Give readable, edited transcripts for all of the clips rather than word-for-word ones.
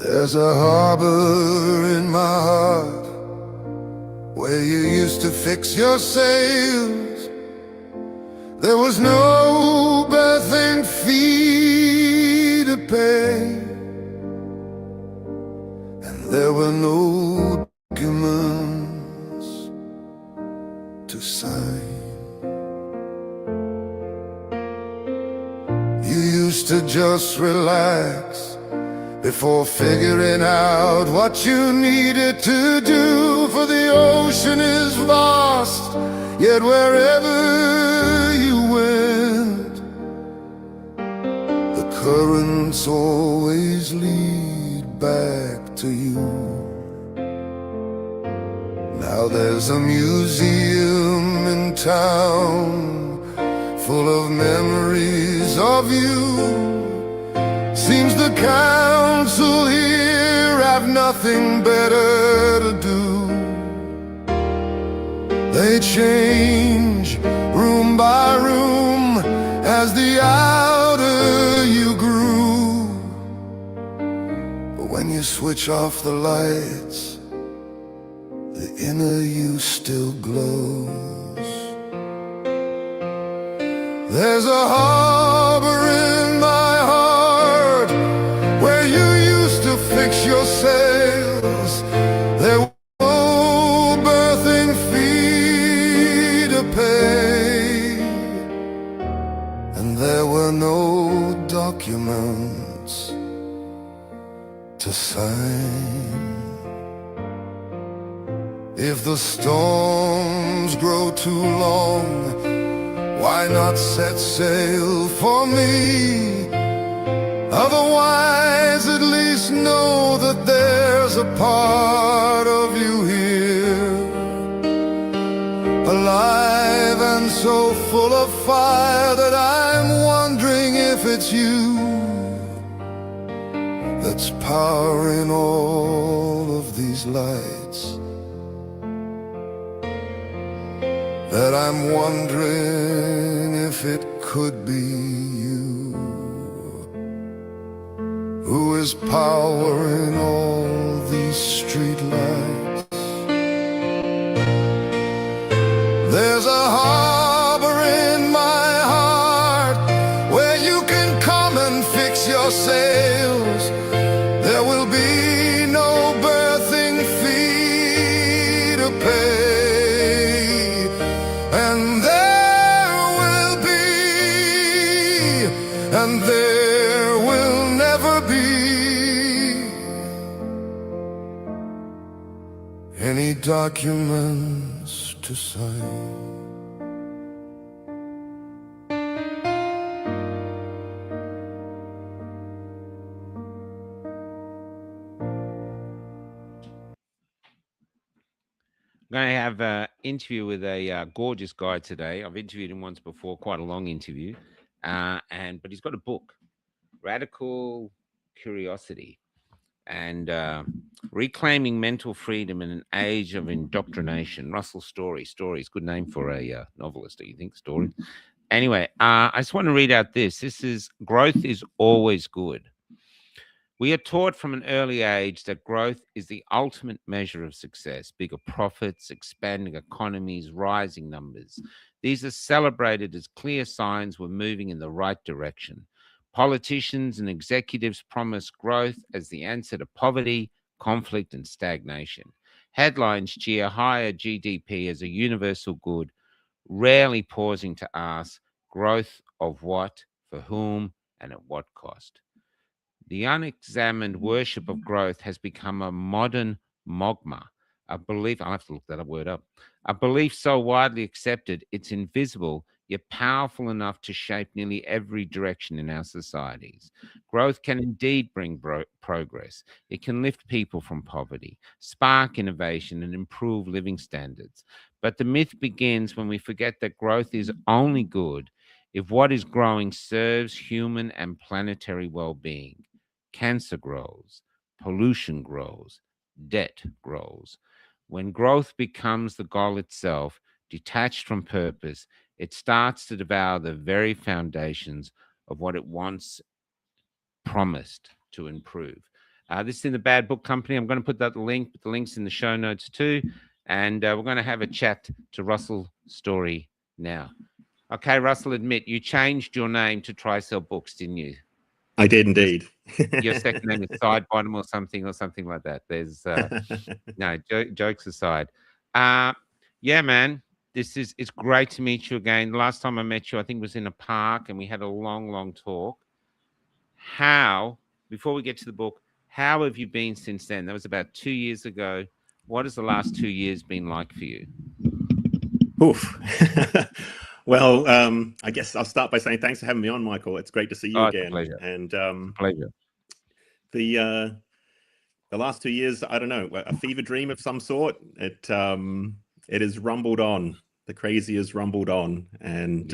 There's a harbor in my heart where you used to fix your sails. There was no berthing fee to pay, and there were no documents to sign. You used to just relax before figuring out what you needed to do, for the ocean is vast, yet wherever you went, the currents always lead back to you. Now there's a museum in town full of memories of you. Seems the council here have nothing better to do. They change room by room as the outer you grew. But when you switch off the lights, the inner you still glows. There's a harbor in my heart where you used to fix your sails. There was no berthing fee to pay, and there were no documents to sign. If the storms grow too long, why not set sail for me? Otherwise, at least know that there's a part of you here, alive and so full of fire that I'm wondering if it's you that's powering all of these lights. That I'm wondering if it could be you who is powering all these street lights. There's a harbor in my heart where you can come and fix your sails. There will be no berthing fee to pay. And there will never be any documents to sign. I'm going to have an interview with a gorgeous guy today. I've interviewed him once before, quite a long interview. But he's got a book, Radical Curiosity, and Reclaiming Mental Freedom in an Age of Indoctrination. Russell Storey. Storey's a good name for a novelist, do you think, Storey? Anyway, I just want to read out this. This is Growth is Always Good. We are taught from an early age that growth is the ultimate measure of success. Bigger profits, expanding economies, rising numbers. These are celebrated as clear signs we're moving in the right direction. Politicians and executives promise growth as the answer to poverty, conflict, and stagnation. Headlines cheer higher GDP as a universal good, rarely pausing to ask growth of what, for whom, and at what cost. The unexamined worship of growth has become a modern mogma, a belief, I'll have to look that word up, a belief so widely accepted it's invisible, yet powerful enough to shape nearly every direction in our societies. Growth can indeed bring progress. It can lift people from poverty, spark innovation, and improve living standards. But the myth begins when we forget that growth is only good if what is growing serves human and planetary well-being. Cancer grows, pollution grows, debt grows. When growth becomes the goal itself, detached from purpose, it starts to devour the very foundations of what it once promised to improve. This is in the Bad Book Company. I'm going to put the links in the show notes too. And we're going to have a chat to Russell Storey now. Okay, Russell, admit you changed your name to Try Sell Books, didn't you? I did indeed. Your second name is Side Bottom or something like that. There's no jokes aside. Yeah, man, it's great to meet you again. The last time I met you, I think was in a park, and we had a long talk. Before we get to the book, how have you been since then? That was about 2 years ago. What has the last 2 years been like for you? Oof. Well, I guess I'll start by saying thanks for having me on, Michael. It's great to see you again. It's a pleasure. And pleasure. The last 2 years, I don't know, a fever dream of some sort. It has rumbled on. The crazy has rumbled on, and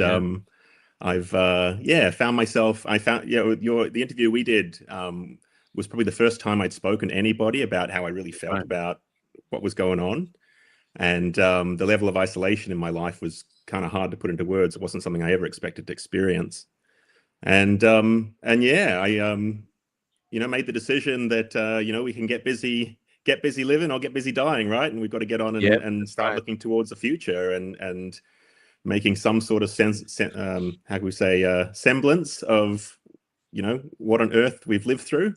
I've found myself. The interview we did was probably the first time I'd spoken to anybody about how I really felt about what was going on. And the level of isolation in my life was kind of hard to put into words. It wasn't something I ever expected to experience. And I made the decision that we can get busy living or get busy dying, right? And we've got to get on and start looking towards the future and making some sort of semblance of what on earth we've lived through.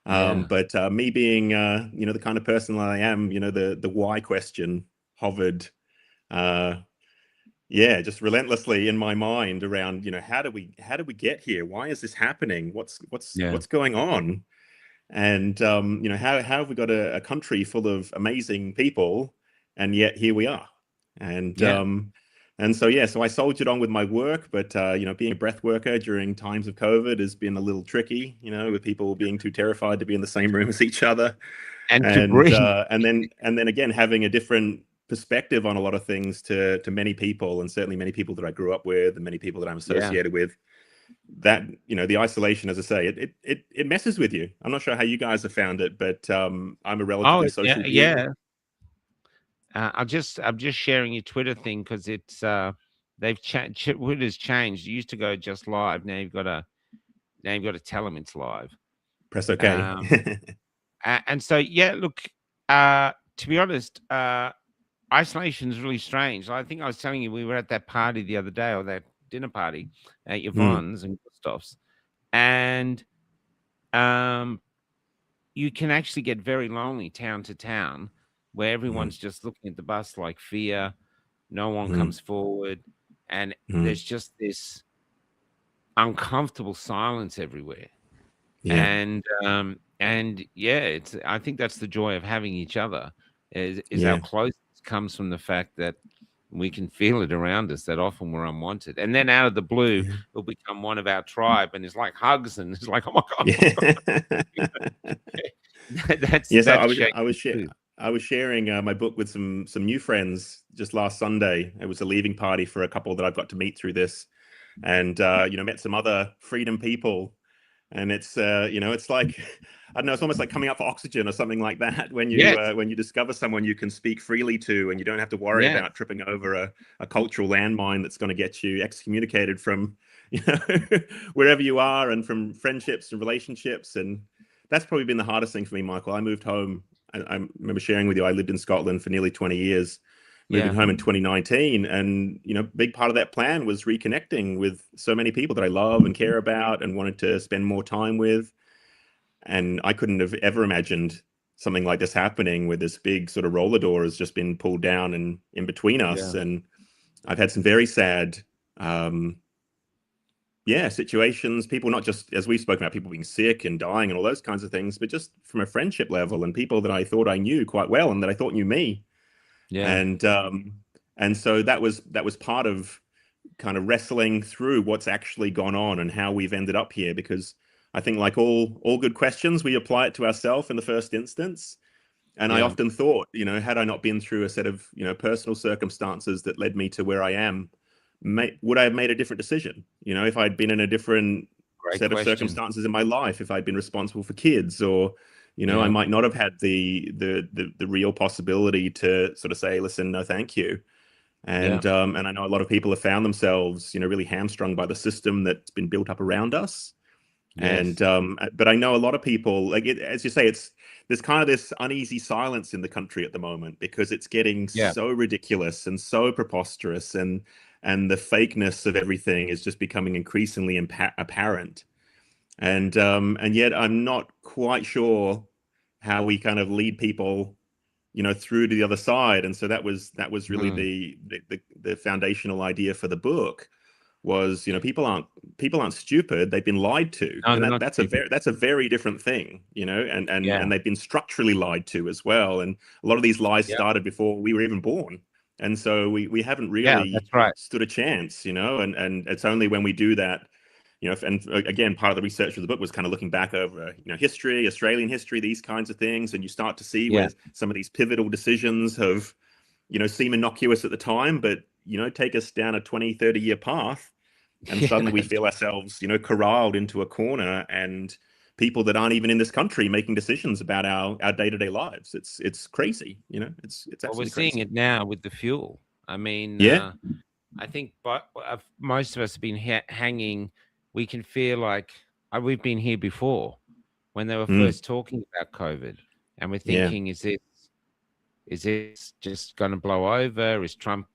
But me being the kind of person that I am, the why question hovered just relentlessly in my mind around, how do we get here? Why is this happening? What's going on? And how have we got a country full of amazing people, and yet here we are? And so I soldiered on with my work, but being a breath worker during times of COVID has been a little tricky, with people being too terrified to be in the same room as each other, and then again having a different perspective on a lot of things to many people, and certainly many people that I grew up with and many people that I'm associated with. That the isolation, as I say, it messes with you. I'm not sure how you guys have found it, but I'm a relatively social being. I'm just sharing your Twitter thing because it's Twitter's changed. You used to go just live. Now you've got to tell them it's live. Press OK. And so look, to be honest, isolation is really strange. I think I was telling you we were at that party the other day, or that dinner party at Yvonne's and Gustav's, and you can actually get very lonely town to town, where everyone's just looking at the bus like fear. No one comes forward, and there's just this uncomfortable silence everywhere. And it's, I think that's the joy of having each other, is our closeness comes from the fact that we can feel it around us, that often we're unwanted. And then out of the blue, it'll become one of our tribe, and it's like hugs, and it's like, oh my God. I was sharing my book with some new friends just last Sunday. It was a leaving party for a couple that I've got to meet through this, and met some other freedom people. And it's it's like, I don't know, it's almost like coming up for oxygen or something like that when you discover someone you can speak freely to, and you don't have to worry about tripping over a cultural landmine that's going to get you excommunicated from wherever you are, and from friendships and relationships. And that's probably been the hardest thing for me, Michael. I moved home. I remember sharing with you, I lived in Scotland for nearly 20 years. Moving home in 2019, and big part of that plan was reconnecting with so many people that I love and care about and wanted to spend more time with. And I couldn't have ever imagined something like this happening, where this big sort of roller door has just been pulled down and in between us. And I've had some very sad situations, people, not just as we've spoken about, people being sick and dying and all those kinds of things, but just from a friendship level, and people that I thought I knew quite well and that I thought knew me. And so that was part of kind of wrestling through what's actually gone on and how we've ended up here, because I think, like all good questions, we apply it to ourselves in the first instance. And I often thought, had I not been through a set of personal circumstances that led me to where I am, would I have made a different decision? If I'd been in a different set of circumstances in my life, if I'd been responsible for kids, or I might not have had the real possibility to sort of say, listen, no, thank you. And and I know a lot of people have found themselves, really hamstrung by the system that's been built up around us. Yes. And but I know a lot of people, like as you say, there's kind of this uneasy silence in the country at the moment because it's getting Yeah. so ridiculous and so preposterous, and the fakeness of everything is just becoming increasingly apparent. And yet I'm not quite sure how we kind of lead people, through to the other side. And so that was really the foundational idea for the book was, people aren't stupid, they've been lied to. No, And they're not stupid. that's a very different thing, and Yeah. they've been structurally lied to as well. And a lot of these lies Yeah. started before we were even born. And so we haven't Yeah, really that's right. stood a chance, and it's only when we do that, and again, part of the research of the book was kind of looking back over, history, Australian history, these kinds of things, and you start to see Yeah. where some of these pivotal decisions have, seem innocuous at the time, but take us down a 20, 30-year path, and Yeah, suddenly we feel ourselves, corralled into a corner, and people that aren't even in this country making decisions about our day-to-day lives. It's crazy, it's well, we're absolutely seeing crazy. it now with the fuel. I mean, Yeah. I think most of us have been hanging. We can feel like we've been here before when they were Mm. first talking about COVID, and we're Yeah. thinking, is this just going to blow over? Is Trump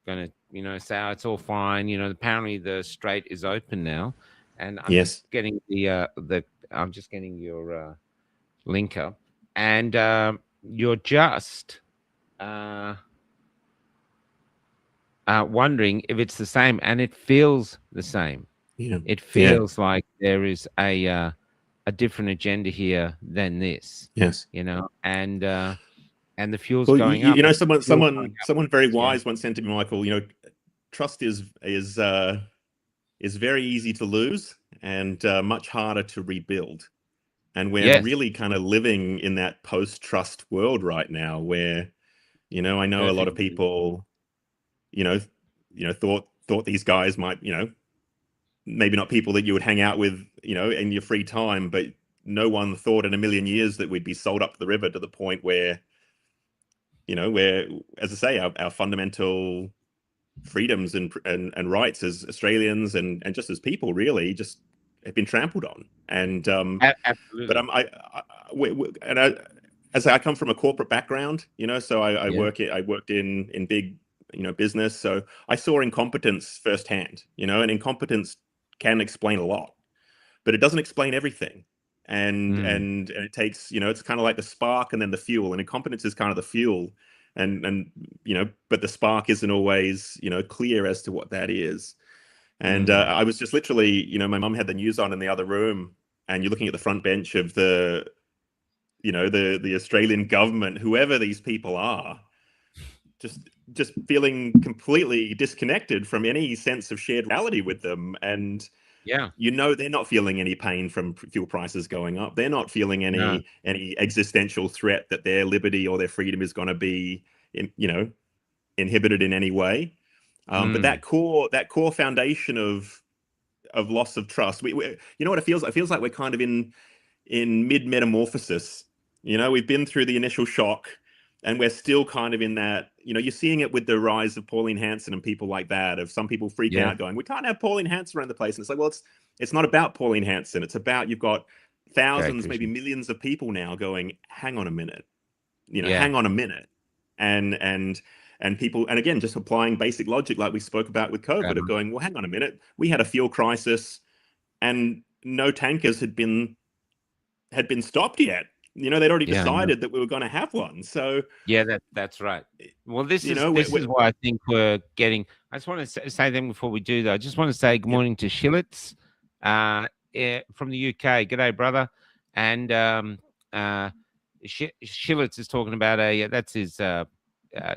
going to, say, oh, it's all fine? Apparently the strait is open now, and I'm Yes. just getting I'm just getting your link up, and you're just wondering if it's the same, and it feels the same. Yeah. It Yeah. feels like there is a different agenda here than this, Yes. and the fuel's Well, going up. someone very Yeah. wise once said to me, Michael, trust is very easy to lose, and much harder to rebuild. And we're Yes. really kind of living in that post-trust world right now, where, I know a lot of Perfect. people, you know, thought these guys might, maybe not people that you would hang out with, in your free time, but no one thought in a million years that we'd be sold up the river to the point where, where, as I say, our fundamental freedoms and rights as Australians and just as people really just have been trampled on. And but Absolutely. and as I come from a corporate background, so I Yeah. worked in big, business. So I saw incompetence firsthand, and incompetence can explain a lot, but it doesn't explain everything. And it takes, it's kind of like the spark and then the fuel, and incompetence is kind of the fuel. And but the spark isn't always, clear as to what that is. And I was just literally, my mum had the news on in the other room, and you're looking at the front bench of the Australian government, whoever these people are, just feeling completely disconnected from any sense of shared reality with them. And Yeah. they're not feeling any pain from fuel prices going up. They're not feeling No. any existential threat that their liberty or their freedom is going to be inhibited in any way. But that core foundation of loss of trust, we what it feels like? It feels like we're kind of in mid metamorphosis. We've been through the initial shock, and we're still kind of in that. You're seeing it with the rise of Pauline Hanson and people like that. Of some people freaking Yeah. out, going, "We can't have Pauline Hanson around the place." And it's like, well, it's not about Pauline Hanson. It's about, you've got thousands, maybe millions of people now going, "Hang on a minute," hang on a minute, and people, and again, just applying basic logic like we spoke about with COVID, of going, well, hang on a minute, we had a fuel crisis, and no tankers had been stopped yet. They'd already decided that we were going to have one. So yeah, that's right. Well, this is why I think we're getting. I just want to say then before we do that, I just want to say good morning to Shillets from the UK. G'day, brother. And Shillets is talking about that's his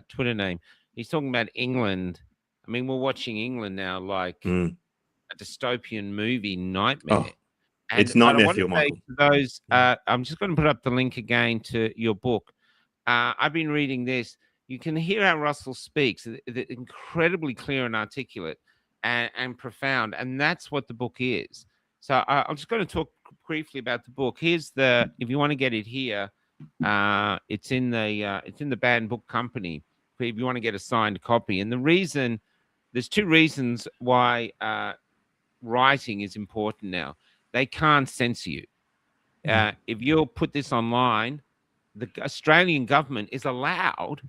Twitter name. He's talking about England. I mean, we're watching England now like a dystopian movie nightmare. Oh, it's nightmare fuel, Michael. Those, I'm just going to put up the link again to your book. I've been reading this. You can hear how Russell speaks, incredibly clear and articulate and profound. And that's what the book is. So I'm just going to talk briefly about the book. Here's if you want to get it here, it's in the Banned Book Company. If you want to get a signed copy. And there's two reasons why writing is important now. they can't censor you. If you'll put this online, the Australian government is allowed,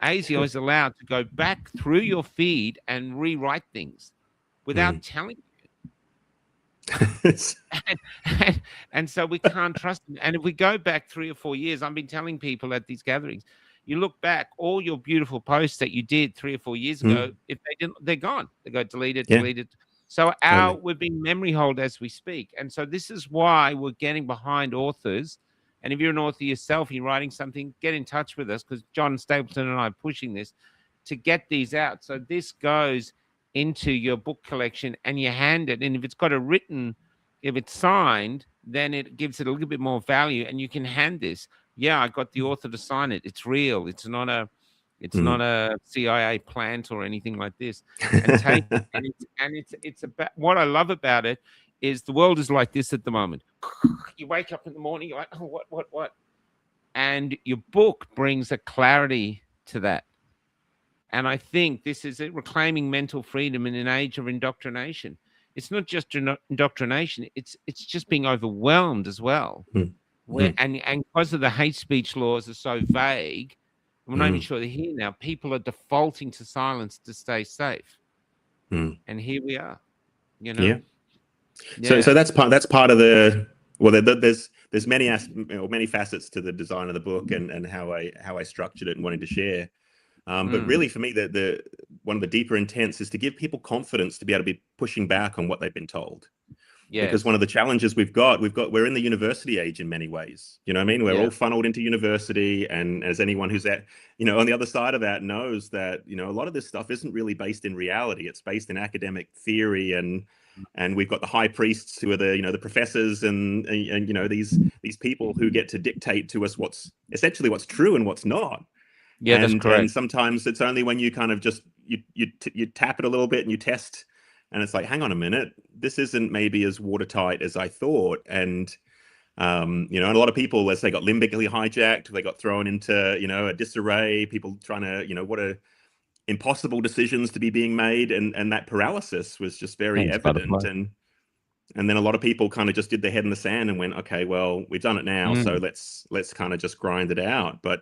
ASIO is allowed to go back through your feed and rewrite things without telling you. And so we can't trust them. And if we go back 3 or 4 years, I've been telling people at these gatherings, you look back, all your beautiful posts that you did 3 or 4 years ago, if they didn't, they're gone. They go deleted, deleted. So we're being memory hold as we speak. And so this is why we're getting behind authors. And if you're an author yourself, you're writing something, get in touch with us, because John Stapleton and I are pushing this to get these out. So this goes into your book collection and you hand it. And if it's got a written, if it's signed, then it gives it a little bit more value. And you can hand this. Yeah, I got the author to sign it. It's real. It's not a CIA plant or anything like this. And take it's about, what I love about it is the world is like this at the moment. You wake up in the morning, you're like, oh, what? And your book brings a clarity to that. And I think this is it, reclaiming mental freedom in an age of indoctrination. It's not just indoctrination, it's just being overwhelmed as well. Where and because of the hate speech laws are so vague, we're not even sure they're here now, people are defaulting to silence to stay safe. And here we are, you know. So that's part of the, well, there's many facets to the design of the book and how I structured it and wanted to share. But really, for me, the one of the deeper intents is to give people confidence to be able to be pushing back on what they've been told. Because one of the challenges we're in the university age in many ways. You know what I mean? We're all funneled into university, and as anyone who's at, on the other side of that knows that, a lot of this stuff isn't really based in reality. It's based in academic theory, and we've got the high priests who are the professors and these people who get to dictate to us what's true and what's not. That's correct. And sometimes it's only when you kind of just you tap it a little bit and you test, and it's like, hang on a minute, this isn't maybe as watertight as I thought. And and a lot of people, as they got limbically hijacked, they got thrown into a disarray. People trying to what are impossible decisions to be being made, and that paralysis was just very evident. And then a lot of people kind of just did their head in the sand and went, okay, well, we've done it now, so let's kind of just grind it out. But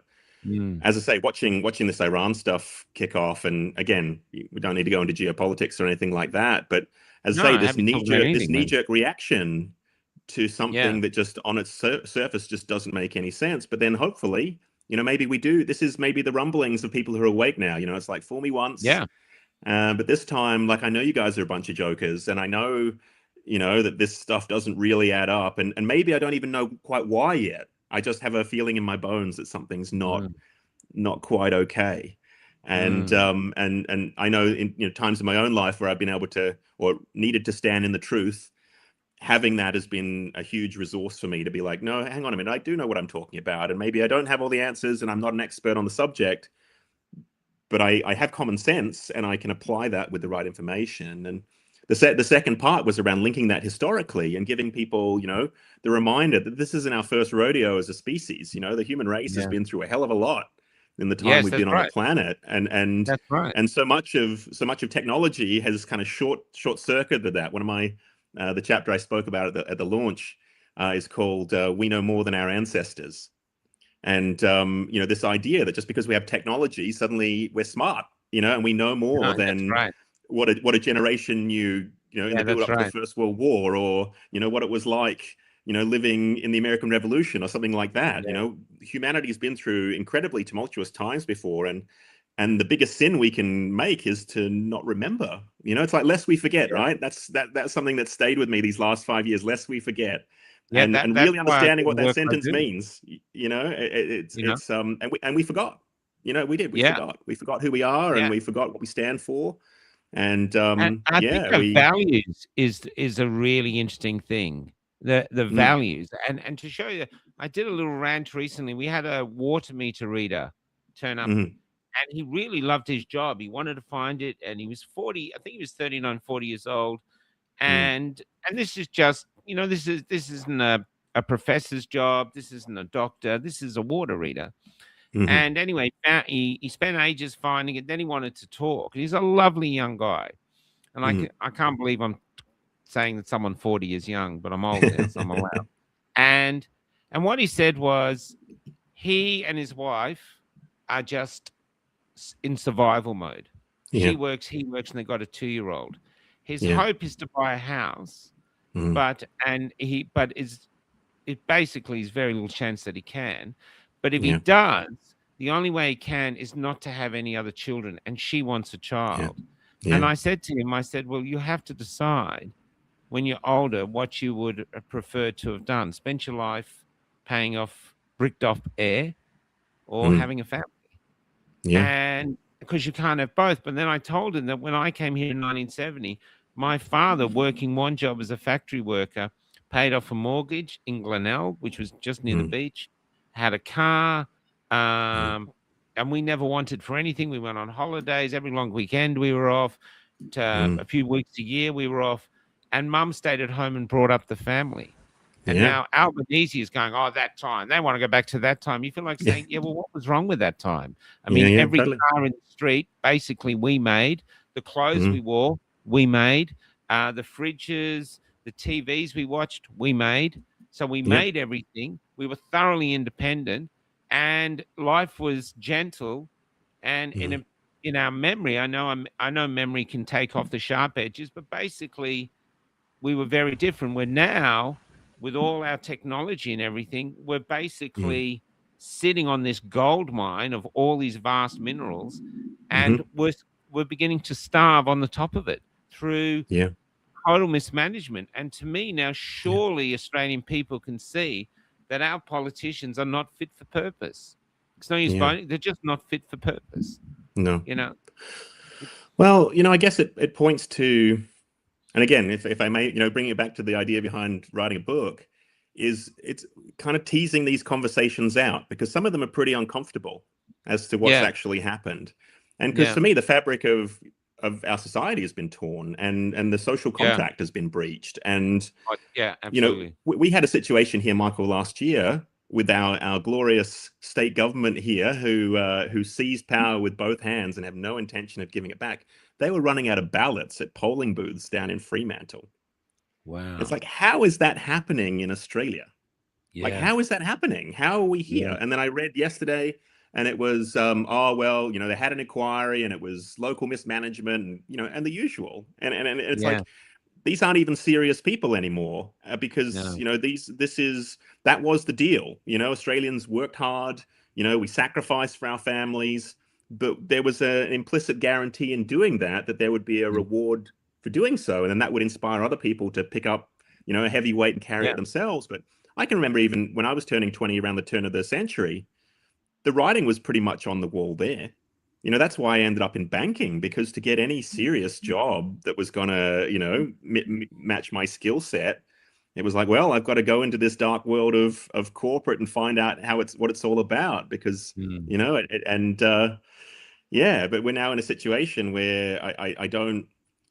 as I say, watching this Iran stuff kick off, and again, we don't need to go into geopolitics or anything like that, but as I say, this knee-jerk reaction to something that just on its surface just doesn't make any sense. But then hopefully, maybe we do. This is maybe the rumblings of people who are awake now. It's like, fool me once. But this time, like, I know you guys are a bunch of jokers, and I know, that this stuff doesn't really add up. And maybe I don't even know quite why yet. I just have a feeling in my bones that something's not quite okay. And and I know in times in my own life where I've been able to, or needed to stand in the truth, having that has been a huge resource for me to be like, no, hang on a minute, I do know what I'm talking about, and maybe I don't have all the answers and I'm not an expert on the subject, but I have common sense and I can apply that with the right information. And the second part was around linking that historically and giving people, the reminder that this isn't our first rodeo as a species. The human race has been through a hell of a lot in the time we've been on the planet, and that's right. And so much of technology has kind of short circuited that. One of my the chapter I spoke about at the launch is called "We Know More Than Our Ancestors," and this idea that just because we have technology, suddenly we're smart, and we know more than what a generation in the build up to the First World War, or what it was like living in the American Revolution or something like that. Humanity has been through incredibly tumultuous times before, and the biggest sin we can make is to not remember. It's like, lest we forget, right? That's something that stayed with me these last 5 years. Lest we forget. And really understanding what that sentence means. And we forgot. We forgot who we are, and we forgot what we stand for. And I think values is a really interesting thing. The values, and to show you, I did a little rant recently. We had a water meter reader turn up, and he really loved his job. He wanted to find it, and he was 40. I think he was 39, 40 years old. And this is just, this isn't a professor's job. This isn't a doctor. This is a water reader. And anyway, he spent ages finding it. Then he wanted to talk. He's a lovely young guy, and I can't believe I'm saying that someone 40 is young, but I'm old now, so I'm allowed. And what he said was he and his wife are just in survival mode. Yeah. She works, he works, and they've got a 2-year-old. His Yeah. hope is to buy a house, but it basically is very little chance that he can. But if he does, the only way he can is not to have any other children, and she wants a child. Yeah. And I said to him, I said, well, you have to decide when you're older what you would prefer to have done. Spent your life paying off, bricked off air, or having a family. Yeah. And because you can't have both. But then I told him that when I came here in 1970, my father, working one job as a factory worker, paid off a mortgage in Glenelg, which was just near the beach, had a car, and we never wanted for anything. We went on holidays. Every long weekend we were off. A few weeks a year we were off. And Mum stayed at home and brought up the family. And now Albanese is going, oh, that time. They want to go back to that time. You feel like saying, yeah, well, what was wrong with that time? I mean, every car in the street, basically, we made. The clothes we wore, we made. The fridges, the TVs we watched, we made. So we made everything. We were thoroughly independent. And life was gentle. And in our memory, I know memory can take off the sharp edges, but basically, we were very different. We're now, with all our technology and everything, we're basically sitting on this gold mine of all these vast minerals, and we're beginning to starve on the top of it through total mismanagement. And to me now, surely Australian people can see that our politicians are not fit for purpose. It's no use voting; they're just not fit for purpose. No, Well, I guess it points to. And again, if I may, bring it back to the idea behind writing a book, it's kind of teasing these conversations out, because some of them are pretty uncomfortable as to what's actually happened. And because for me, the fabric of our society has been torn, and the social contract has been breached. And, absolutely. We had a situation here, Michael, last year with our glorious state government here who seized power with both hands and have no intention of giving it back. They were running out of ballots at polling booths down in Fremantle. Wow. It's like, how is that happening in Australia? Like, how is that happening? How are we here? And then I read yesterday, and it was, they had an inquiry, and it was local mismanagement, and the usual. And it's like, these aren't even serious people anymore, because, that was the deal. Australians worked hard, we sacrificed for our families. But there was an implicit guarantee in doing that there would be a reward for doing so. And then that would inspire other people to pick up, a heavy weight and carry it themselves. But I can remember even when I was turning 20 around the turn of the century, the writing was pretty much on the wall there. That's why I ended up in banking, because to get any serious job that was going to, match my skill set, it was like, well, I've got to go into this dark world of corporate and find out what it's all about, because, but we're now in a situation where I don't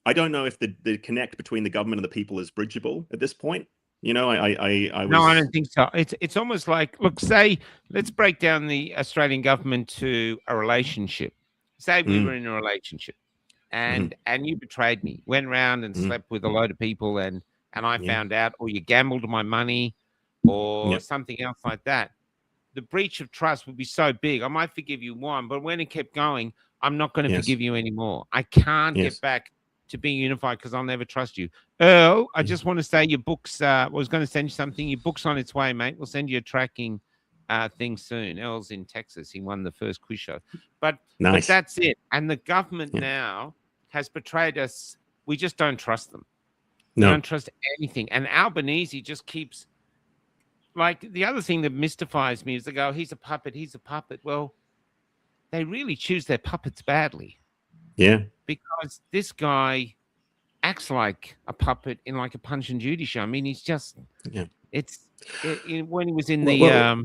know if the connect between the government and the people is bridgeable at this point. No, I don't think so. It's almost like, look, let's break down the Australian government to a relationship. Say we were in a relationship, and you betrayed me, went around and slept with a load of people, and I found out, or you gambled my money, or something else like that. The breach of trust would be so big. I might forgive you one, but when it kept going, I'm not going to forgive you anymore. I can't get back to being unified, because I'll never trust you. Earl, I just want to say your books, was going to send you something. Your book's on its way, mate. We'll send you a tracking thing soon. Earl's in Texas. He won the first quiz show. But that's it. And the government now has betrayed us. We just don't trust them. No. We don't trust anything. And Albanese just keeps... Like, the other thing that mystifies me is they go, he's a puppet. Well, they really choose their puppets badly. Yeah. Because this guy acts like a puppet in like a Punch and Judy show. I mean, he's just... when he was in the...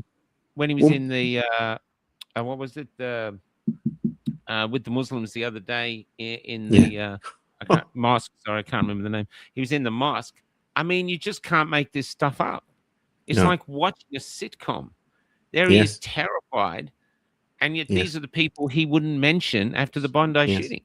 what was it? With the Muslims the other day in the... mosque. Sorry, I can't remember the name. He was in the mosque. I mean, you just can't make this stuff up. It's like watching a sitcom. There he is, terrified, and yet these are the people he wouldn't mention after the Bondi shooting.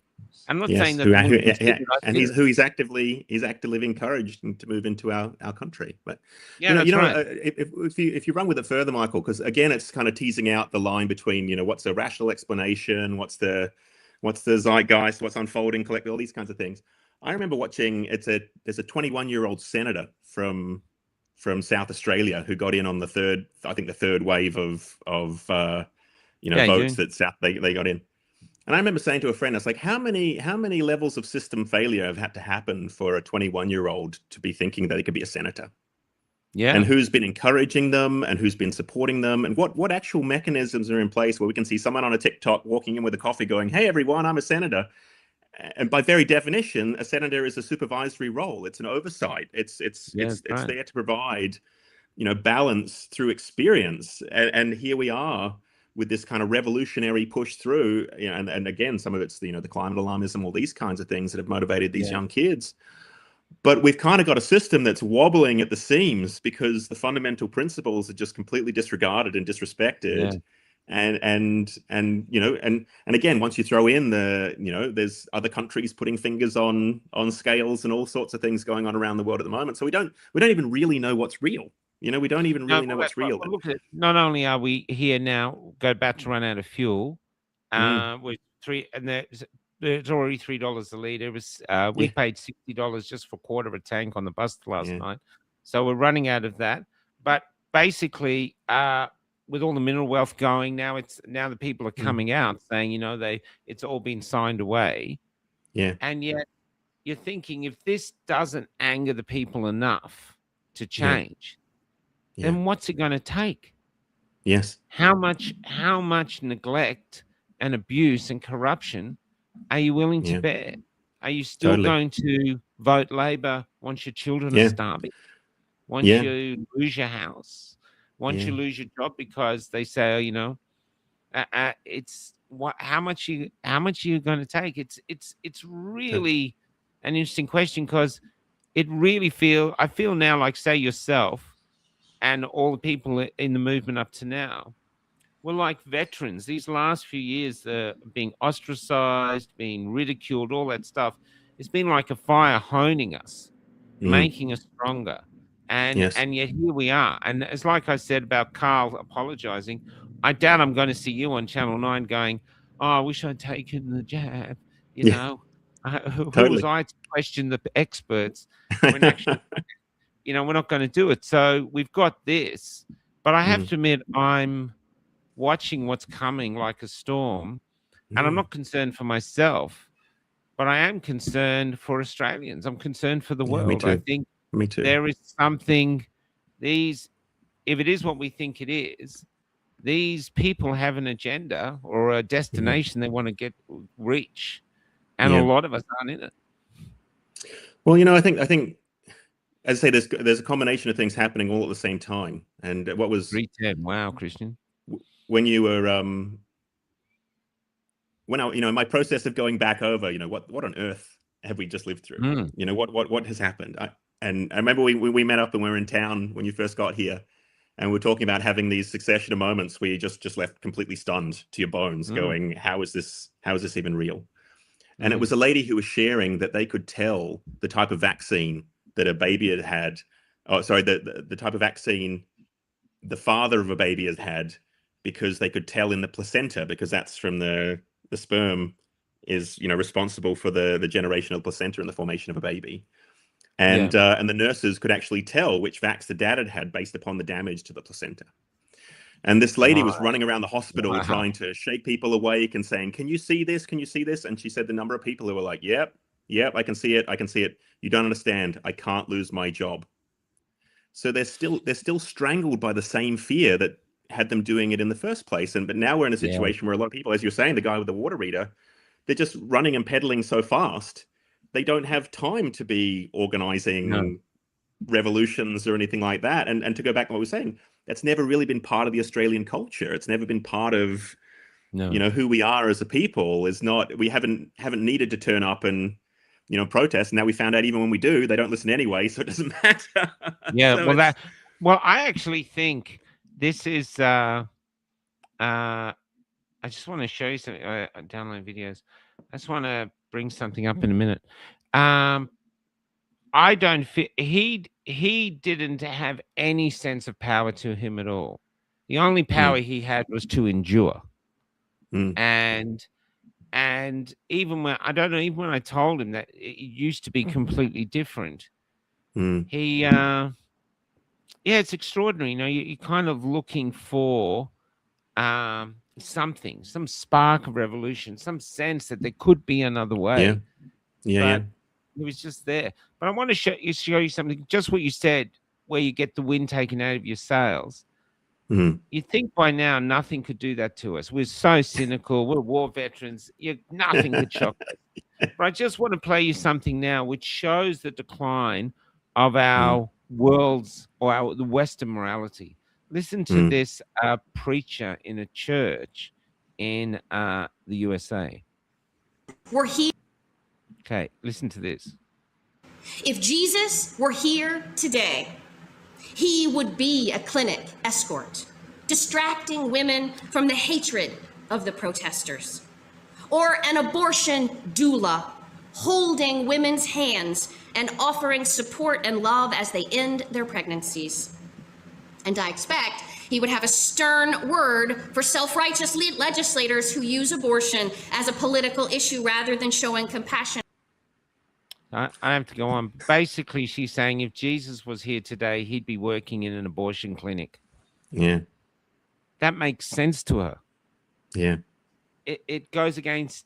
I'm not Yes, saying that they wouldn't consider and us. he's actively encouraged to move into our country. But Yeah, that's right. if you run with it further, Michael, because again, it's kind of teasing out the line between what's a rational explanation, what's the zeitgeist, what's unfolding collectively, all these kinds of things. I remember watching there's a 21-year-old senator from South Australia who got in on the third wave of votes that they got in. And I remember saying to a friend, I was like, how many levels of system failure have had to happen for a 21-year-old to be thinking that he could be a senator? Yeah. And who's been encouraging them and who's been supporting them, and what actual mechanisms are in place where we can see someone on a TikTok walking in with a coffee going, "Hey everyone, I'm a senator." And by very definition, a senator is a supervisory role. It's an oversight. It's there to provide, balance through experience. And here we are with this kind of revolutionary push through, and again, some of it's the climate alarmism, all these kinds of things that have motivated these young kids. But we've kind of got a system that's wobbling at the seams because the fundamental principles are just completely disregarded and disrespected. Yeah. And again, once you throw in there's other countries putting fingers on scales and all sorts of things going on around the world at the moment. So we don't even really know what's real. We don't even really know what's real. Look at, not only are we here now, about to run out of fuel, with there's already $3 a liter. It was we paid $60 just for a quarter of a tank on the bus last night, so we're running out of that. But basically, with all the mineral wealth going now, the people are coming out saying, it's all been signed away. Yeah, and yet you're thinking, if this doesn't anger the people enough to change, then what's it going to take? Yes. How much neglect and abuse and corruption are you willing to bear? Are you still going to vote Labor once your children are starving? Once you lose your house? Once you lose your job because they say, it's what? How much are you going to take? It's really an interesting question, because I feel now like, say yourself and all the people in the movement up to now, we're like veterans. These last few years, being ostracized, being ridiculed, all that stuff, it's been like a fire honing us, making us stronger. And yet here we are. And it's like I said about Carl apologizing. I doubt I'm going to see you on Channel 9 going, "Oh, I wish I'd taken the jab." Who was I to question the experts when actually, we're not going to do it. So we've got this. But I have to admit, I'm watching what's coming like a storm. And I'm not concerned for myself, but I am concerned for Australians. I'm concerned for the world. I think there is something, if it is what we think it is, these people have an agenda or a destination they want to reach. And a lot of us aren't in it. Well, I think, as I say, there's a combination of things happening all at the same time. And what was 310? Wow, Christian. When you were when I, in my process of going back over, what on earth have we just lived through? What has happened? And I remember we met up and we were in town when you first got here, and we were talking about having these succession of moments where you just left completely stunned to your bones, going, how is this even real? And it was a lady who was sharing that they could tell the type of vaccine that a baby had. Oh, sorry, the type of vaccine the father of a baby has had, because they could tell in the placenta, because that's from the sperm is responsible for the generation of the placenta and the formation of a baby. And the nurses could actually tell which vax the dad had based upon the damage to the placenta. And this lady was running around the hospital trying to shake people awake and saying, "Can you see this? Can you see this?" And she said the number of people who were like, "Yep, I can see it. I can see it. You don't understand. I can't lose my job." So they're still strangled by the same fear that had them doing it in the first place. But now we're in a situation where a lot of people, as you're saying, the guy with the water reader, they're just running and pedaling so fast, they don't have time to be organizing revolutions or anything like that. And to go back to what we were saying, that's never really been part of the Australian culture. It's never been part of who we are as a people. We haven't needed to turn up and protest. Now we found out even when we do, they don't listen anyway, so it doesn't matter. I actually think this is I just want to show you some download videos. I just want to bring something up in a minute. I don't feel he didn't have any sense of power to him at all. The only power he had was to endure. And even when I don't know, even when I told him that it used to be completely different, he yeah, it's extraordinary. You know, you're kind of looking for something, some spark of revolution, some sense that there could be another way. But it was just there. But I want to show you something, just what you said, where you get the wind taken out of your sails. You'd think by now nothing could do that to us. We're so cynical. We're war veterans. Nothing could shock us. But I just want to play you something now which shows the decline of our world's or the Western morality. Listen to this preacher in a church in the USA. We're here. Okay, listen to this. If Jesus were here today, he would be a clinic escort, distracting women from the hatred of the protesters, or an abortion doula, holding women's hands and offering support and love as they end their pregnancies. And I expect he would have a stern word for self-righteous legislators who use abortion as a political issue rather than showing compassion. I have to go on. Basically, she's saying if Jesus was here today, he'd be working in an abortion clinic. Yeah. That makes sense to her. Yeah. It goes against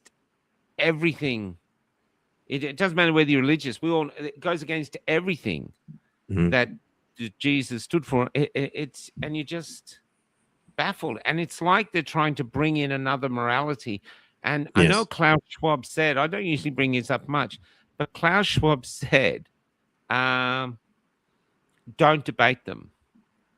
everything. It doesn't matter whether you're religious. It goes against everything that Jesus stood for. And you're just baffled. And it's like they're trying to bring in another morality. And I know Klaus Schwab said, I don't usually bring this up much, but Klaus Schwab said, don't debate them.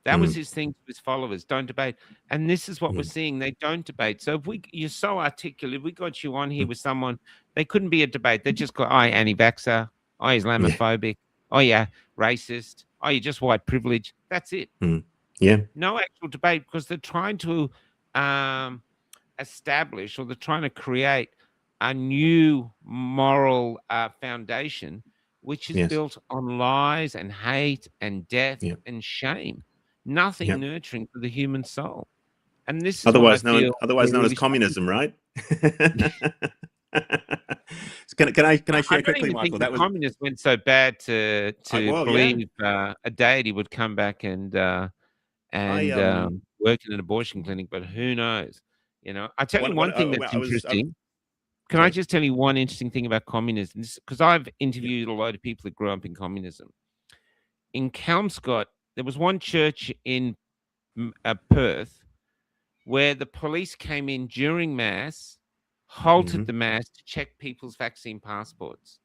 That was his thing to his followers. Don't debate. And this is what we're seeing. They don't debate. So you're so articulate. If we got you on here with someone, they couldn't be a debate. They just go, oh, anti-vaxxer. Oh, Islamophobic. Oh, yeah, racist. Oh, you're just white privilege. That's it. Yeah. No actual debate because they're trying to establish or they're trying to create a new moral foundation, which is built on lies and hate and death and shame. Nothing nurturing for the human soul. And this is otherwise known as communism, right? Can I share quickly, Michael? That communists went so bad to believe a deity would come back and work in an abortion clinic, but who knows? You know, I tell you one thing that's interesting. Can I just tell you one interesting thing about communism? Because I've interviewed a lot of people that grew up in communism. In Kelmscott, there was one church in Perth where the police came in during Mass, halted the Mass to check people's vaccine passports.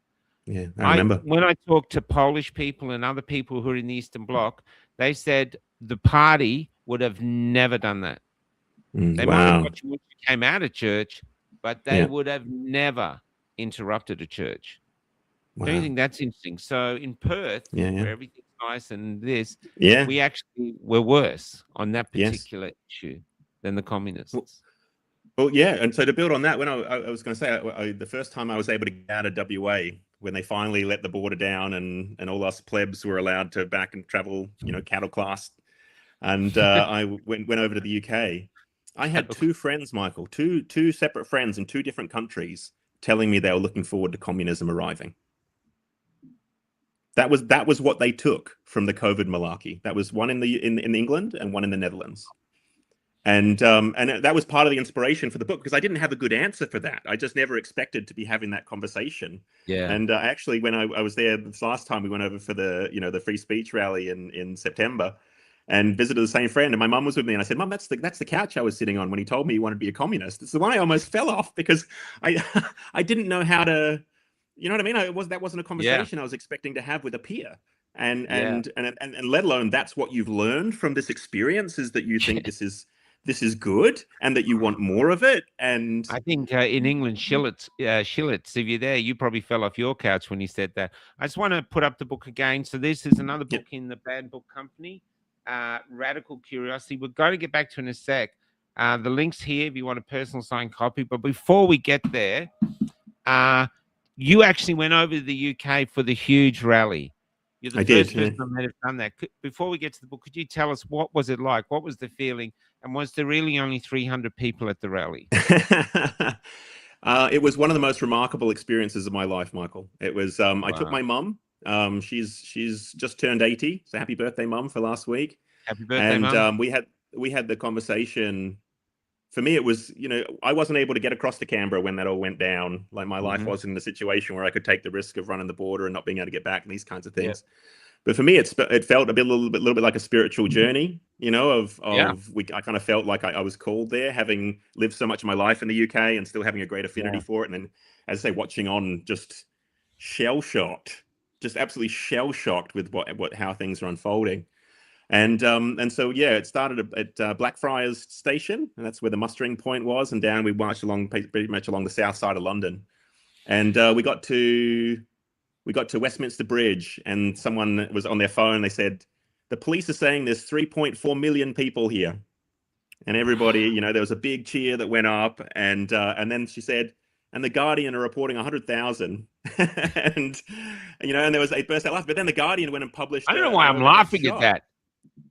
Yeah, I remember. When I talked to Polish people and other people who are in the Eastern Bloc, they said the party would have never done that. They might have got you when you came out of church, but they would have never interrupted a church. Wow. Don't you think that's interesting? So in Perth, where everything's nice and we actually were worse on that particular issue than the communists. Well, yeah. And so to build on that, when I was going to say, the first time I was able to get out of WA, when they finally let the border down and all us plebs were allowed to back and travel, cattle class. And I went over to the UK. I had two friends, Michael, two separate friends in two different countries telling me they were looking forward to communism arriving. That was what they took from the COVID malarkey. That was one in England and one in the Netherlands. And that was part of the inspiration for the book, because I didn't have a good answer for that. I just never expected to be having that conversation. Yeah. And actually, when I was there this last time, we went over for the free speech rally in September, and visited the same friend. And my mum was with me, and I said, "Mum, that's the couch I was sitting on when he told me he wanted to be a communist." It's the one I almost fell off because I didn't know how to, you know what I mean? That wasn't a conversation I was expecting to have with a peer. And let alone that's what you've learned from this experience, is that you think this is good and that you want more of it. And I think in England, Shillits, if you're there, you probably fell off your couch when he said that. I just want to put up the book again. So this is another book in the Bad Book Company, Radical Curiosity. We're going to get back to it in a sec. The link's here if you want a personal signed copy. But before we get there, you actually went over to the UK for the huge rally. You're the I first did. person I met have done that. Before we get to the book, could you tell us what was it like? What was the feeling? And was there really only 300 people at the rally? It was one of the most remarkable experiences of my life, Michael. It was. I took Wow. my mum. She's just turned 80. So happy birthday, Mum, for last week. Happy birthday, And Mum. we had the conversation. For me, it was, I wasn't able to get across to Canberra when that all went down. Like my life wasn't in a situation where I could take the risk of running the border and not being able to get back and these kinds of things. But for me, it felt a little bit like a spiritual journey, I kind of felt like I was called there, having lived so much of my life in the UK and still having a great affinity for it. And then, as I say, watching on, just absolutely shell shocked with how things are unfolding. And so it started at Blackfriars Station, and that's where the mustering point was. And down we marched along pretty much along the south side of London, and we got to Westminster Bridge, and someone was on their phone. They said, the police are saying there's 3.4 million people here. And everybody, there was a big cheer that went up. And then she said, and the Guardian are reporting 100,000. and there was a burst out laughing. But then the Guardian went and published. I don't know why I'm laughing at that.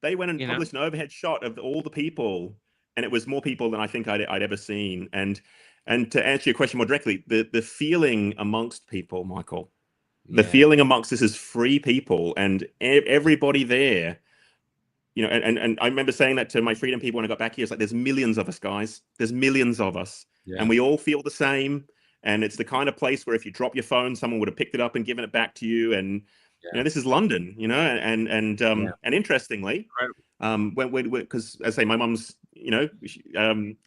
They went and published an overhead shot of all the people, and it was more people than I think I'd ever seen. And to answer your question more directly, the feeling amongst people, Michael, the feeling amongst this is free people, and everybody there, and I remember saying that to my freedom people when I got back here. It's like, there's millions of us, guys. There's millions of us, and we all feel the same. And it's the kind of place where if you drop your phone, someone would have picked it up and given it back to you. And this is London, and interestingly, because as I say, my mum's,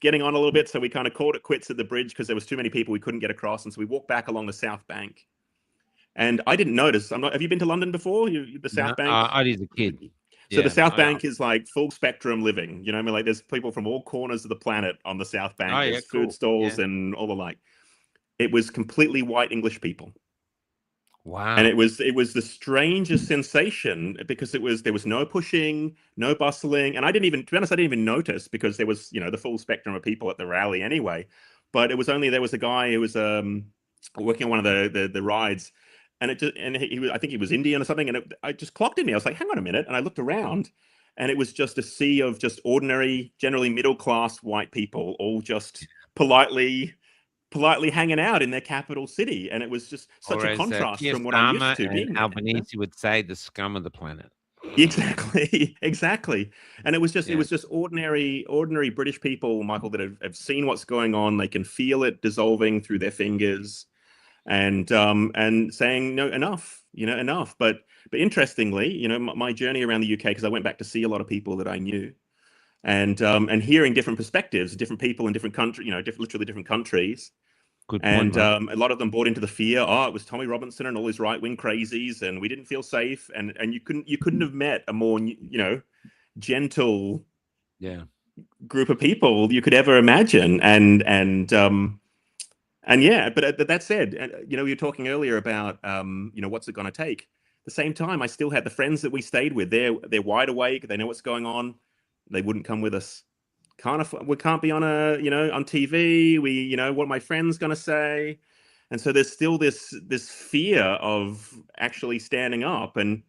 getting on a little bit, so we kind of called it quits at the bridge because there was too many people we couldn't get across, and so we walked back along the South Bank. And I didn't notice. Have you been to London before? The South Bank? I did as a kid. So the South Bank is like full spectrum living. Like there's people from all corners of the planet on the South Bank. There's food stalls and all the like. It was completely white English people. Wow. And it was the strangest sensation, because there was no pushing, no bustling. And to be honest, I didn't even notice, because there was, the full spectrum of people at the rally anyway. But there was a guy who was working on one of the rides, and I think he was Indian or something. And I just clocked in me. I was like, hang on a minute. And I looked around, and it was just a sea of just ordinary, generally middle-class white people, all just politely hanging out in their capital city. And it was just such a contrast from what I'm used to being. Albanese would say, the scum of the planet. Exactly. And it was just ordinary British people, Michael, that have seen what's going on. They can feel it dissolving through their fingers, and saying, no, enough. But interestingly, my journey around the UK, because I went back to see a lot of people that I knew, and hearing different perspectives, different people in different countries, literally different countries. Good point, a lot of them bought into the fear. It was Tommy Robinson and all these right-wing crazies, and we didn't feel safe. And you couldn't have met a more gentle group of people you could ever imagine. But that said, you were talking earlier about what's it going to take. At the same time, I still had the friends that we stayed with. They're wide awake. They know what's going on. They wouldn't come with us. We can't be on on TV. What are my friends going to say? And so there's still this fear of actually standing up and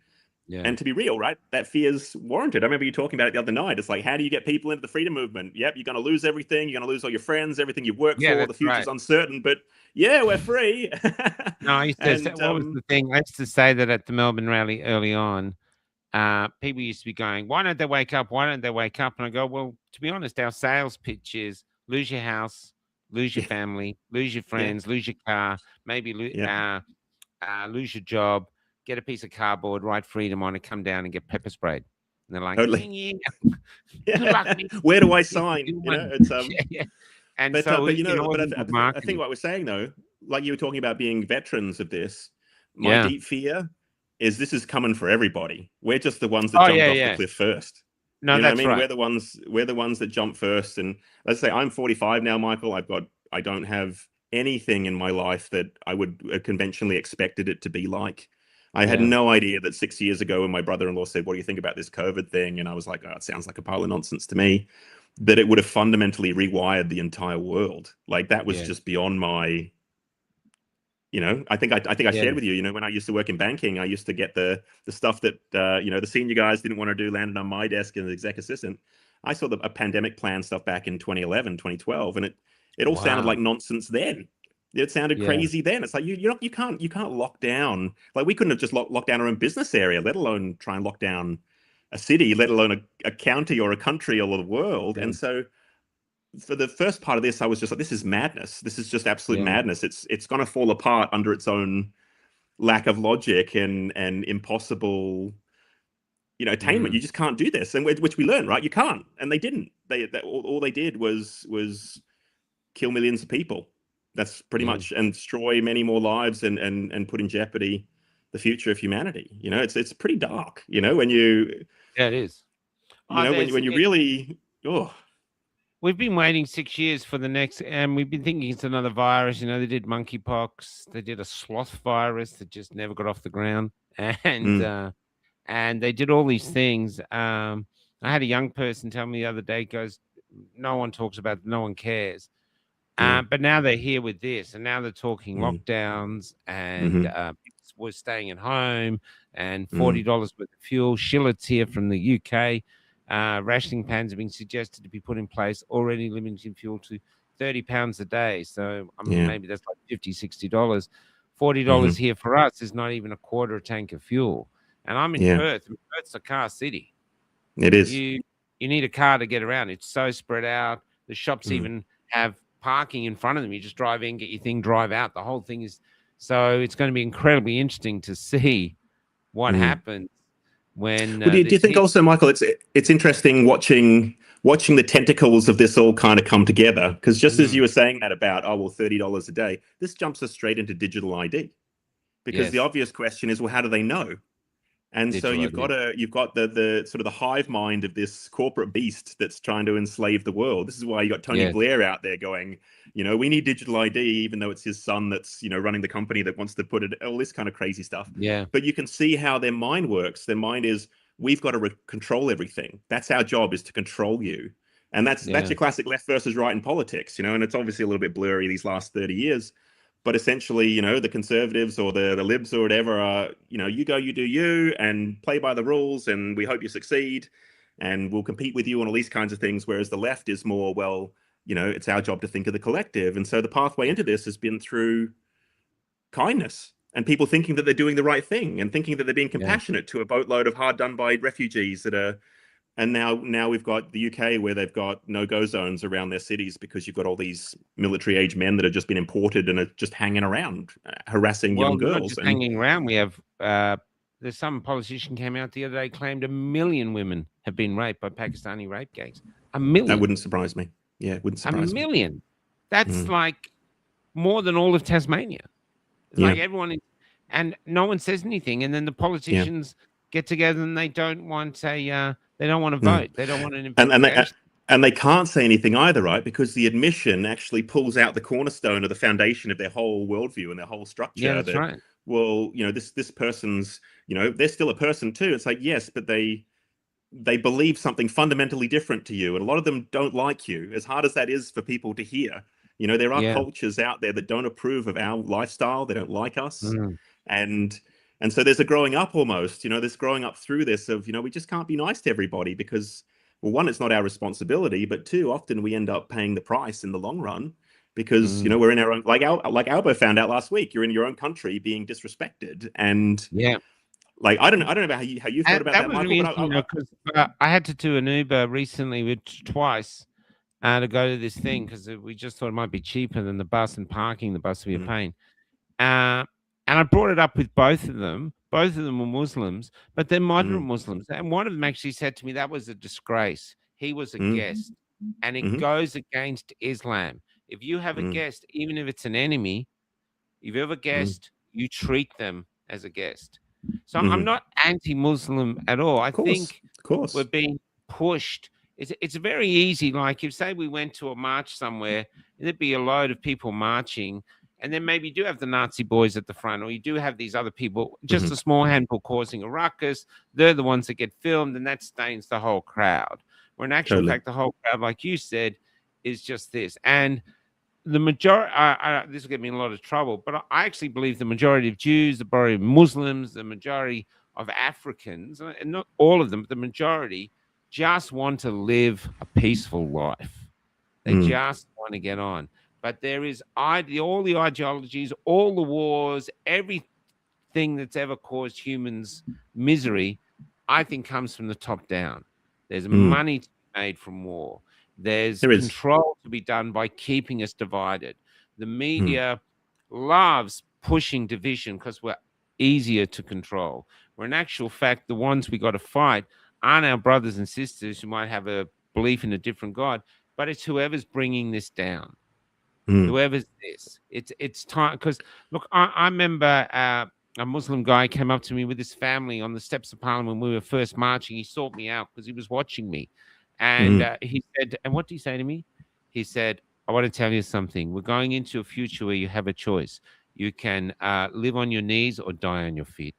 to be real, right? That fear's warranted. I remember you talking about it the other night. It's like, how do you get people into the freedom movement? Yep, you're going to lose everything. You're going to lose all your friends, everything you've worked for. The future's uncertain, but we're free. No, I used to say, what was the thing? I used to say that at the Melbourne rally early on. People used to be going, why don't they wake up? Why don't they wake up? And I go, well, to be honest, our sales pitch is lose your house, lose your family, lose your friends, lose your car, maybe lose your job, get a piece of cardboard, write freedom on it, come down and get pepper sprayed. And they're like, totally. Good luck, where do I sign? It's And but, so, I think what we're saying though, like you were talking about being veterans of this, my deep fear is this is coming for everybody. We're just the ones that jumped off the cliff first. No, that's what I mean? right. We're the ones that jump first. And let's say I'm 45 now, Michael. I don't have anything in my life that I would conventionally expected it to be like. I had no idea that 6 years ago when my brother-in-law said, what do you think about this COVID thing? And I was like, it sounds like a pile of nonsense to me, that it would have fundamentally rewired the entire world. Like that was just beyond my I think I Yeah. shared with you, when I used to work in banking, I used to get the stuff that the senior guys didn't want to do landed on my desk as exec assistant. I saw a pandemic plan stuff back in 2011, 2012, and it all sounded Wow. like nonsense then. It sounded Yeah. crazy then. It's like you can't lock down. Like, we couldn't have just locked down our own business area, let alone try and lock down a city, let alone a county or a country or the world. Yeah. And so for the first part of this, I was just like, this is madness. This is just absolute Yeah. madness. It's going to fall apart under its own lack of logic and impossible, attainment. You just can't do this, and which we learned, right? You can't, and they didn't. All they did was kill millions of people. That's pretty Yeah. much, and destroy many more lives, and put in jeopardy the future of humanity. It's pretty dark. When you Yeah, it is. when you really We've been waiting 6 years for the next, and we've been thinking it's another virus. They did monkeypox, they did a sloth virus that just never got off the ground, and they did all these things. I had a young person tell me the other day, goes, no one talks about it, no one cares. But now they're here with this, and now they're talking lockdowns, and we're staying at home, and $40 worth of fuel. Shillet's here from the UK. Rationing plans have been suggested to be put in place, already limiting fuel to £30 a day. So maybe that's like $50, $60. $40 here for us is not even a quarter a tank of fuel. And I'm in Perth. And Perth's a car city. It is. You need a car to get around. It's so spread out. The shops even have parking in front of them. You just drive in, get your thing, drive out. The whole thing is, so it's going to be incredibly interesting to see what happens when. Do you think also, Michael, it's interesting watching the tentacles of this all kind of come together? Because just as you were saying that about, $30 a day, this jumps us straight into digital ID, because the obvious question is, well, how do they know? And so you've got the sort of the hive mind of this corporate beast that's trying to enslave the world. This is why you got Tony Blair out there going, we need digital ID, even though it's his son that's, running the company that wants to put it, all this kind of crazy stuff. Yeah. But you can see how their mind works. Their mind is, we've got to control everything. That's our job, is to control you. And that's your classic left versus right in politics, and it's obviously a little bit blurry these last 30 years. But essentially, the conservatives or the libs or whatever are, you go, you do you, and play by the rules, and we hope you succeed, and we'll compete with you on all these kinds of things. Whereas the left is more, well, it's our job to think of the collective. And so the pathway into this has been through kindness and people thinking that they're doing the right thing and thinking that they're being compassionate to a boatload of hard done by refugees that are. And now we've got the UK, where they've got no-go zones around their cities, because you've got all these military-age men that have just been imported and are just hanging around, harassing young girls. Not just hanging around. We have there's some politician came out the other day, claimed 1 million women have been raped by Pakistani rape gangs. 1 million. That wouldn't surprise me. Yeah, it wouldn't surprise me. 1 million. That's like more than all of Tasmania. It's like everyone, and no one says anything. And then the politicians get together and they don't want a. They don't want to vote. They don't want an investigation. And they can't say anything either, right? Because the admission actually pulls out the cornerstone of the foundation of their whole worldview and their whole structure. Yeah, that's right. Well, this person's, they're still a person too. It's like, yes, but they believe something fundamentally different to you. And a lot of them don't like you, as hard as that is for people to hear. There are cultures out there that don't approve of our lifestyle. They don't like us. And so there's a growing up almost, this growing up through this of, we just can't be nice to everybody because, well, one, it's not our responsibility, but two, often we end up paying the price in the long run because, we're in our own, like Albo found out last week, you're in your own country being disrespected. And like, I don't know about how you thought about that, Michael. Because I had to do an Uber recently twice to go to this thing because we just thought it might be cheaper than the bus, and parking the bus would be a pain. And I brought it up with both of them. Both of them were Muslims, but they're moderate Muslims. And one of them actually said to me, that was a disgrace. He was a guest, and it goes against Islam. If you have a guest, even if it's an enemy, if you have a guest, you treat them as a guest. So I'm not anti-Muslim at all. I think we're being pushed. It's very easy. Like if, say, we went to a march somewhere, there'd be a load of people marching, and then maybe you do have the Nazi boys at the front, or you do have these other people, just a small handful causing a ruckus. They're the ones that get filmed, and that stains the whole crowd. Where in actual fact, the whole crowd, like you said, is just this. And the majority, this will get me in a lot of trouble, but I actually believe the majority of Jews, the majority of Muslims, the majority of Africans, and not all of them, but the majority just want to live a peaceful life. They just want to get on. But there is all the ideologies, all the wars, everything that's ever caused humans misery, I think comes from the top down. There's money to be made from war. There's control to be done by keeping us divided. The media loves pushing division because we're easier to control. Where in actual fact, the ones we got to fight aren't our brothers and sisters who might have a belief in a different God, but it's whoever's bringing this down. Whoever's this. It's time, because look, I remember a Muslim guy came up to me with his family on the steps of Parliament when we were first marching. He sought me out because he was watching me. And he said, and what did he say to me? He said, I want to tell you something. We're going into a future where you have a choice. You can live on your knees or die on your feet.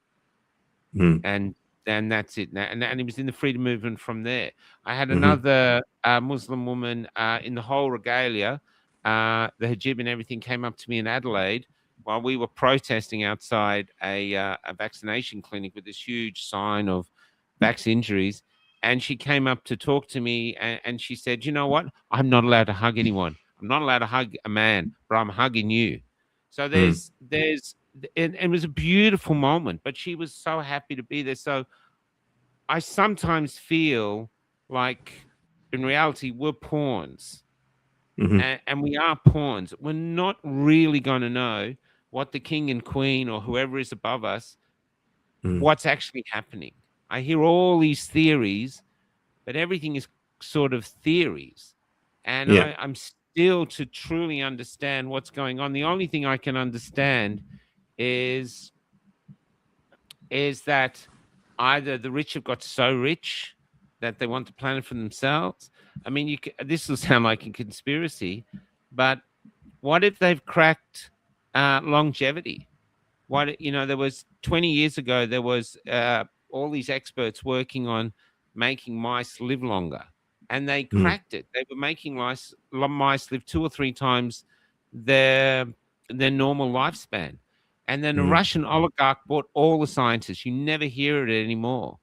And that's it. And he was in the freedom movement from there. I had another Muslim woman in the whole regalia, the hijab and everything, came up to me in Adelaide while we were protesting outside a vaccination clinic with this huge sign of vax injuries. And she came up to talk to me, and she said, you know what? I'm not allowed to hug anyone. I'm not allowed to hug a man, but I'm hugging you. So there's and it was a beautiful moment, but she was so happy to be there. So I sometimes feel like in reality, we're pawns. And we are pawns. We're not really going to know what the king and queen or whoever is above us, what's actually happening. I hear all these theories, but everything is sort of theories. And I'm still to truly understand what's going on. The only thing I can understand is that either the rich have got so rich that they want the planet for themselves. I mean, this will sound like a conspiracy, but what if they've cracked longevity? There was 20 years ago, there was all these experts working on making mice live longer, and they cracked it. They were making mice live 2 or 3 times their normal lifespan. And then a Russian oligarch bought all the scientists. You never hear it anymore.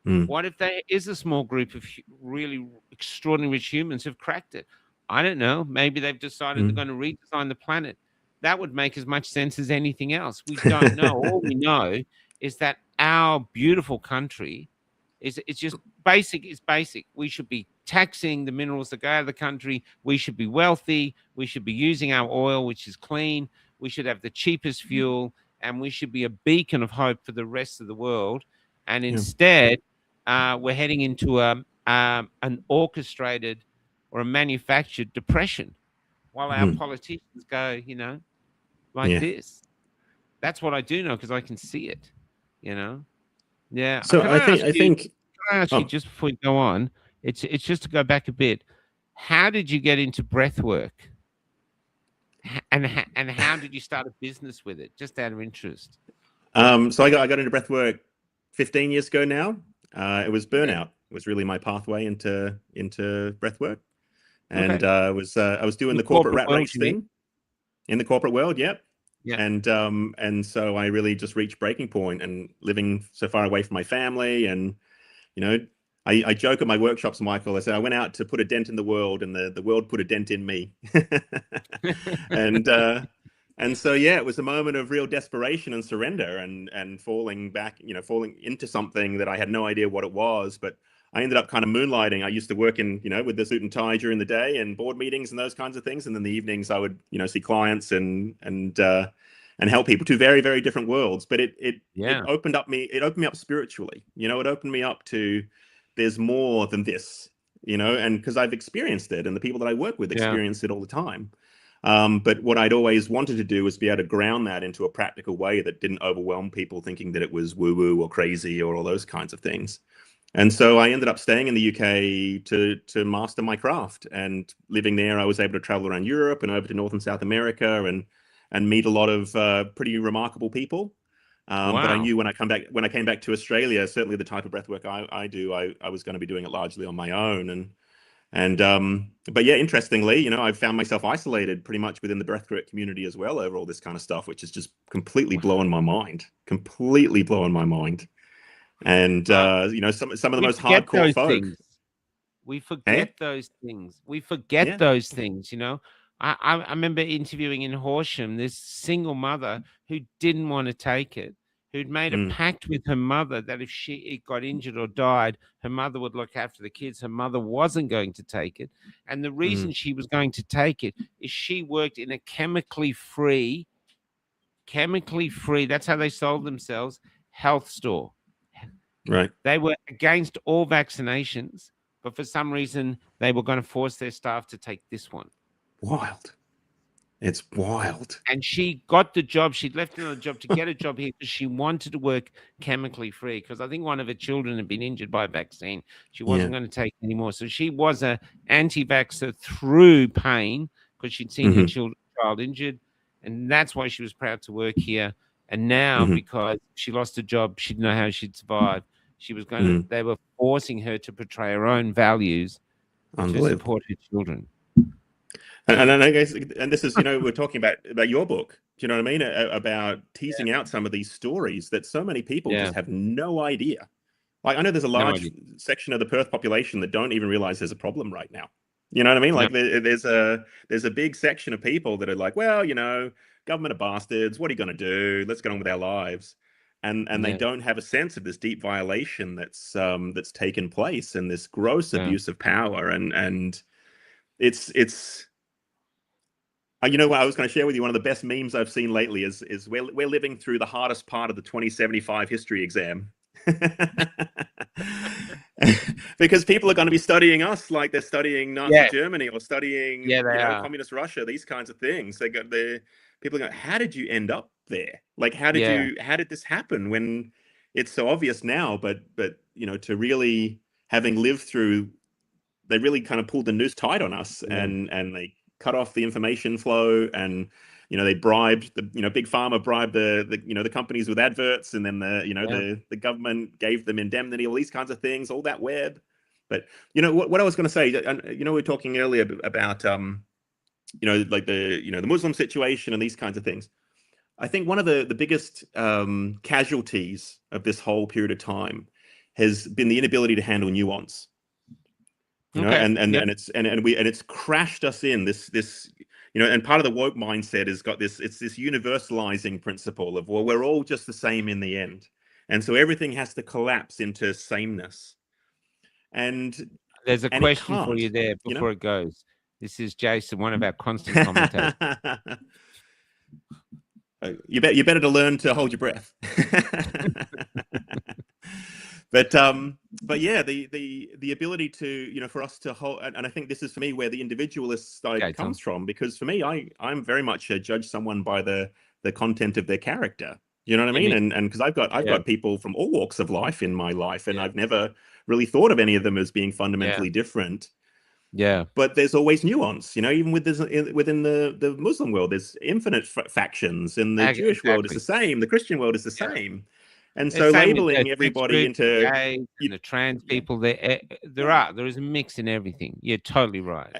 What if there is a small group of really extraordinary rich humans who've cracked it? I don't know. Maybe they've decided they're going to redesign the planet. That would make as much sense as anything else. We don't know. All we know is that our beautiful country it's just basic. It's basic. We should be taxing the minerals that go out of the country. We should be wealthy. We should be using our oil, which is clean. We should have the cheapest fuel, and we should be a beacon of hope for the rest of the world. And instead, we're heading into an orchestrated or a manufactured depression, while our politicians go, like this. That's what I do know, because I can see it. Yeah. So I think. Can I ask you, just before you go on? It's just to go back a bit. How did you get into breath work? And how did you start a business with it? Just out of interest. So I got into breath work 15 years ago now. It was burnout. It was really my pathway into breath work. And I was doing the corporate rat race thing in the corporate world. Yep. Yeah. And so I really just reached breaking point, and living so far away from my family. And, I joke at my workshops, Michael, I say I went out to put a dent in the world, and the world put a dent in me. And so, yeah, it was a moment of real desperation and surrender, and falling back, falling into something that I had no idea what it was. But I ended up kind of moonlighting. I used to work in, with the suit and tie during the day and board meetings and those kinds of things. And then the evenings I would, see clients and help people to very, very different worlds. But it opened me up spiritually. It opened me up to, there's more than this, and because I've experienced it, and the people that I work with experience it all the time. But what I'd always wanted to do was be able to ground that into a practical way that didn't overwhelm people thinking that it was woo-woo or crazy or all those kinds of things. And so I ended up staying in the UK to master my craft. And living there, I was able to travel around Europe and over to North and South America and meet a lot of pretty remarkable people. But I knew when I came back to Australia, certainly the type of breath work I do, I was going to be doing it largely on my own. And but yeah, interestingly, you know, I've found myself isolated pretty much within the breathwork community as well over all this kind of stuff, which is just completely blowing my mind. Completely blowing my mind. And you know, some of the most hardcore folk. We forget those things. We forget those things, you know. I remember interviewing in Horsham this single mother who didn't want to take it, who'd made a pact with her mother that if she got injured or died, her mother would look after the kids. Her mother wasn't going to take it. And the reason she was going to take it is she worked in a chemically free, that's how they sold themselves, health store. Right. They were against all vaccinations, but for some reason they were going to force their staff to take this one. Wild. It's wild. And she got the job. She'd left another job to get a job here because she wanted to work chemically free, because I think one of her children had been injured by a vaccine. She wasn't going to take it anymore. So she was an anti-vaxxer through pain because she'd seen her child injured. And that's why she was proud to work here. And now, because she lost a job, she didn't know how she'd survive. She was going to, they were forcing her to portray her own values to support her children. And I guess, and this is, you know, we're talking about your book. Do you know what I mean? About teasing out some of these stories that so many people just have no idea. Like, I know there's a large section of the Perth population that don't even realize there's a problem right now. You know what I mean? Like, there's a big section of people that are like, well, you know, government are bastards. What are you going to do? Let's get on with our lives. And they don't have a sense of this deep violation that's taken place, and this gross abuse of power. And it's you know what I was going to share with you? One of the best memes I've seen lately is we're living through the hardest part of the 2075 history exam. Because people are going to be studying us like they're studying Nazi Germany or studying you know, communist Russia, these kinds of things. People are going, how did you end up there? Like, how did this happen when it's so obvious now? But you know, to really having lived through, they really kind of pulled the noose tight on us, and they cut off the information flow, and you know, they bribed big pharma bribed the companies with adverts, and then the government gave them indemnity, all these kinds of things, all that web. But you know what I was going to say, you know, we were talking earlier about you know, like the Muslim situation and these kinds of things. I think one of the biggest casualties of this whole period of time has been the inability to handle nuance. You know, and it's crashed us in this, you know, and part of the woke mindset has got this, it's this universalizing principle of, well, we're all just the same in the end. And so everything has to collapse into sameness. And there's a question for you there before it goes. This is Jason, one of our constant commentators. You better to learn to hold your breath. But yeah, the ability to, you know, for us to hold, and I think this is for me where the individualist side comes from, because for me, I'm very much judge someone by the content of their character. You know what I mean? And because I've got people from all walks of life in my life, and I've never really thought of any of them as being fundamentally different. Yeah, but there's always nuance, you know. Even within the Muslim world, there's infinite factions, and the Jewish world is the same. The Christian world is the same. And so labeling everybody into the trans people, there is a mix in everything. You're totally right.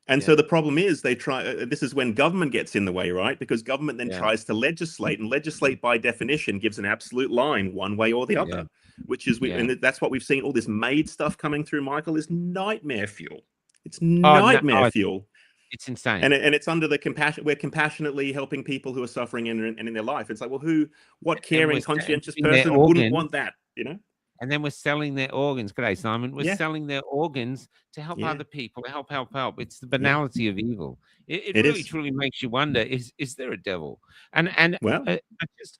And so the problem is they try. This is when government gets in the way, right? Because government then tries to legislate, and legislate by definition gives an absolute line one way or the other, which is and that's what we've seen. All this MAID stuff coming through, Michael, is nightmare fuel. It's nightmare fuel. It's insane. And it's under the compassion. We're compassionately helping people who are suffering in their life. It's like, well, what caring, conscientious person wouldn't want that, you know? And then we're selling their organs. G'day, Simon. We're selling their organs to help other people, to help. It's the banality of evil. It really, truly makes you wonder, is there a devil? And well,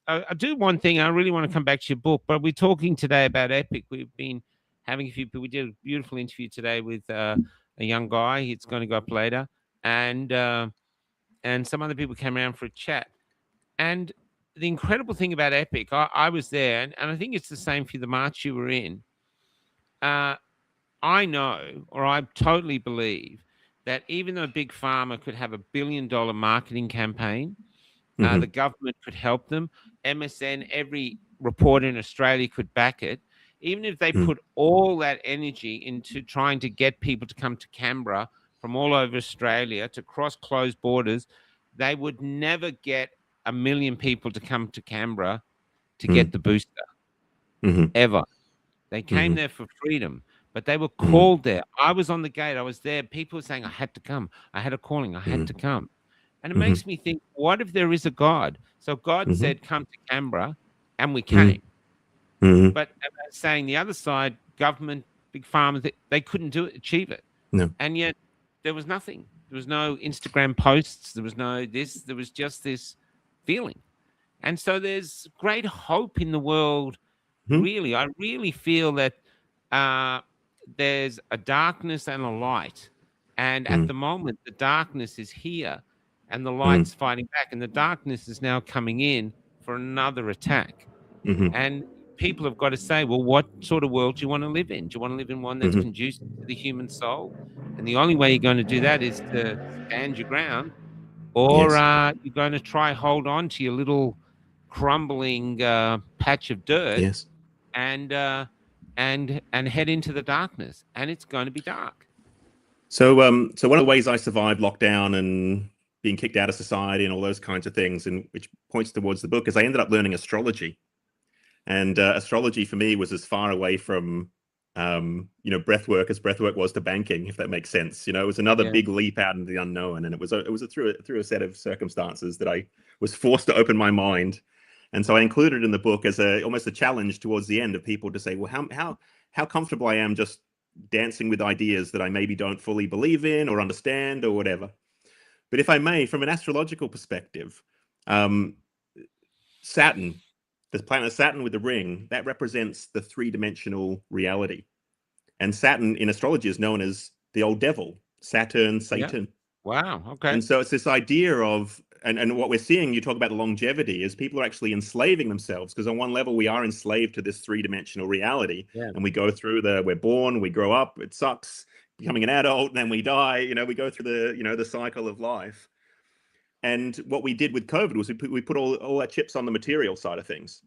I do one thing. I really want to come back to your book, but we're talking today about Epic. We've been having a few people. We did a beautiful interview today with a young guy. It's going to go up later. And some other people came around for a chat. And the incredible thing about Epic, I was there, and I think it's the same for the march you were in. I know, or I totally believe, that even though Big Pharma could have $1 billion marketing campaign, the government could help them. MSN, every reporter in Australia could back it. even if they put all that energy into trying to get people to come to Canberra from all over Australia to cross closed borders, they would never get 1 million people to come to Canberra to get the booster, ever. They came there for freedom, but they were called there. I was on the gate. I was there. People were saying, I had to come. I had a calling. I had to come. And it makes me think, what if there is a God? So God said, come to Canberra, and we came. But as I was saying, the other side, government, big farmers, they couldn't achieve it. No. And yet there was nothing. There was no Instagram posts. There was no this. There was just this feeling. And so there's great hope in the world. Really, I really feel that there's a darkness and a light. And at the moment, the darkness is here and the light's fighting back. And the darkness is now coming in for another attack. And people have got to say, well, what sort of world do you want to live in? Do you want to live in one that's conducive to the human soul? And the only way you're going to do that is to stand your ground, or you're going to try hold on to your little crumbling patch of dirt and head into the darkness, and it's going to be dark. So one of the ways I survived lockdown and being kicked out of society and all those kinds of things, and which points towards the book, is I ended up learning astrology. And astrology for me was as far away from, breathwork as breathwork was to banking, if that makes sense. It was another big leap out into the unknown. And it was through a set of circumstances that I was forced to open my mind. And so I included it in the book as almost a challenge towards the end of people to say, well, how comfortable I am just dancing with ideas that I maybe don't fully believe in or understand or whatever. But if I may, from an astrological perspective, Saturn, the planet Saturn with the ring, that represents the three-dimensional reality. And Saturn in astrology is known as the old devil, Saturn, Satan. Yeah. Wow. Okay. And so it's this idea of, and what we're seeing, you talk about the longevity, is people are actually enslaving themselves, because on one level we are enslaved to this three-dimensional reality. And we go through we're born, we grow up, it sucks, becoming an adult, and then we die, we go through the cycle of life. And what we did with COVID was we put all our chips on the material side of things.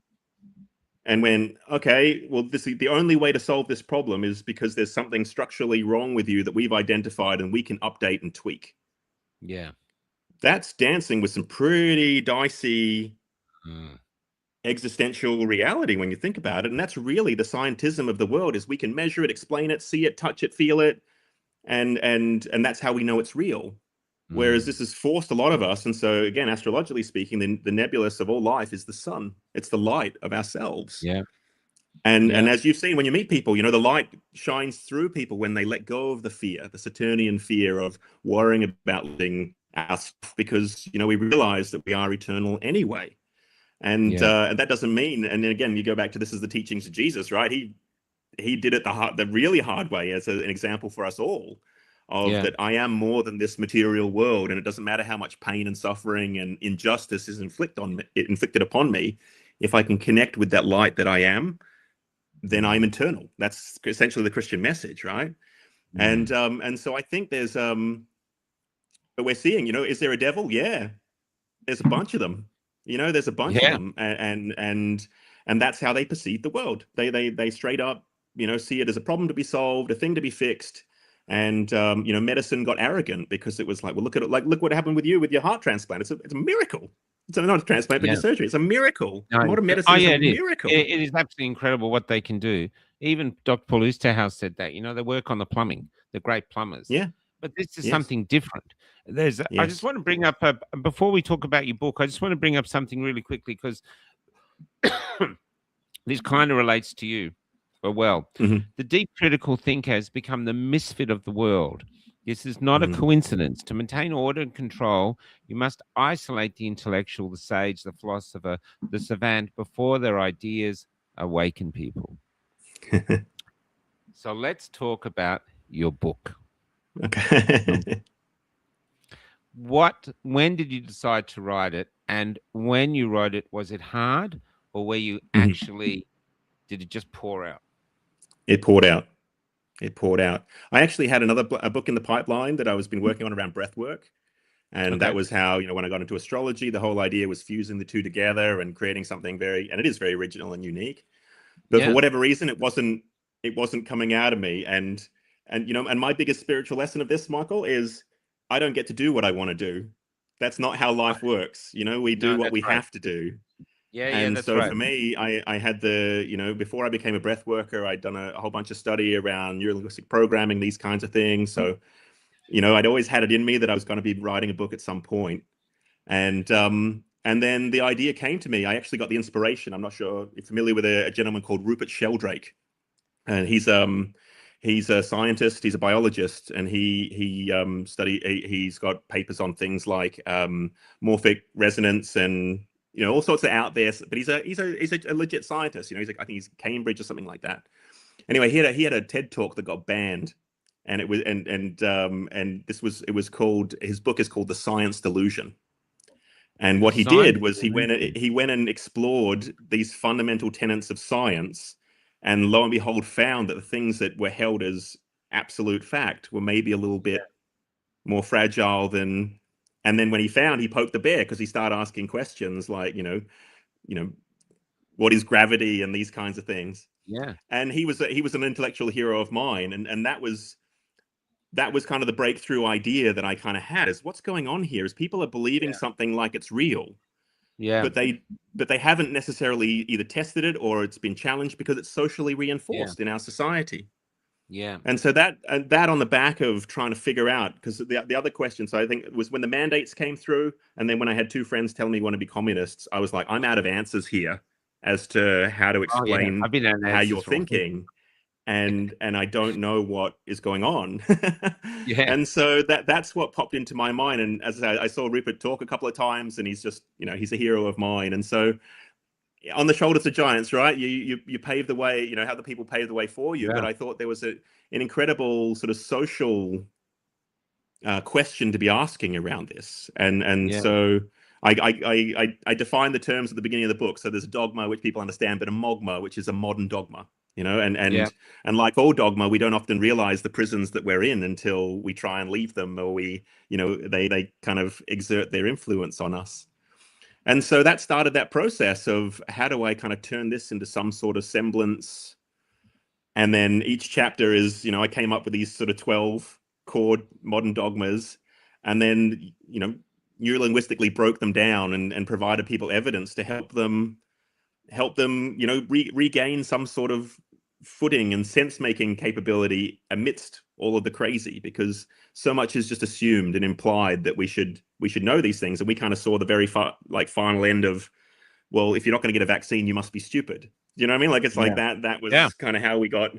And when, okay, well, the only way to solve this problem is because there's something structurally wrong with you that we've identified and we can update and tweak. Yeah. That's dancing with some pretty dicey existential reality when you think about it. And that's really the scientism of the world, is we can measure it, explain it, see it, touch it, feel it. And that's how we know it's real. Whereas this has forced a lot of us. And so again, astrologically speaking, the nebulous of all life is the sun. It's the light of ourselves. Yeah. And as you've seen, when you meet people, the light shines through people when they let go of the fear, the Saturnian fear of worrying about losing our stuff, because, we realize that we are eternal anyway. And that doesn't mean, and then again, you go back to, this is the teachings of Jesus, right? He did it the really hard way as an example for us all. That I am more than this material world, and it doesn't matter how much pain and suffering and injustice is inflicted upon me. If I can connect with that light that I am, then I'm eternal. That's essentially the Christian message, right? And so I think there's but we're seeing, is there a devil? Yeah, there's a bunch of them. There's a bunch of them, and that's how they perceive the world. They straight up, see it as a problem to be solved, a thing to be fixed. And medicine got arrogant because it was like, well, look what happened with you with your heart transplant. It's a miracle. It's not a transplant, but your surgery. It's a miracle. Modern medicine is a miracle. It is absolutely incredible what they can do. Even Dr. Paul Oosterhuis said that. They work on the plumbing. They're great plumbers. Yeah. But this is something different. I just want to bring up, before we talk about your book, I just want to bring up something really quickly, because this kind of relates to you. Well, the deep critical thinker has become the misfit of the world. This is not a coincidence. To maintain order and control, you must isolate the intellectual, the sage, the philosopher, the savant, before their ideas awaken people. So let's talk about your book. Okay. When did you decide to write it? And when you wrote it, was it hard, or were you actually, did it just pour out? It poured out. I actually had a book in the pipeline that I was been working on around breath work. And that was how, when I got into astrology, the whole idea was fusing the two together and creating something and it is very original and unique. but for whatever reason, it wasn't coming out of me. And my biggest spiritual lesson of this, Michael, is I don't get to do what I want to do. That's not how life works. We do what we have to do. And that's so right. for me, I had before I became a breath worker, I'd done a whole bunch of study around neurolinguistic programming, these kinds of things. So, I'd always had it in me that I was going to be writing a book at some point. And then the idea came to me. I actually got the inspiration. I'm not sure if you're familiar with a gentleman called Rupert Sheldrake. And he's a scientist, he's a biologist, and he's got papers on things like morphic resonance and all sorts of out there, but he's a legit scientist. I think he's Cambridge or something like that. Anyway, he had a TED talk that got banned, and it was his book is called The Science Delusion. And what he did was he went and explored these fundamental tenets of science, and lo and behold found that the things that were held as absolute fact were maybe a little bit more fragile than. And then when he poked the bear, because he started asking questions like, what is gravity and these kinds of things. Yeah. And he was an intellectual hero of mine, and that was kind of the breakthrough idea that I kind of had, is what's going on here is people are believing something like it's real. Yeah. But they haven't necessarily either tested it or it's been challenged because it's socially reinforced in our society. Yeah. And so that on the back of trying to figure out, because the other question, so I think it was when the mandates came through, and then when I had two friends tell me you want to be communists, I was like, I'm out of answers here as to how to explain how you're thinking. And I don't know what is going on. And so that's what popped into my mind. And as I saw Rupert talk a couple of times, and he's just, he's a hero of mine. And so on the shoulders of giants, right? You pave the way, how the people pave the way for you. But I thought there was an incredible sort of social question to be asking around this. And so I defined the terms at the beginning of the book. So there's a dogma, which people understand, but a mogma, which is a modern dogma. And like all dogma, we don't often realize the prisons that we're in until we try and leave them, or they kind of exert their influence on us. And so that started that process of how do I kind of turn this into some sort of semblance. And then each chapter is, I came up with these sort of 12 core modern dogmas, and then, neurolinguistically broke them down and provided people evidence to help them, regain some sort of footing and sense-making capability amidst all of the crazy, because so much is just assumed and implied that we should know these things. And we kind of saw the very final end of, well, if you're not going to get a vaccine, you must be stupid. You know what I mean? Like, it's like that was kind of how we got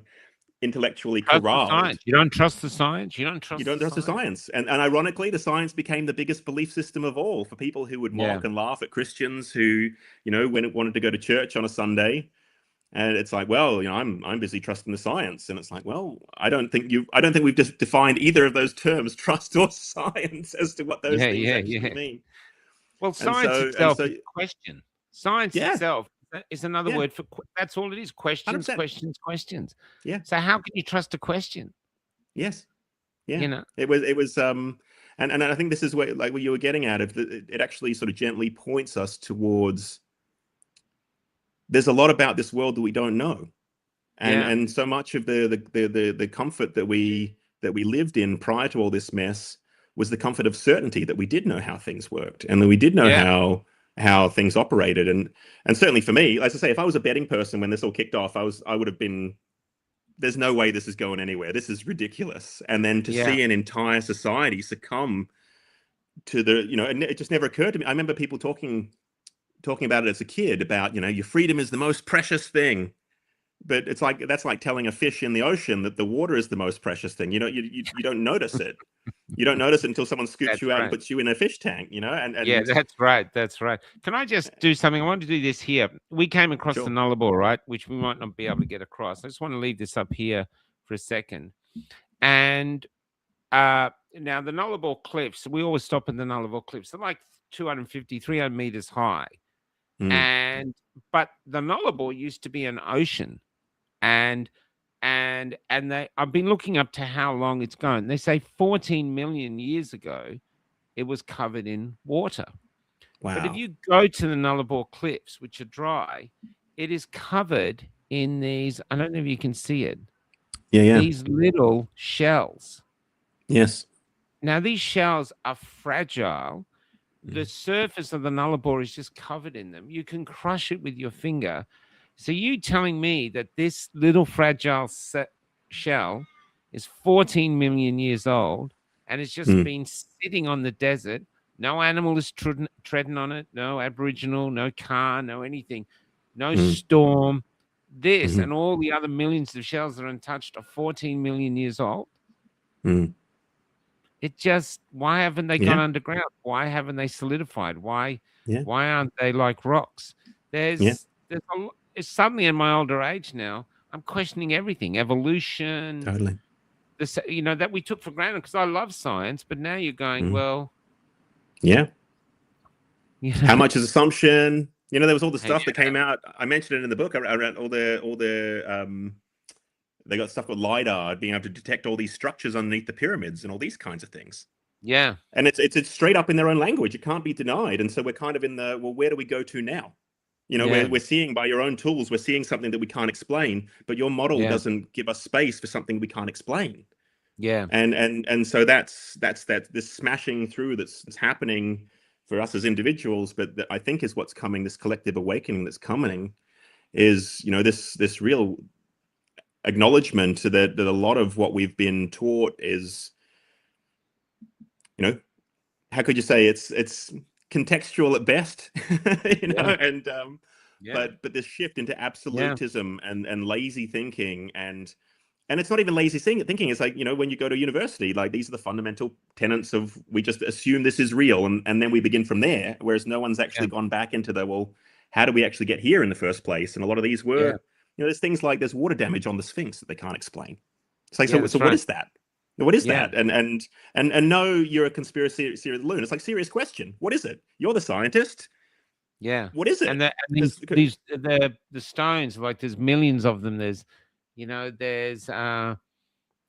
intellectually corralled. You don't trust the science. You don't trust the science. And ironically, the science became the biggest belief system of all for people who would mock and laugh at Christians who, when it wanted to go to church on a Sunday. And it's like, well, I'm busy trusting the science. And it's like, well, I don't think we've just defined either of those terms, trust or science, as to what those things actually mean. Well, science itself is question. Science itself is another word for that's all it is. Questions, 100%. Questions. Yeah. So how can you trust a question? Yes. Yeah. It was and I think this is where you were getting at, it actually sort of gently points us towards, there's a lot about this world that we don't know. And so much of the comfort that we lived in prior to all this mess was the comfort of certainty that we did know how things worked, and that we did know how things operated. And certainly for me, as I say, if I was a betting person when this all kicked off, I would have been, there's no way this is going anywhere. This is ridiculous. And then to see an entire society succumb to the, and it just never occurred to me. I remember people talking about it as a kid about, your freedom is the most precious thing. But it's like, that's like telling a fish in the ocean that the water is the most precious thing. You don't notice it. You don't notice it until someone scoops you out and puts you in a fish tank, and yeah, that's right. That's right. Can I just do something? I want to do this here. We came across the nullable, right? Which we might not be able to get across. I just want to leave this up here for a second. And now the nullable cliffs, we always stop at the nullable cliffs. They're like 250, 300 meters high. But the nullable used to be an ocean. And I've been looking up to how long it's going. They say 14 million years ago, it was covered in water. Wow. But if you go to the nullable cliffs, which are dry, it is covered in these, I don't know if you can see it, Yeah. these little shells. Yes. Now, these shells are fragile. The surface of the nullarbor is just covered in them. You can crush it with your finger. So you telling me that this little fragile shell is 14 million years old and it's just been sitting on the desert. No animal is treading on it. No Aboriginal, no car, no anything, no storm. This and all the other millions of shells that are untouched are 14 million years old. It just, why haven't they gone underground? Why haven't they solidified? Why aren't they like rocks? There's suddenly in my older age now, I'm questioning everything, evolution, Totally. this, that we took for granted because I love science, but now you're going, well, yeah. How much is assumption? There was all the stuff that came out. I mentioned it in the book around all the they got stuff called LiDAR, being able to detect all these structures underneath the pyramids and all these kinds of things. Yeah. And it's straight up in their own language. It can't be denied. And so we're kind of in the, well, where do we go to now? We're seeing by your own tools, we're seeing something that we can't explain, but your model doesn't give us space for something we can't explain. Yeah. And so that's this smashing through that's happening for us as individuals, but that I think is what's coming, this collective awakening that's coming is, this real acknowledgement that a lot of what we've been taught is, how could you say it's contextual at best, and but this shift into absolutism and lazy thinking and it's not even lazy thinking. It's like, when you go to university, like these are the fundamental tenets of, we just assume this is real and then we begin from there, whereas no one's actually gone back into the, well, how do we actually get here in the first place? And a lot of these were there's things like there's water damage on the Sphinx that they can't explain. It's like, so what is that? What is that? And no, you're a conspiracy loon. It's like, serious question. What is it? You're the scientist. Yeah. What is it? And the stones, like there's millions of them. There's, there's some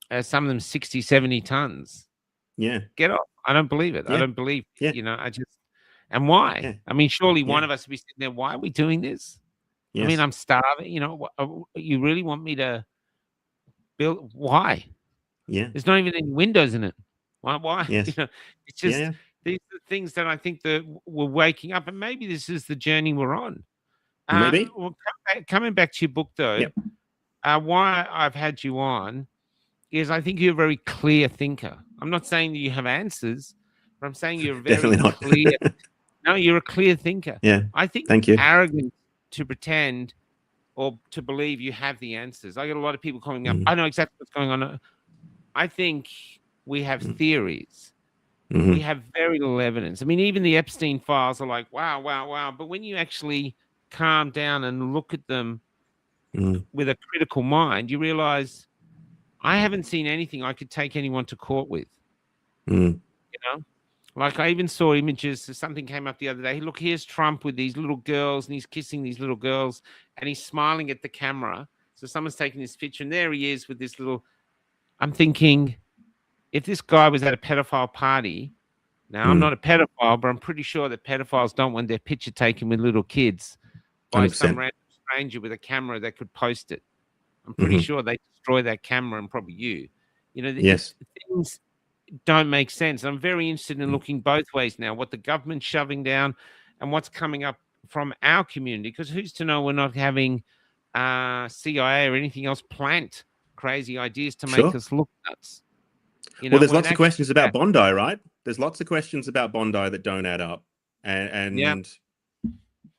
of them 60, 70 tons. Yeah. Get off. I don't believe it. Yeah. I don't believe, Yeah. And why? Yeah. I mean, surely one of us would be sitting there. Why are we doing this? Yes. I mean, I'm starving. You really want me to build? Why? Yeah. There's not even any windows in it. Why? Yes. It's just these are things that I think that we're waking up, and maybe this is the journey we're on. Maybe. Well, coming back to your book, though, why I've had you on is I think you're a very clear thinker. I'm not saying that you have answers, but I'm saying you're very definitely not clear. No, you're a clear thinker. Yeah. I think Thank you. Arrogant to pretend or to believe you have the answers. I get a lot of people calling up. I know exactly what's going on. I think we have theories. We have very little evidence. I mean, even the Epstein files are like, wow. But when you actually calm down and look at them with a critical mind, you realize I haven't seen anything I could take anyone to court with. Like I even saw images. Something came up the other day. Look, here's Trump with these little girls, and he's kissing these little girls, and he's smiling at the camera. So someone's taking this picture, and there he is with this little. I'm thinking, if this guy was at a pedophile party, now I'm not a pedophile, but I'm pretty sure that pedophiles don't want their picture taken with little kids by 100%. some random stranger with a camera that could post it. I'm pretty sure they destroy that camera and probably you. Yes. Things don't make sense. I'm very interested in looking both ways now, what the government's shoving down and what's coming up from our community, because who's to know we're not having CIA or anything else plant crazy ideas to make us look nuts. Well, there's lots of questions about Bondi, right? There's lots of questions about Bondi that don't add up. And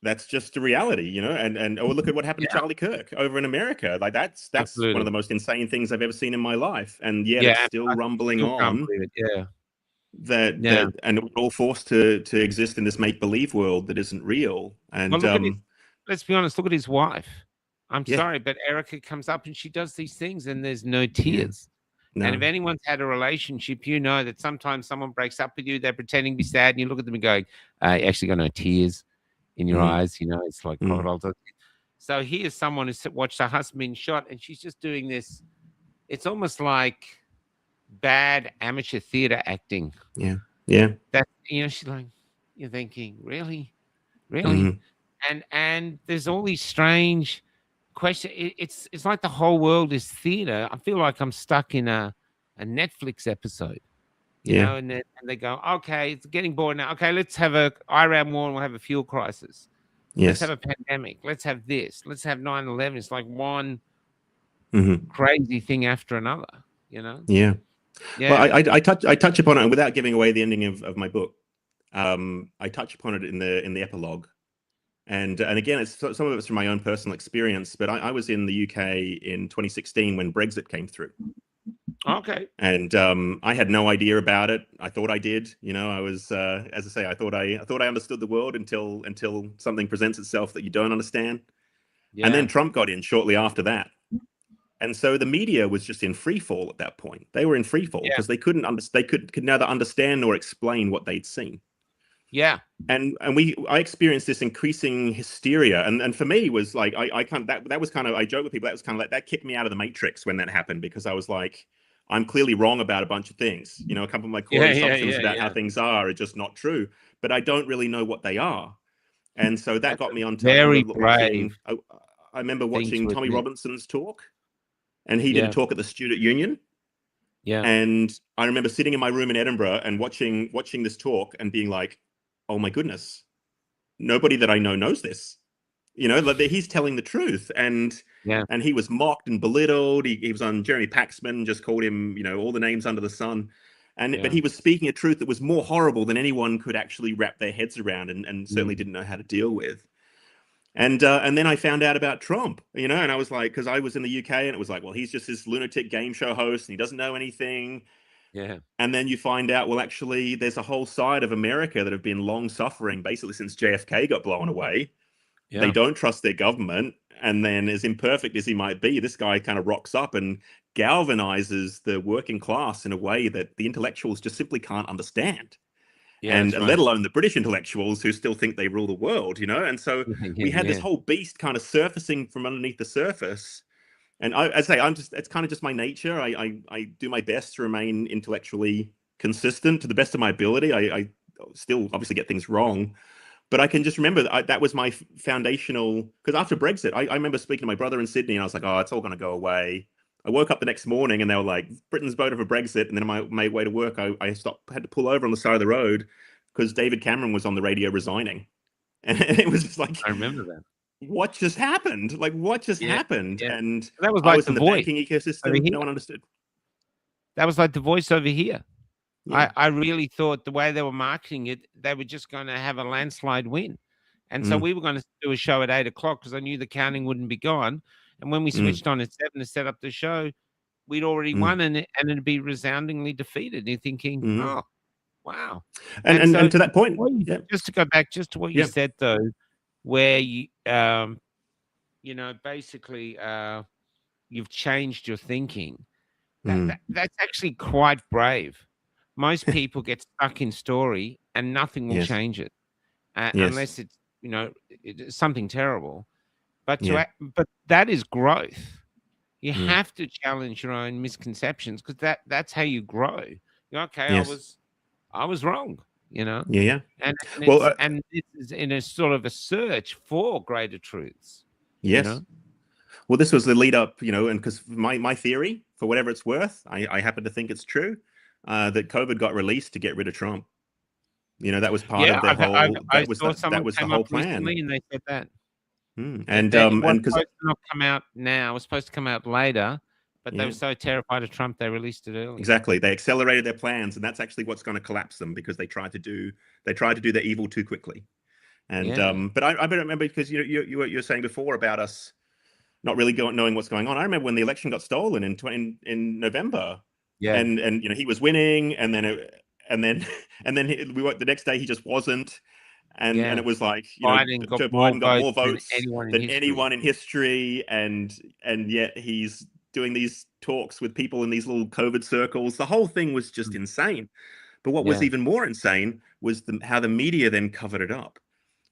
that's just a reality, and look at what happened to Charlie Kirk over in America. Like that's one of the most insane things I've ever seen in my life. And yet it's still rumbling on. That and we're all forced to exist in this make-believe world that isn't real. And let's be honest, look at his wife. I'm sorry, but Erica comes up and she does these things and there's no tears. No. And if anyone's had a relationship, you know that sometimes someone breaks up with you, they're pretending to be sad, and you look at them and go, you actually got no tears in your eyes, it's like crocodiles. So here's someone who's watched her husband being shot, and she's just doing this. It's almost like bad amateur theater acting. Yeah. That she's like, you're thinking, really? And there's all these strange question. It's like the whole world is theater. I feel like I'm stuck in a Netflix episode, you Yeah. know, and they go, okay, it's getting bored now. Okay, let's have a Iran war and we'll have a fuel crisis. Let's have Yes. a pandemic. Let's have this. Let's have 9/11. It's like one Hmm. crazy thing after another, you know? Yeah. Well, Yeah. I touch upon it, and without giving away the ending of my book. I touch upon it in the epilogue, and again, it's some of it's from my own personal experience. But I was in the UK in 2016 when Brexit came through, Okay. and I had no idea about it. I thought I did, you know. I was, as I say, I thought I understood the world until something presents itself that you don't understand, Yeah. and then Trump got in shortly after that. And so the media was just in free fall at that point. They were in free fall because they couldn't they could neither understand nor explain what they'd seen. Yeah. And I experienced this increasing hysteria, and for me was like I kind of that was kind of, I joke with people, that was kind of like that kicked me out of the matrix when that happened, because I was like, I'm clearly wrong about a bunch of things. You know, a couple of my core assumptions about how things are just not true, but I don't really know what they are. And so that That's got me onto. very brave I remember thing watching to Tommy admit. Robinson's talk, and he did a talk at the Student Union. Yeah. And I remember sitting in my room in Edinburgh and watching this talk and being like, oh my goodness, nobody that I know knows this. You know, like he's telling the truth. And he was mocked and belittled. He was on Jeremy Paxman, just called him, you know, all the names under the sun. But he was speaking a truth that was more horrible than anyone could actually wrap their heads around, and certainly didn't know how to deal with. And then I found out about Trump, you know, and I was like, because I was in the UK, and it was like, well, he's just this lunatic game show host and he doesn't know anything. Yeah. And then you find out, well, actually, there's a whole side of America that have been long suffering, basically since JFK got blown away. Yeah. They don't trust their government. And then, as imperfect as he might be, this guy kind of rocks up and galvanizes the working class in a way that the intellectuals just simply can't understand. Yeah, And that's right. let alone the British intellectuals who still think they rule the world, you know? And so we had this whole beast kind of surfacing from underneath the surface. And as I say, it's kind of just my nature. I do my best to remain intellectually consistent to the best of my ability. I still obviously get things wrong, but I can just remember that was my foundational, because after Brexit, I remember speaking to my brother in Sydney, and I was like, oh, it's all going to go away. I woke up the next morning and they were like, Britain's voted for Brexit. And then on my way to work, I had to pull over on the side of the road because David Cameron was on the radio resigning. And it was just like, I remember that. What just happened? Like, what just happened? Yeah. And that was I like was in the banking ecosystem. No one understood. That was like The Voice over here. Yeah. I really thought the way they were marketing it, they were just going to have a landslide win. And so we were going to do a show at 8 o'clock because I knew the counting wouldn't be gone. And when we switched on at 7 to set up the show, we'd already won, and it'd be resoundingly defeated. And you're thinking, oh, wow. And so to that point, just to go back just to what you said, though, where you, you know, basically you've changed your thinking. That's actually quite brave. Most people get stuck in Storey and nothing will change it unless it's, you know, it's something terrible. But but that is growth. You have to challenge your own misconceptions, because that's how you grow. You're okay. I was wrong. You know. Yeah. And this is in a sort of a search for greater truths. Yes. You know? Well, this was the lead up, you know, and because my theory, for whatever it's worth, I happen to think it's true, that COVID got released to get rid of Trump. You know, that was part of their whole. That was the whole plan. And they said that. And because it not come out now, it was supposed to come out later, but they were so terrified of Trump they released it early. Exactly, they accelerated their plans, and that's actually what's going to collapse them, because they tried to do their evil too quickly. And but I remember, because you were saying before about us not really knowing what's going on. I remember when the election got stolen in November. Yeah, and you know, he was winning, and then the next day he just wasn't. And it was like, you know, Joe Biden got more votes than anyone in history, and yet he's doing these talks with people in these little COVID circles. The whole thing was just insane. But what was even more insane was how the media then covered it up.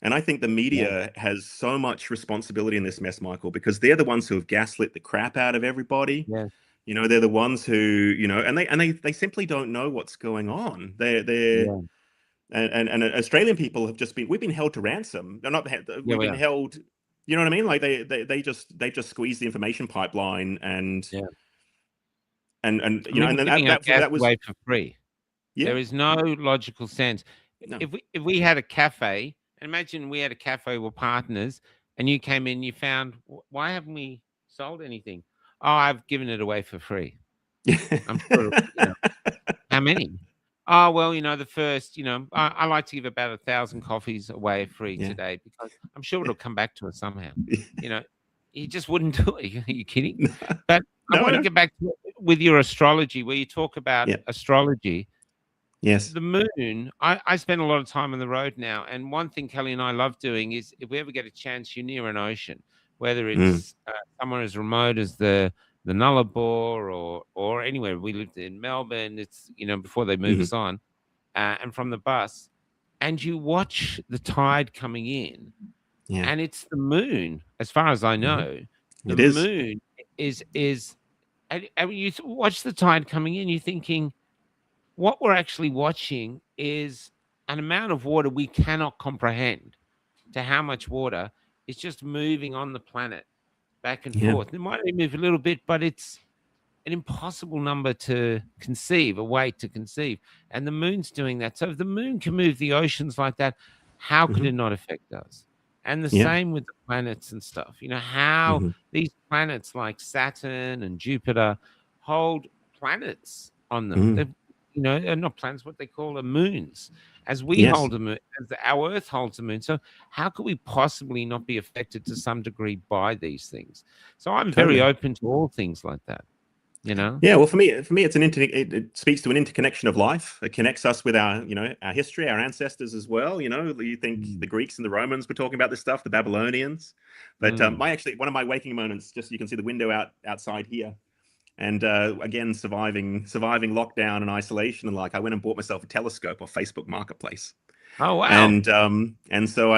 And I think the media has so much responsibility in this mess, Michael, because they're the ones who have gaslit the crap out of everybody. Yeah. You know, they're the ones who, you know, and they simply don't know what's going on. And Australian people have we've been held to ransom. They're not, we've been held You know what I mean? Like they just squeeze the information pipeline and Yeah. and I you know, mean, and we're then giving our gas that was away for free. yeah. There is no logical sense. No. If we had a cafe, and imagine we had a cafe with partners, and you came in, you found, why haven't we sold anything? Oh, I've given it away for free. I'm sure, how many? Oh, well, the first, I like to give about 1,000 coffees away free Yeah. today because I'm sure it'll come back to us somehow. You just wouldn't do it. Are you kidding? But I No, I want to know. get back to with your astrology, where you talk about Yeah. astrology. Yes. The moon, I spend a lot of time on the road now, and one thing Kelly and I love doing is if we ever get a chance, you're near an ocean, whether it's somewhere as remote as the Nullarbor or anywhere. We lived in Melbourne. It's before they move us on, and from the bus, and you watch the tide coming in, Yeah. and it's the moon, as far as I know. The It is. moon is, and you watch the tide coming in, you're thinking, what we're actually watching is an amount of water we cannot comprehend, to how much water is just moving on the planet back and Yeah. forth. It might only move a little bit, but it's an impossible number to conceive, a weight to conceive. And the moon's doing that. So if the moon can move the oceans like that, how could it not affect us? And the Yeah. same with the planets and stuff. How these planets like Saturn and Jupiter hold planets on them. They're, not planets, what they call the moons, as we Yes. hold a moon, as our Earth holds a moon. So how could we possibly not be affected to some degree by these things? So I'm very Totally. open to all things like that. Yeah, well, for me, it's it speaks to an interconnection of life. It connects us with our history, our ancestors as well. You think the Greeks and the Romans were talking about this stuff, the Babylonians, but one of my waking moments, just you can see the window outside here, and again surviving lockdown and isolation, and I went and bought myself a telescope off Facebook Marketplace. Oh wow! And so so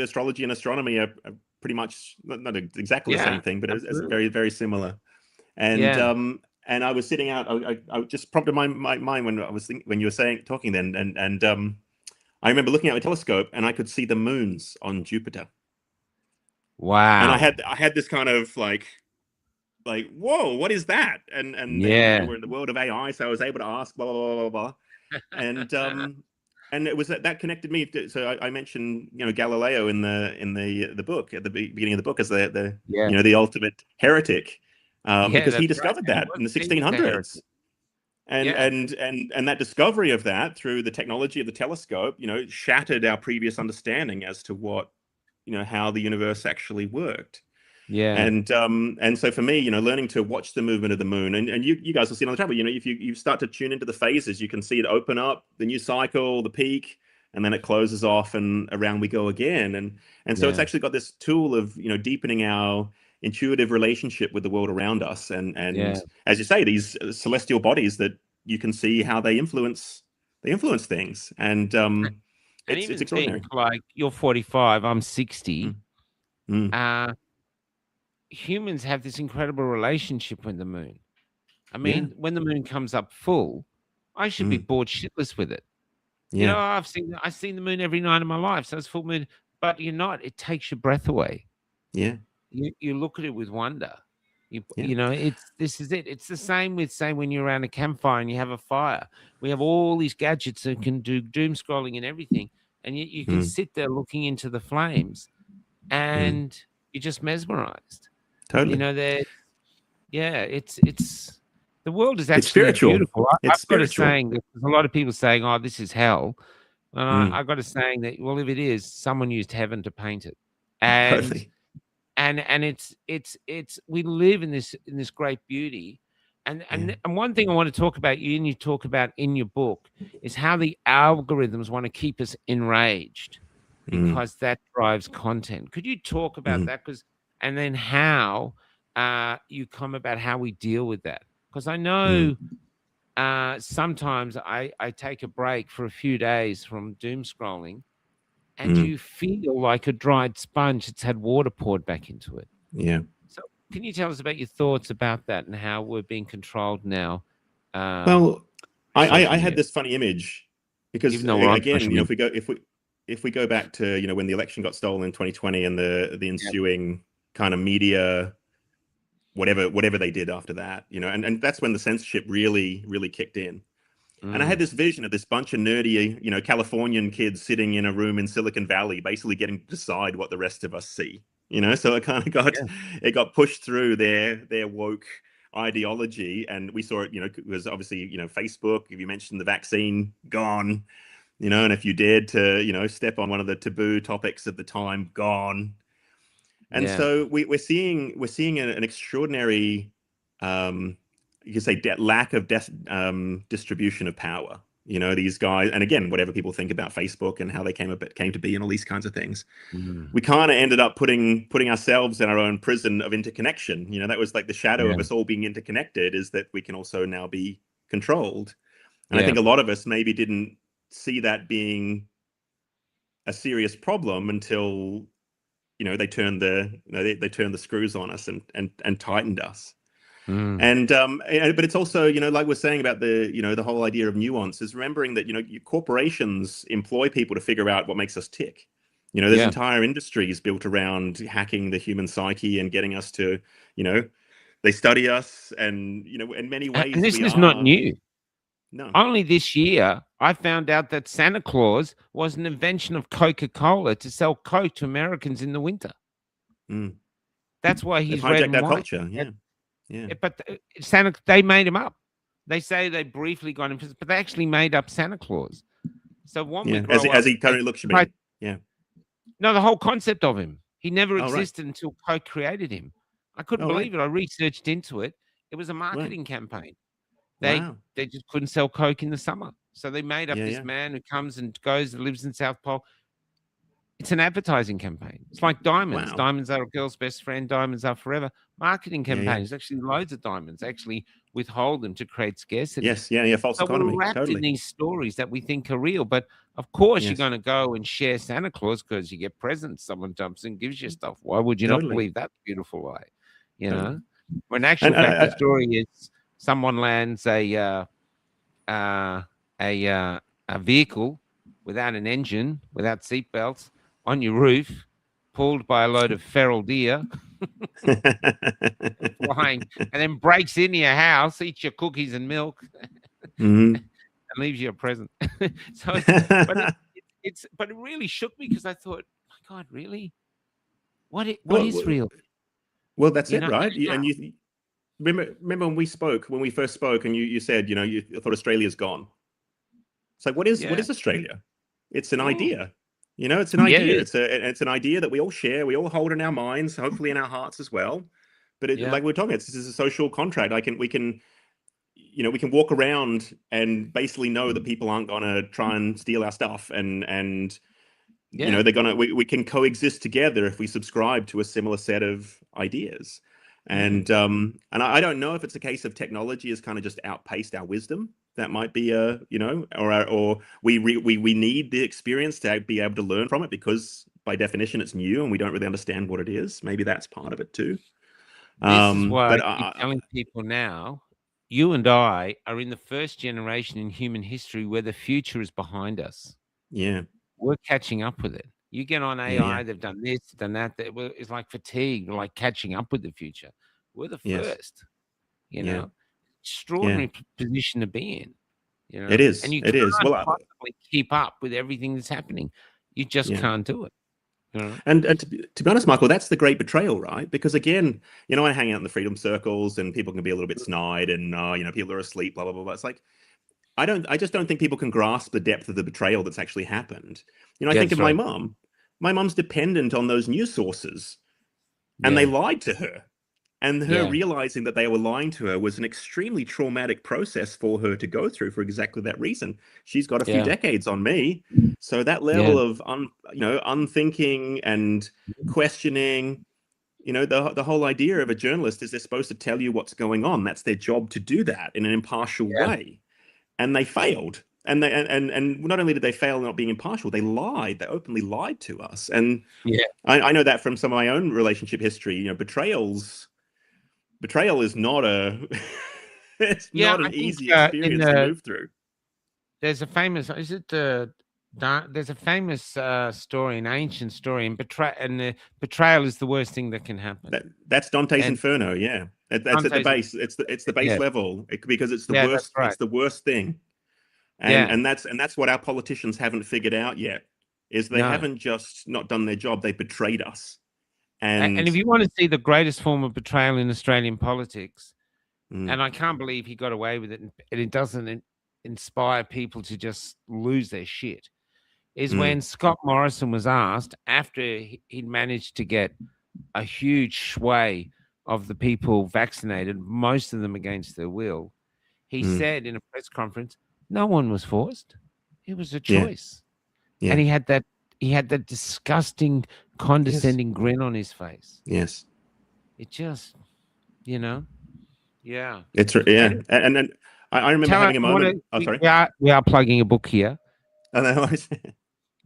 astrology and astronomy are pretty much not exactly the same thing, but it's very, very similar. And and I was sitting out. I just prompted my mind when I was when you were talking then, and I remember looking at the telescope and I could see the moons on Jupiter. Wow! And I had this kind of like, whoa, what is that? And then, we're in the world of AI, so I was able to ask blah blah blah blah, and it was that connected me. So I mentioned Galileo in the book at the beginning of the book as the ultimate heretic. Because he discovered that in the 1600s, and that discovery of that through the technology of the telescope, shattered our previous understanding as to what, how the universe actually worked. And so for me, learning to watch the movement of the moon, and you guys will see it on the channel, if you start to tune into the phases, you can see it open up, the new cycle, the peak, and then it closes off, and around we go again. And so it's actually got this tool of deepening our intuitive relationship with the world around us, and as you say, these celestial bodies that you can see how they influence things, and it's extraordinary. Like you're 45, I'm 60. Humans have this incredible relationship with the moon. I mean, when the moon comes up full, I should be bored shitless with it. I've seen the moon every night of my life, so it's full moon, but you're not. It takes your breath away. You look at it with wonder. This is it. It's the same with, say, when you're around a campfire and you have a fire. We have all these gadgets that can do doom scrolling and everything, and you can sit there looking into the flames, and you're just mesmerized. Totally. It's the world is actually spiritual. Beautiful. I've got a saying that there's a lot of people saying, "Oh, this is hell," and I got a saying that, well, if it is, someone used heaven to paint it, and. Totally. And it's we live in this great beauty, and one thing I want to talk about, you talk about in your book, is how the algorithms want to keep us enraged because that drives content. Could you talk about that? And then how you come about how we deal with that? Because I know sometimes I take a break for a few days from doom scrolling. And you feel like a dried sponge that's had water poured back into it. Yeah. So can you tell us about your thoughts about that and how we're being controlled now? Well, I had this funny image because again, if we if we go back to, you know, when the election got stolen in 2020 and the ensuing kind of media, whatever they did after that, you know, and that's when the censorship really kicked in. And I had this vision of this bunch of nerdy, you know, Californian kids sitting in a room in Silicon Valley, basically getting to decide what the rest of us see. You know, so it kind of got pushed through their woke ideology, and we saw it. You know, it was obviously, you know, Facebook. If you mentioned the vaccine, gone. You know, and if you dared to, you know, step on one of the taboo topics of the time, gone. And so we're seeing an extraordinary, you could say, lack of distribution of power. You know, these guys, and again, whatever people think about Facebook and how they came to be and all these kinds of things, we kind of ended up putting ourselves in our own prison of interconnection. You know, that was like the shadow of us all being interconnected, is that we can also now be controlled. And I think a lot of us maybe didn't see that being a serious problem until, you know, they turned the screws on us and tightened us. And but it's also, you know, like we're saying about the, you know, the whole idea of nuance is remembering that, you know, corporations employ people to figure out what makes us tick. You know, there's entire industries built around hacking the human psyche and getting us to, you know, they study us, and, you know, in many ways, and this is not new. No. Only this year, I found out that Santa Claus was an invention of Coca-Cola to sell Coke to Americans in the winter. That's why he's red and hijacked our white. culture. Yeah. But Santa, they made him up. They say they briefly got him, but they actually made up Santa Claus. So one we grow as he currently looks, you mean? Yeah. No, the whole concept of him. He never existed until Coke created him. I couldn't believe it. I researched into it. It was a marketing campaign. They just couldn't sell Coke in the summer. So they made up this man who comes and goes and lives in South Pole. It's an advertising campaign. It's like diamonds. Wow. Diamonds are a girl's best friend. Diamonds are forever. Marketing campaigns, actually loads of diamonds, actually withhold them to create scarcity. Yes, false economy. We're wrapped Totally. in these stories that we think are real. But of course, you're going to go and share Santa Claus because you get presents. Someone jumps in, gives you stuff. Why would you not believe that beautiful lie? You know? When actual fact, the story is someone lands a vehicle without an engine, without seatbelts, on your roof, pulled by a load of feral deer, flying, and then breaks into your house, eats your cookies and milk, and leaves you a present. So, but it really shook me, because I thought, my God, really, what is real? Well, that's it, right? And you remember when we first spoke, and you said, you know, you thought Australia's gone. It's like, what is Australia? It's an idea. You know, it's an idea. It's an idea that we all share. We all hold in our minds, hopefully in our hearts as well. But like we're talking, this is a social contract. We can walk around and basically know that people aren't gonna try and steal our stuff, and you know, we can coexist together if we subscribe to a similar set of ideas. And I don't know if it's a case of technology has kind of just outpaced our wisdom. That might be you know, or we need the experience to be able to learn from it, because by definition it's new and we don't really understand what it is. Maybe that's part of it too. This is why I keep telling people now, you and I are in the first generation in human history where the future is behind us. Yeah. We're catching up with it. You get on AI, they've done this, done that. It's like fatigue, like catching up with the future. We're the first, you know. Extraordinary position to be in, you know. It is. And you can't possibly keep up with everything that's happening. You just can't do it. You know? And to be honest, Michael, that's the great betrayal, right? Because again, you know, I hang out in the freedom circles, and people can be a little bit snide, and you know, people are asleep, blah blah blah. It's like I just don't think people can grasp the depth of the betrayal that's actually happened. You know, I think of my mum. My mum's dependent on those news sources, and they lied to her. And her realizing that they were lying to her was an extremely traumatic process for her to go through, for exactly that reason. She's got a few decades on me. So that level of unthinking and questioning, you know, the whole idea of a journalist is they're supposed to tell you what's going on. That's their job, to do that in an impartial way. And they failed. And not only did they fail not being impartial, they lied. They openly lied to us. And I know that from some of my own relationship history. You know, betrayal is not an easy experience to move through. There's a famous, is it There's a famous story, an ancient story, and betrayal is the worst thing that can happen. That's Dante's And Inferno. Yeah, that's at the base. It's the base level because it's the worst. That's right. It's the worst thing, and that's what our politicians haven't figured out yet. Is they haven't just not done their job; they betrayed us. And if you want to see the greatest form of betrayal in Australian politics, and I can't believe he got away with it, and it doesn't inspire people to just lose their shit, is when Scott Morrison was asked, after he'd managed to get a huge sway of the people vaccinated, most of them against their will, he said in a press conference, no one was forced. It was a choice. Yeah. And he had that disgusting, condescending grin on his face. Yes. It just, yeah. It's and then I remember having a moment. Sorry. We are plugging a book here. Oh, no,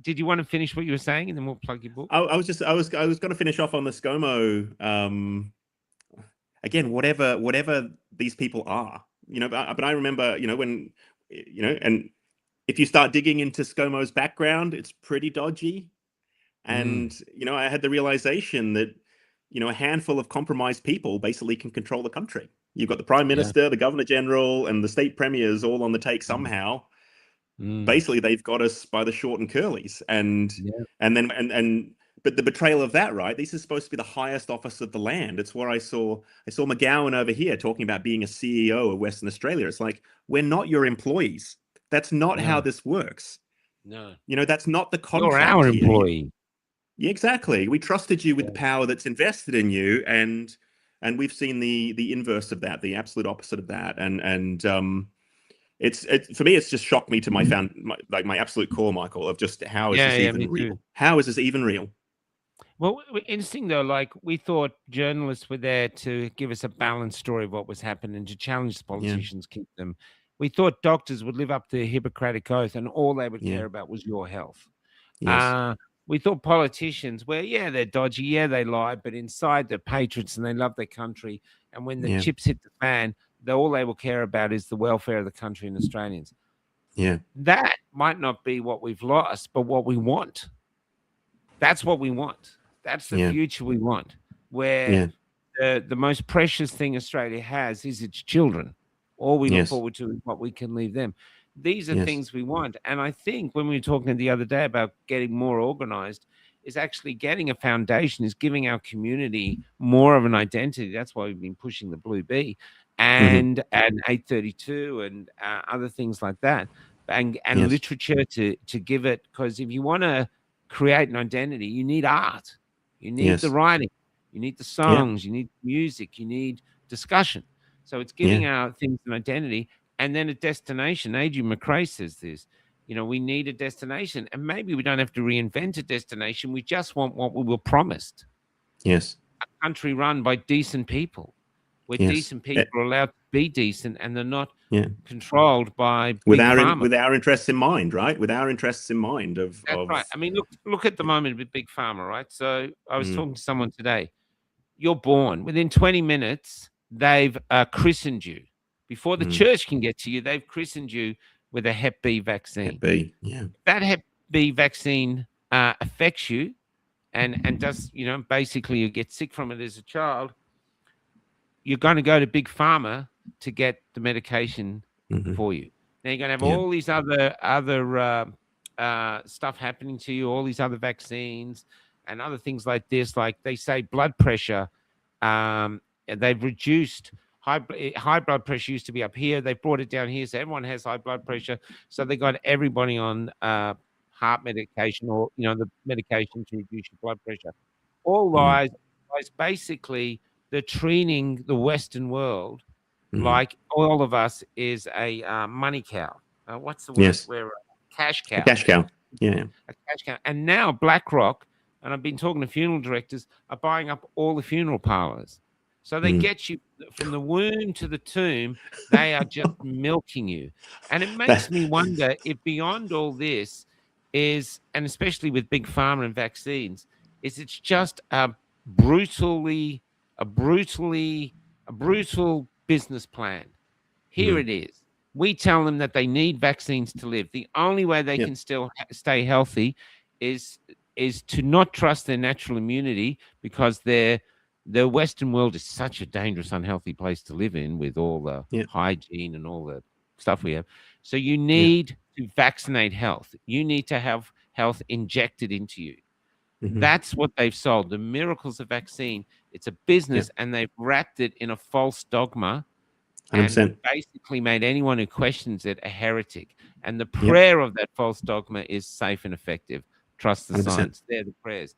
Did you want to finish what you were saying, and then we'll plug your book? I was going to finish off on the ScoMo. Again, whatever these people are, but I remember, when, and if you start digging into ScoMo's background, it's pretty dodgy. And, I had the realization that, a handful of compromised people basically can control the country. You've got the Prime Minister, the Governor General, and the state premiers all on the take somehow. Basically, they've got us by the short and curlies. But the betrayal of that, right? This is supposed to be the highest office of the land. It's where I saw McGowan over here talking about being a CEO of Western Australia. It's like, we're not your employees. That's not how this works. No. That's not the contract. You're our employee. Yeah, exactly. We trusted you with the power that's invested in you, and we've seen the inverse of that, the absolute opposite of that. And it's for me, it's just shocked me to my absolute core, Michael, of just how is this even real? How is this even real? Well, interesting though, like we thought journalists were there to give us a balanced story of what was happening, to challenge the politicians, keep them. We thought doctors would live up to the Hippocratic Oath and all they would care about was your health. Yes. We thought politicians, they're dodgy, they lie, but inside they're patriots and they love their country. And when the chips hit the fan, all they will care about is the welfare of the country and Australians. Yeah. That might not be what we've lost, but what we want. That's what we want. That's the future we want, where the most precious thing Australia has is its children. All we look forward to is what we can leave them. These are things we want. And I think when we were talking the other day about getting more organized, is actually getting a foundation, is giving our community more of an identity. That's why we've been pushing the Blue Bee and 832 and other things like that. And literature to give it, because if you want to create an identity, you need art. You need the writing. You need the songs. You need music. You need discussion. So it's giving our things an identity and then a destination. Adrian McRae says this, we need a destination, and maybe we don't have to reinvent a destination. We just want what we were promised. Yes. A country run by decent people, where decent people are allowed to be decent and they're not controlled by with our interests in mind, right? With our interests in mind That's right. I mean, look at the moment with Big Pharma, right? So I was talking to someone today. You're born. Within 20 minutes, they've christened you. Before the church can get to you, they've christened you with a Hep B vaccine. Hep B, If that Hep B vaccine affects you and does, basically you get sick from it as a child, you're going to go to Big Pharma to get the medication for you. Now you're going to have all these other stuff happening to you, all these other vaccines and other things like this. Like they say blood pressure, they've reduced high blood pressure used to be up here. They brought it down here. So everyone has high blood pressure. So they got everybody on heart medication or, the medication to reduce your blood pressure. All lies. Basically, they're treating the Western world like all of us is a money cow. What's the word? Yes. We're a cash cow. A cash cow. Yeah. A cash cow. And now BlackRock, and I've been talking to funeral directors, are buying up all the funeral parlors. So they get you from the womb to the tomb. They are just milking you. And it makes me wonder if beyond all this is, and especially with Big Pharma and vaccines, is it's just a brutal business plan. Here it is. We tell them that they need vaccines to live. The only way they can still stay healthy is to not trust their natural immunity, because the Western world is such a dangerous, unhealthy place to live in, with all the hygiene and all the stuff we have. So you need to vaccinate health. You need to have health injected into you. That's what they've sold. The miracles of vaccine. It's a business, and they've wrapped it in a false dogma. 100%. And basically made anyone who questions it a heretic. And the prayer of that false dogma is safe and effective. Trust the 100%. science. They're the prayers.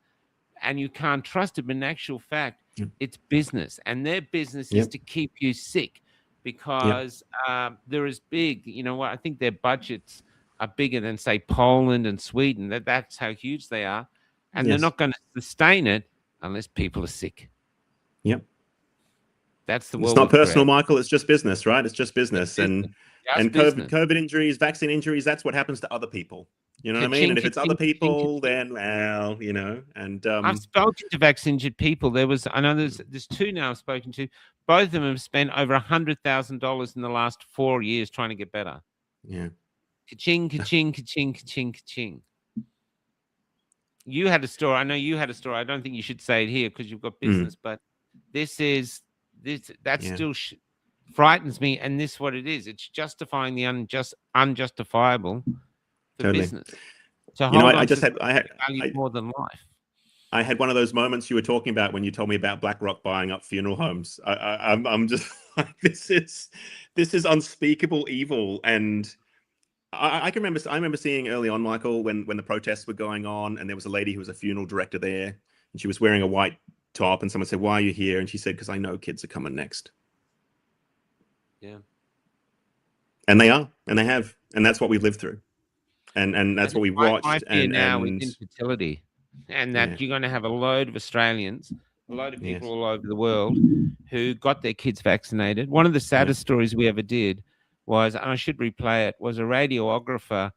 And you can't trust it, but in actual fact, it's business. And their business is to keep you sick, because they're as big. You know what? I think their budgets are bigger than, say, Poland and Sweden. That's how huge they are. And they're not going to sustain it unless people are sick. Yep. That's the world. It's not personal, Michael. It's just business, right? It's just business. And COVID injuries, vaccine injuries, that's what happens to other people. You know what I mean? And if it's other people, then, well, you know, and I've spoken to vaccine injured people. I know there's two now I've spoken to. Both of them have spent over $100,000 in the last 4 years trying to get better. Yeah. Ka-ching, ka-ching, ka-ching, ka-ching, ka-ching. You had a story. I know you had a story. I don't think you should say it here because you've got business, but that still frightens me. And this is what it is. It's justifying the unjustifiable for business. So I had more than life. I had one of those moments you were talking about when you told me about BlackRock buying up funeral homes. I'm just like, this is unspeakable evil. And I remember seeing early on, Michael, when the protests were going on, and there was a lady who was a funeral director there, and she was wearing a white top, and someone said, "Why are you here?" And she said, "Because I know kids are coming next." Yeah. And they are, and they have, and that's what we've lived through, and that's what we watched. My fear now is infertility, and that you're going to have a load of Australians, a load of people all over the world who got their kids vaccinated. One of the saddest stories we ever did was, and I should replay it, was a radiographer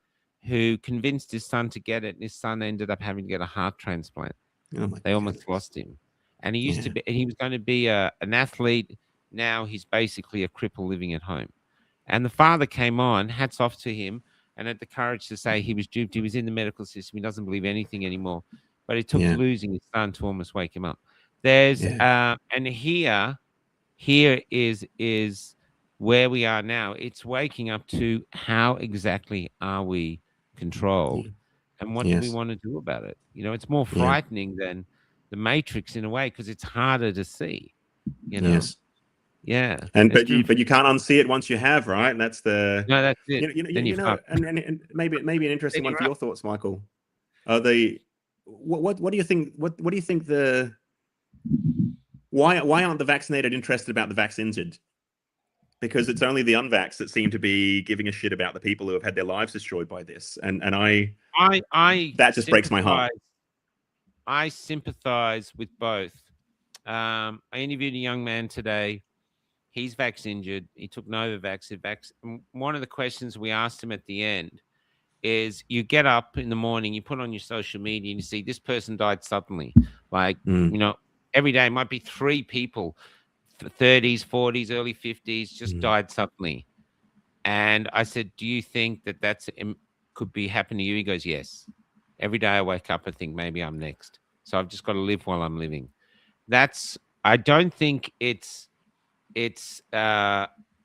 who convinced his son to get it, and his son ended up having to get a heart transplant. They almost lost him. And he used to be, he was going to be an athlete. Now he's basically a cripple living at home. And the father came on, hats off to him, and had the courage to say he was duped. He was in the medical system. He doesn't believe anything anymore. But it took losing his son to almost wake him up. There's and here is where we are now. It's waking up to how exactly are we controlled, and what do we want to do about it? You know, it's more frightening than the Matrix in a way, because it's harder to see. You know. And but you can't unsee it once you have, right? And that's the that's it. You know, and maybe an interesting one for your thoughts, Michael. What do you think? What do you think why aren't the vaccinated interested about the vaccinated? Because it's only the unvaxxed that seem to be giving a shit about the people who have had their lives destroyed by this. And I that just breaks my heart. I sympathize with both. I interviewed a young man today. He's vaccinated. He took Novavax. One of the questions we asked him at the end is, you get up in the morning, you put on your social media, and you see this person died suddenly. Like, you know, every day might be 3 people, 30s, 40s, early 50s, just died suddenly. And I said, do you think that could be happening to you? He goes, yes. Every day I wake up and think maybe I'm next. So I've just got to live while I'm living. I don't think it's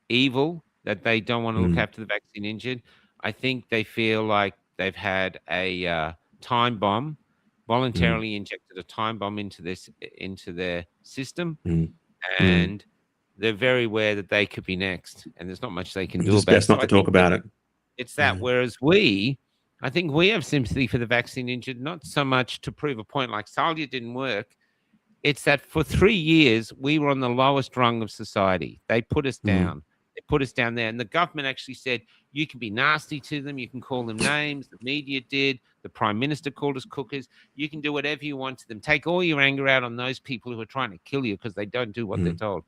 evil that they don't want to look after the vaccine injured. I think they feel like they've had a time bomb, voluntarily injected a time bomb into their system, and they're very aware that they could be next, and there's not much they can do about it. Best not to talk about it. It's that. Whereas I think we have sympathy for the vaccine injured, not so much to prove a point like Salia didn't work. It's that for 3 years, we were on the lowest rung of society. They put us down. They put us down there. And the government actually said, you can be nasty to them. You can call them names. The media did. The Prime Minister called us cookers. You can do whatever you want to them. Take all your anger out on those people who are trying to kill you because they don't do what they're told.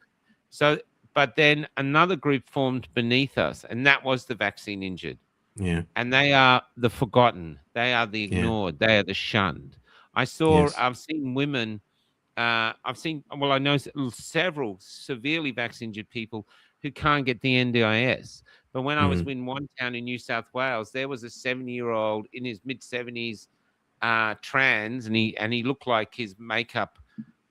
So, but then another group formed beneath us, and that was the vaccine injured. Yeah. And they are the forgotten. They are the ignored. They are the shunned. I've seen women, I know several severely vaccine injured people who can't get the NDIS But when I was in one town in New South Wales, there was a 70-year-old in his mid-70s, trans, and he looked like his makeup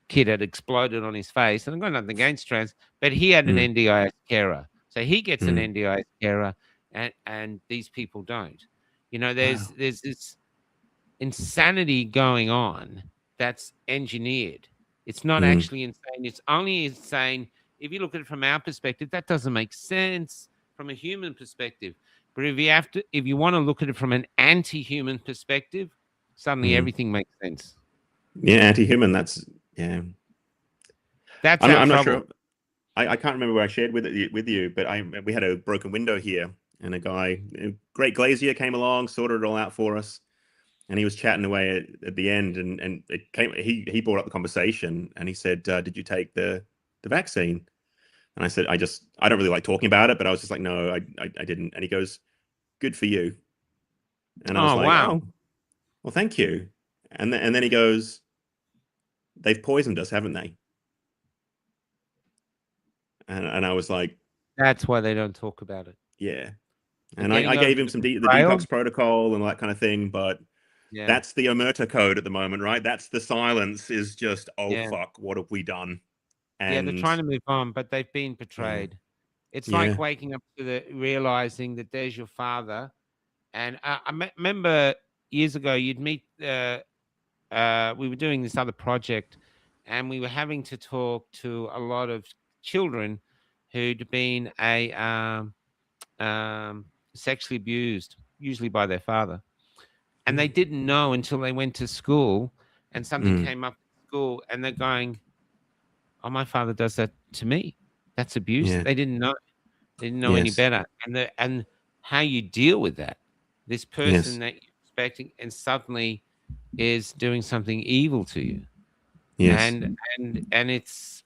kit had exploded on his face. And I've got nothing against trans, but he had an NDIS carer. So he gets an NDIS carer, and these people don't. You know, there's this insanity going on that's engineered. It's not actually insane. It's only insane if you look at it from our perspective. That doesn't make sense from a human perspective. But if you want to look at it from an anti-human perspective, suddenly everything makes sense. Yeah, anti-human. That's That's I'm our not trouble. sure. I can't remember where I shared with you, but we had a broken window here, and a guy, a great glazier, came along, sorted it all out for us, and he was chatting away at the end, and it came. He brought up the conversation, and he said, "Did you take the vaccine?" And I said, "I don't really like talking about it," but I was just like, "No, I didn't." And he goes, "Good for you." And I was like, wow. "Oh, well, thank you." And then he goes, "They've poisoned us, haven't they?" And I was like, That's why they don't talk about it. yeah. They're And I getting gave over him the the betrayal. detox protocol and all that kind of thing, but Yeah. that's the omerta code at the moment, right? That's the silence is just, oh, Yeah. fuck, what have we done? Yeah, they're And trying to move on, but they've been betrayed. It's like yeah, waking up to realizing that there's your father. And I remember years ago, you'd meet. We were doing this other project, and we were having to talk to a lot of children who'd been sexually abused, usually by their father, and they didn't know until they went to school, and something came up at school, and they're going, "Oh, my father does that to me. That's abuse." yeah, They didn't know. They didn't know any yes, better. And how you deal with that. This person yes, that you're expecting and suddenly is doing something evil to you. yes. And it's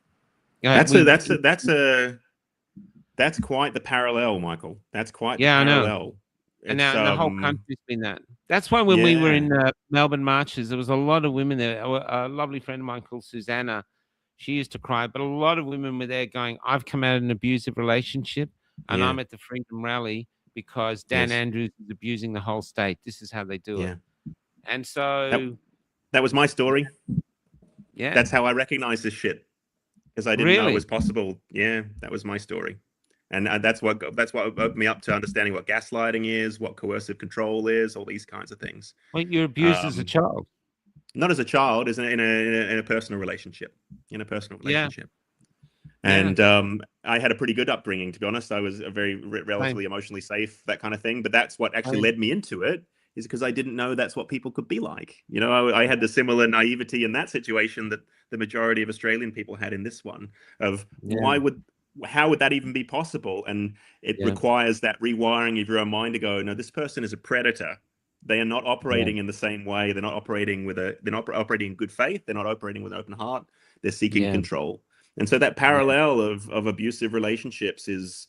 That's quite the parallel, Michael. That's quite the yeah, I know. parallel. And It's now and the whole country's been that. That's why when we were yeah, in Melbourne marches, there was a lot of women there. A lovely friend of mine called Susanna, she used to cry, but a lot of women were there going, "I've come out of an abusive relationship, and yeah, I'm at the Freedom Rally because Dan yes, Andrews is abusing the whole state. This is how they do it." yeah. And That so, that was my story. yeah, That's how I recognized this shit, because I didn't know it really. was possible. Yeah, that was my story. And that's what opened me up to understanding what gaslighting is, what coercive control is, all these kinds of things. Well, you're abused as a child. Not as a child, as in a personal relationship, Yeah, yeah, And I had a pretty good upbringing, to be honest. I was a very same, relatively emotionally safe, that kind of thing. But that's what actually same. led me into it, is because I didn't know that's what people could be like. You know, I had the similar naivety in that situation that the majority of Australian people had in this one, of Yeah, how would that even be possible? And it yeah, requires that rewiring of your own mind to go, no, this person is a predator. They are not yeah, operating in the same way. They're not operating they're not operating in good faith. They're not operating with an open heart. They're seeking yeah, control. And so that yeah, parallel of abusive relationships is,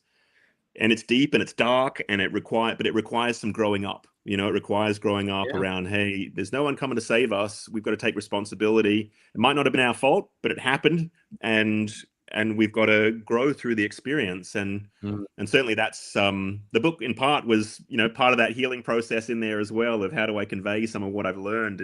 and it's deep and it's dark, and it requires some growing up. You know, it requires growing up yeah, around, hey, there's no one coming to save us. We've got to take responsibility. It might not have been our fault, but it happened, and we've got to grow through the experience. And mm. certainly that's the book in part was, part of that healing process in there as well, of how do I convey some of what I've learned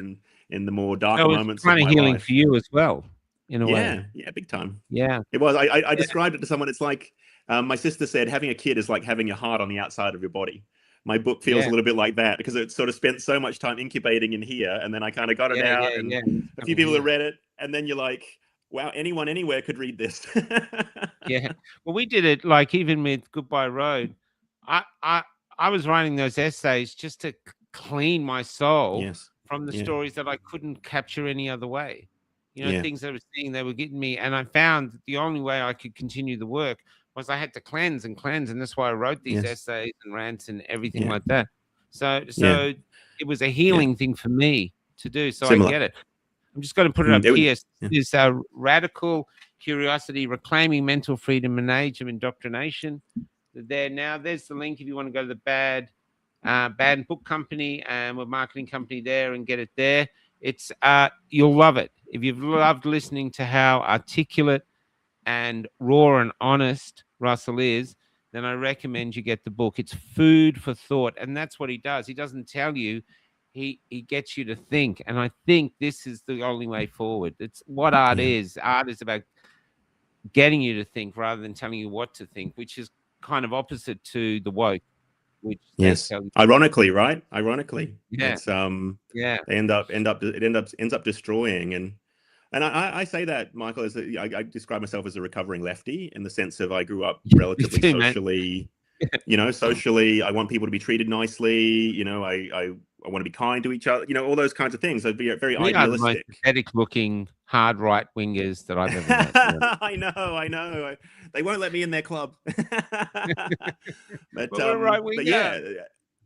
in the more darker So it's moments of kind of my healing for life. you as well, in a way. Yeah, yeah, big time. Yeah, It was. I yeah, described it to someone. It's like my sister said, having a kid is like having your heart on the outside of your body. My book feels yeah, a little bit like that, because it sort of spent so much time incubating in here, and then I kind of got it yeah, out, yeah, and yeah. It's a few coming people have here. read it, and then you're like, wow, anyone anywhere could read this. Yeah. Well, we did it like even with Goodbye Road. I I I was writing those essays just to clean my soul Yes. from the Yeah. stories that I couldn't capture any other way. Yeah. Things I was seeing, they were getting me, and I found that the only way I could continue the work was I had to cleanse and cleanse, and that's why I wrote these Yes. essays and rants and everything Yeah. like that. So Yeah. it was a Yeah. healing thing for me to do. So I Similar. get it. I'm just going to put it up It would. here. Yeah. This radical curiosity, reclaiming mental freedom in an age of indoctrination. There's the link if you want to go to the Bad Book Company, and we're marketing company there, and get it there. It's you'll love it if you've loved listening to how articulate and raw and honest Russell is. then I recommend you get the book. It's food for thought, and that's what he does. He doesn't tell you. He gets you to think, and I think this is the only way forward. It's what art Yeah. is. Art is about getting you to think rather than telling you what to think, which is kind of opposite to the woke, which they Yes. tell you. Ironically, right? Ironically, Yeah, it's yeah. they ends up destroying. And I say that, Michael, is that I describe myself as a recovering lefty in the sense of I grew up Me relatively too, man. socially, socially. I want people to be treated nicely. I want to be kind to each other. All those kinds of things. I'd be very We are the most idealistic. pathetic looking hard right wingers that I've ever met. I know. They won't let me in their club. But we're right but winger. yeah,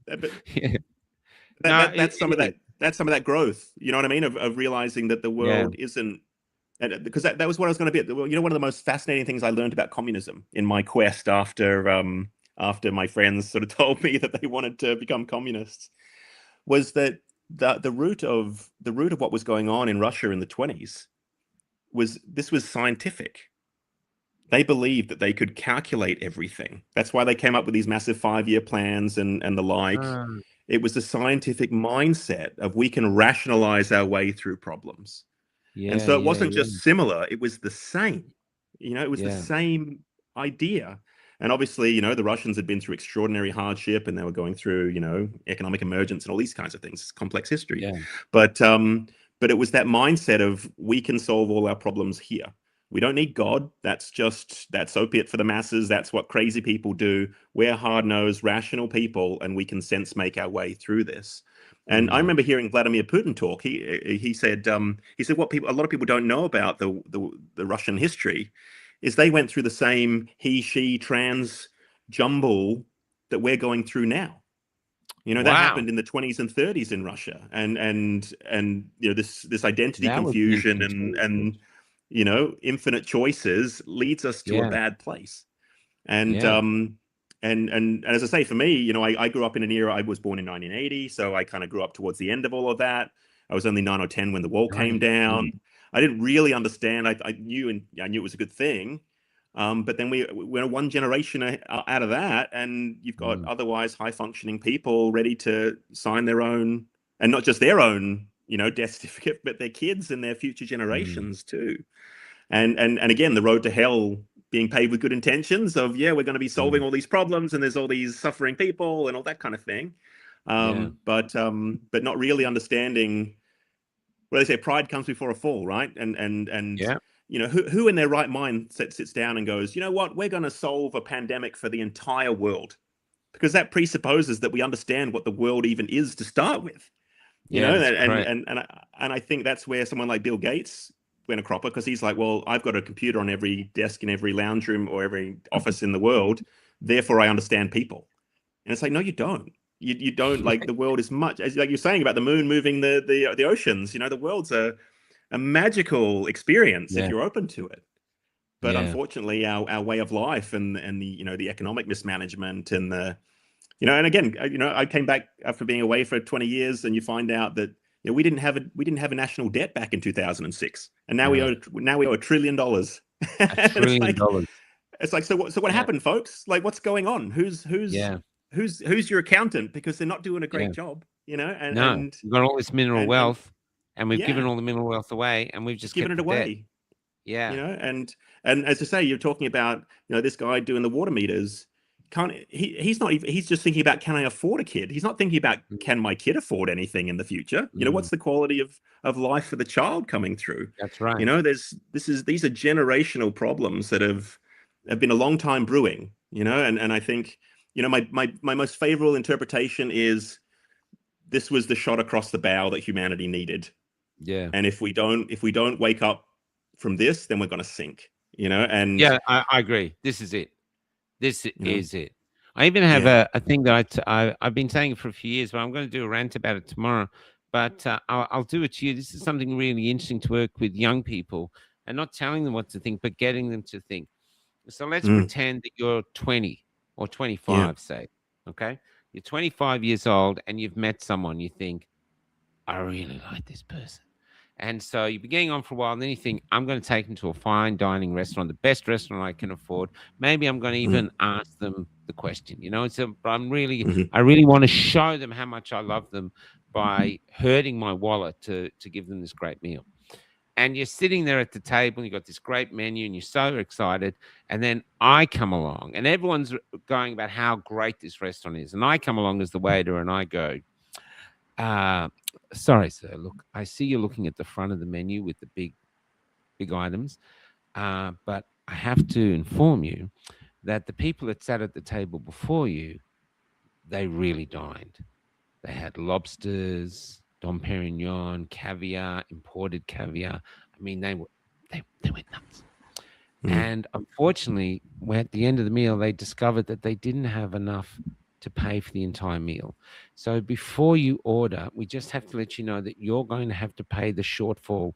but Yeah. No, that's some of it is. that. That's some of that growth. You know what I mean? Of realizing that the world isn't, and because that was what I was going to be. One of the most fascinating things I learned about communism in my quest after my friends sort of told me that they wanted to become communists was that the root of what was going on in Russia in the 1920s was scientific. They believed that they could calculate everything. That's why they came up with these massive 5-year plans and the like. It was the scientific mindset of we can rationalize our way through problems. And so it wasn't just similar, it was the same. It was the same idea. And obviously, the Russians had been through extraordinary hardship and they were going through, economic emergence and all these kinds of things. It's complex history. Yeah. But it was that mindset of we can solve all our problems here. We don't need God. That's opiate for the masses. That's what crazy people do. We're hard-nosed, rational people, and we can sense make our way through this. And I remember hearing Vladimir Putin talk. He said what a lot of people don't know about the Russian history is they went through the same he, she, trans jumble that we're going through now. That happened in the 1920s and 1930s in Russia, and this identity confusion and infinite choices leads us to a bad place. And as I say, for me, I grew up in an era. I was born in 1980, so I kind of grew up towards the end of all of that. I was only 9 or 10 when the wall came down. I didn't really understand. I knew it was a good thing. But then we're one generation out of that, and you've got otherwise high functioning people ready to sign their own, and not just their own, death certificate, but their kids and their future generations too. And again, the road to hell being paved with good intentions of, we're going to be solving all these problems and there's all these suffering people and all that kind of thing. But not really understanding, well, they say pride comes before a fall, right? And who in their right mind sits down and goes, you know what, we're going to solve a pandemic for the entire world, because that presupposes that we understand what the world even is to start with. And I think that's where someone like Bill Gates went a cropper, because he's like, well, I've got a computer on every desk in every lounge room or every office in the world, therefore I understand people. And it's like, no, you don't. You don't. Like, the world is much, as like you're saying about the moon moving the oceans. The world's a magical experience if you're open to it. But unfortunately, our way of life and the economic mismanagement and and again, I came back after being away for 20 years, and you find out that we didn't have a national debt back in 2006, and now we owe $1 trillion. $1 trillion. It's like, so what happened, folks? Like, what's going on? Who's your accountant? Because they're not doing a great job, and we've got all this mineral wealth, and we've given all the mineral wealth away, and we've just given it away. Debt. And as I say, you're talking about this guy doing the water meters. He's just thinking about, can I afford a kid? He's not thinking about, can my kid afford anything in the future? What's the quality of life for the child coming through? That's right. These are generational problems that have been a long time brewing, and I think, my most favorable interpretation is this was the shot across the bow that humanity needed. Yeah. And if we don't wake up from this, then we're going to sink, and I agree. This is it. This is it. I even have a thing that I've been saying for a few years, but I'm going to do a rant about it tomorrow. But I'll do it to you. This is something really interesting to work with young people, and not telling them what to think, but getting them to think. So let's pretend that you're 20 or 25, say. Okay? You're 25 years old and you've met someone. You think, I really like this person. And so you've been getting on for a while, and then you think, I'm going to take them to a fine dining restaurant, the best restaurant I can afford. Maybe I'm going to even ask them the question, you know. So I really want to show them how much I love them by hurting my wallet to give them this great meal. And you're sitting there at the table, and you've got this great menu, and you're so excited. And then I come along, and everyone's going about how great this restaurant is. And I come along as the waiter, and I go, sorry, sir, look, I see you're looking at the front of the menu with the big items. But I have to inform you that the people that sat at the table before you, they really dined. They had lobsters, Dom Perignon, caviar, imported caviar. I mean, they went nuts. And unfortunately, at the end of the meal, they discovered that they didn't have enough to pay for the entire meal. So before you order, we just have to let you know that you're going to have to pay the shortfall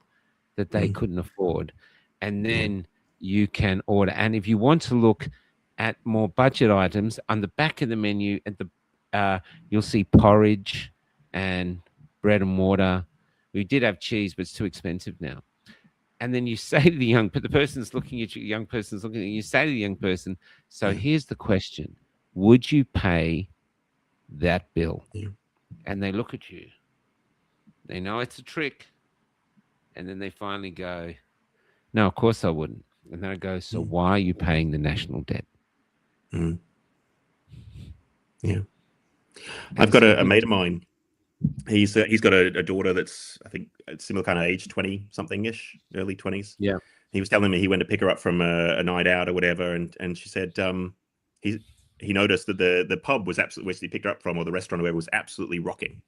that they couldn't afford. And then you can order. And if you want to look at more budget items, on the back of the menu, at the you'll see porridge and bread and water. We did have cheese, but it's too expensive now. And then you say to the person's looking at you, young person's looking at you, you say to the young person, so here's the question. Would you pay that bill? And they look at you. They know it's a trick. And then they finally go, no, of course I wouldn't. And then I go, so why are you paying the national debt? Yeah. I've got a mate of mine. He's got a daughter that's, I think, a similar kind of age, 20-something-ish, early 20s. Yeah. He was telling me he went to pick her up from a night out or whatever, and she said he noticed that the pub was absolutely, where she picked her up from, or the restaurant or whatever, was absolutely rocking.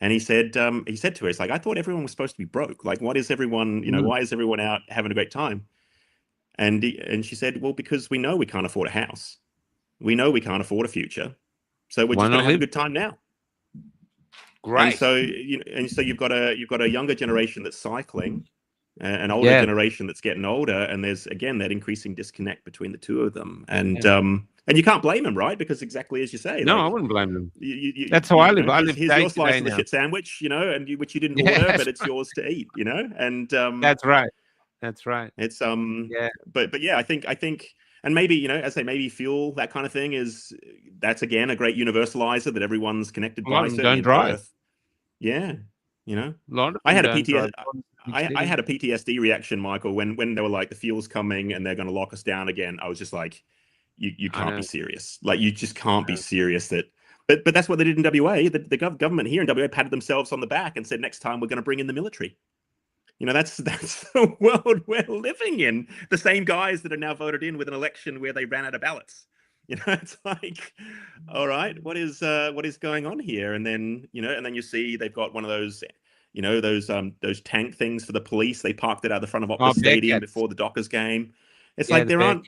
And he said to her, it's like, I thought everyone was supposed to be broke. Like, what is everyone, why is everyone out having a great time? And she said, well, because we know we can't afford a house. We know we can't afford a future. So we're just going to have a good time now. Great. And so you've got a younger generation that's cycling, an older generation that's getting older, and there's again that increasing disconnect between the two of them. And you can't blame them, right? Because exactly as you say, no, like, I wouldn't blame them. That's how I live. I live. Here's your slice of the shit sandwich, which you didn't order, but it's yours to eat, And that's right. That's right. It's but yeah, I think. And maybe, as I say, maybe fuel, that kind of thing that's again a great universalizer that everyone's connected by. Don't drive. Perth. Yeah, A lot of I had a PTSD reaction, Michael, when they were like, the fuel's coming and they're going to lock us down again. I was just like, you can't be serious. Like, you just can't be serious. But that's what they did in WA. The government here in WA patted themselves on the back and said, next time we're going to bring in the military. That's the world we're living in. The same guys that are now voted in with an election where they ran out of ballots. It's like, all right, what is going on here? And then, and then you see they've got one of those, those tank things for the police. They parked it out the front of Optus Stadium before the Dockers game. It's like there aren't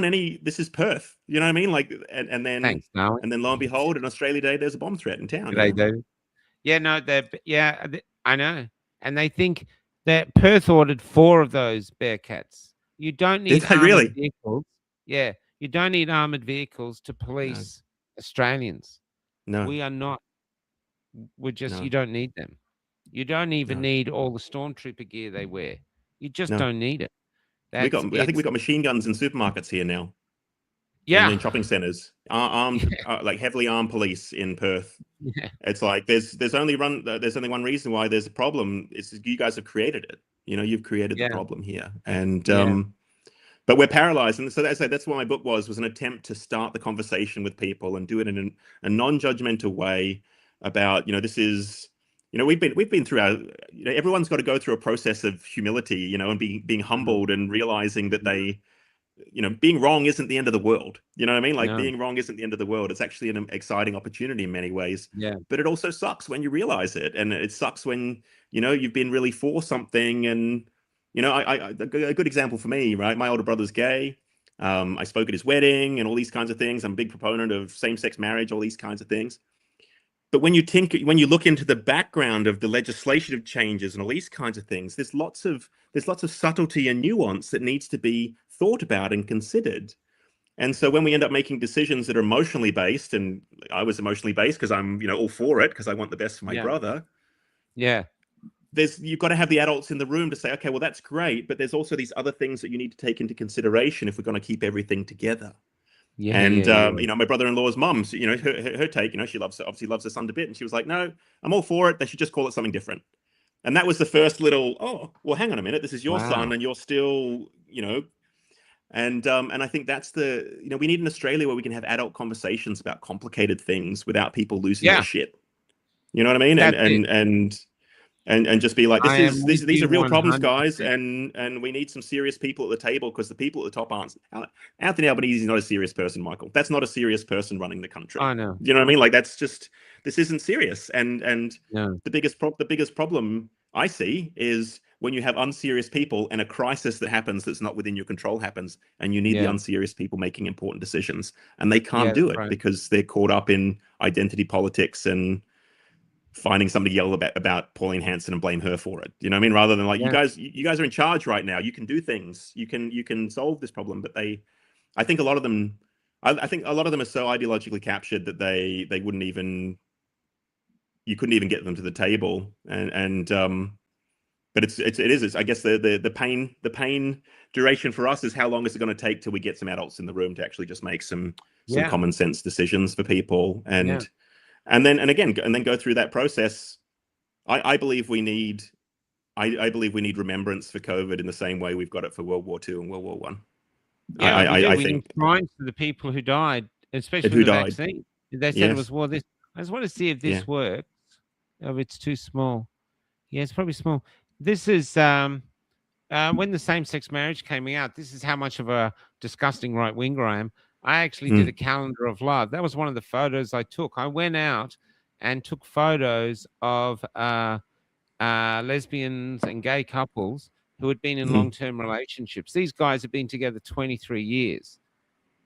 any. This is Perth. You know what I mean? Like, and then thanks, Noah. And then lo and behold, on Australia Day, there's a bomb threat in town. They do. Yeah, no, I know. And they think that Perth ordered 4 of those Bearcats. You don't need armored vehicles. Yeah, you don't need armored vehicles to police Australians. No, we are not. We're just. You don't need them. You don't even need all the stormtrooper gear they wear. You just don't need it. I think we got machine guns in supermarkets here now. Yeah, in shopping centres, armed, like heavily armed police in Perth. Yeah. It's like there's only one reason why there's a problem. It's you guys have created it. You've created the problem here, and but we're paralyzed. And so that's what my book was an attempt to start the conversation with people and do it in a non-judgmental way about this is. We've been through our. Everyone's got to go through a process of humility, and being humbled and realizing that they. Being wrong isn't the end of the world. You know what I mean? Like, being wrong isn't the end of the world. It's actually an exciting opportunity in many ways. Yeah. But it also sucks when you realize it. And it sucks when, you've been really for something. And, a good example for me, right? My older brother's gay. I spoke at his wedding and all these kinds of things. I'm a big proponent of same-sex marriage, all these kinds of things. But when you look into the background of the legislative changes and all these kinds of things, there's lots of subtlety and nuance that needs to be thought about and considered. And so when we end up making decisions that are emotionally based, and I was emotionally based because I'm all for it because I want the best for my brother. Yeah. you've got to have the adults in the room to say, okay, well, that's great, but there's also these other things that you need to take into consideration if we're going to keep everything together. And you know, my brother-in-law's mum's, you know, her take, you know, she obviously loves her son to bit, and she was like, no, I'm all for it. They should just call it something different. And that was the first little, oh, well, hang on a minute, this is your son, and you're still, you know. And I think that's the, you know, we need an Australia where we can have adult conversations about complicated things without people losing their shit. You know what I mean? And just be like, these are real problems, guys, and we need some serious people at the table, because the people at the top aren't. Anthony Albanese is not a serious person, Michael. That's not a serious person running the country. I know. You know what I mean? Like, that's just, this isn't serious. And the biggest problem I see is when you have unserious people and a crisis that happens that's not within your control happens, and you need the unserious people making important decisions, and they can't do it because they're caught up in identity politics and finding somebody yell about Pauline Hanson and blame her for it. You know what I mean? Rather than like, you guys are in charge right now. You can do things. You can solve this problem. But I think a lot of them are so ideologically captured that they wouldn't even, you couldn't even get them to the table. But it is I guess the pain duration for us is how long is it going to take till we get some adults in the room to actually just make some common sense decisions for people, and then go through that process. I believe we need remembrance for COVID in the same way we've got it for World War II and World War One. I think shrines to the people who died, especially with the vaccine. They said it was this. I just want to see if this works. Oh, it's too small. Yeah, it's probably small. This is when the same-sex marriage came out. This is how much of a disgusting right-winger I am. I actually did a calendar of love. That was one of the photos I took. I went out and took photos of lesbians and gay couples who had been in long-term relationships. These guys have been together 23 years.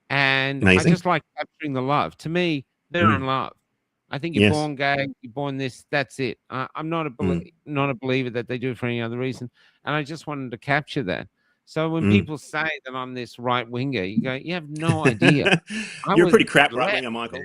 And I just like capturing the love. To me, they're in love. I think you're born gay, you're born this, that's it. I'm not a believer that they do it for any other reason. And I just wanted to capture that. So when people say that I'm this right winger, you go, you have no idea. You're a pretty crap right winger, Michael.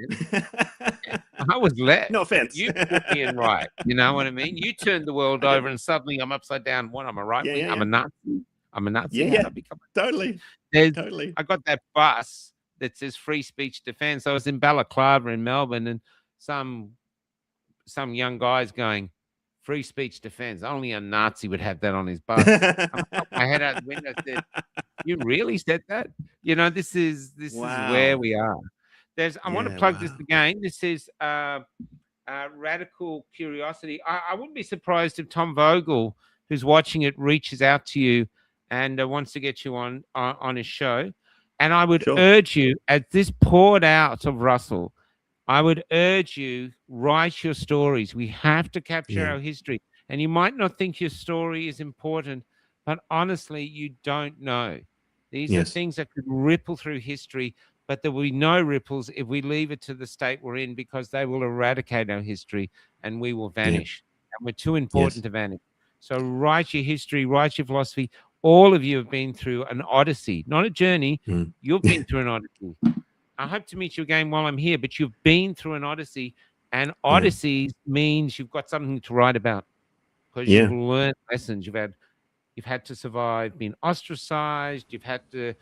I was left. No offense. You put me in right. You know what I mean? You turned the world over, and suddenly I'm upside down. What? I'm a right winger. I'm a Nazi. I'm a Nazi. Yeah. Totally. I got that bus that says free speech defense. I was in Balaclava in Melbourne, and some young guys going, free speech defense. Only a Nazi would have that on his bus. I put my head out the window and said, you really said that? You know, this is where we are. I want to plug this again. This is Radical Curiosity. I wouldn't be surprised if Tom Vogel, who's watching it, reaches out to you and wants to get you on his show. And I would urge you, as this poured out of Russell, I would urge you, write your stories. We have to capture our history. And you might not think your story is important, but honestly, you don't know. These are things that could ripple through history, but there will be no ripples if we leave it to the state we're in, because they will eradicate our history and we will vanish. And we're too important to vanish. So write your history, write your philosophy. All of you have been through an odyssey, not a journey. You've been through an odyssey. I hope to meet you again while I'm here, but you've been through an odyssey, and odyssey means you've got something to write about, because you've learned lessons. You've had to survive being ostracized. You've had to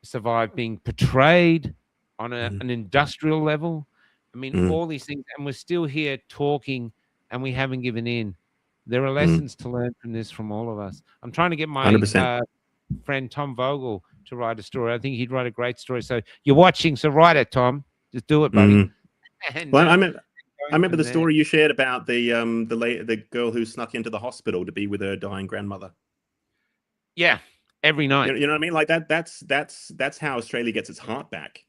survive being portrayed on an industrial level. I mean, all these things, and we're still here talking, and we haven't given in. There are lessons to learn from this, from all of us. I'm trying to get my friend Tom Vogel to write a story. I think he'd write a great story. So you're watching, so write it, Tom. Just do it, buddy. And, well, I remember the story you shared about the girl who snuck into the hospital to be with her dying grandmother. Yeah, every night. You know what I mean? Like that's how Australia gets its heart back.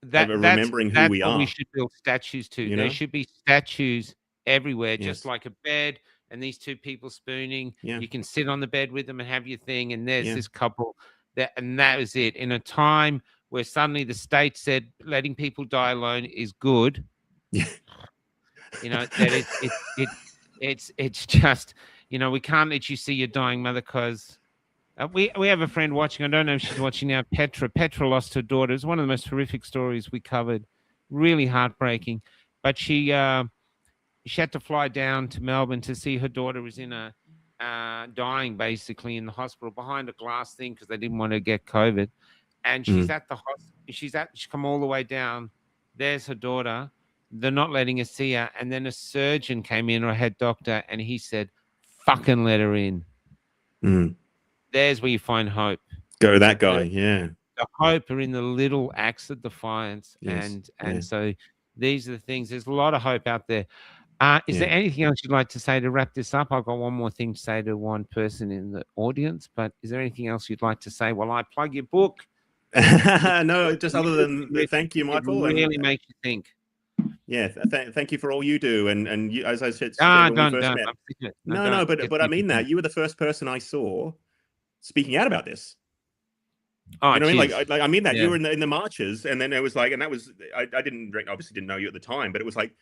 Remembering who we are. We should build statues to. There should be statues everywhere, just like a bed. And these two people spooning, you can sit on the bed with them and have your thing. And there's this couple and that was it. In a time where suddenly the state said letting people die alone is good. You know, that it's just, you know, we can't let you see your dying mother, because we have a friend watching. I don't know if she's watching now. Petra lost her daughter. It's one of the most horrific stories we covered. Really heartbreaking. But she had to fly down to Melbourne to see her daughter was in a dying basically in the hospital behind a glass thing because they didn't want to get COVID. And she's at the hospital. She's come all the way down. There's her daughter. They're not letting her see her. And then a surgeon came in, or a head doctor, and he said, fucking let her in. There's where you find hope. Go that guy, yeah. The hope are in the little acts of defiance. Yes, And so these are the things. There's a lot of hope out there. Is there anything else you'd like to say to wrap this up? I've got one more thing to say to one person in the audience, but is there anything else you'd like to say while I plug your book? No, just other than thank you, Michael. It really makes you think. Yeah, thank you for all you do, and you, as I said, But I mean that you were the first person I saw speaking out about this. Oh, you know what I mean? Like I mean that you were in the marches, and then it was like, and that was I obviously didn't know you at the time, but it was like,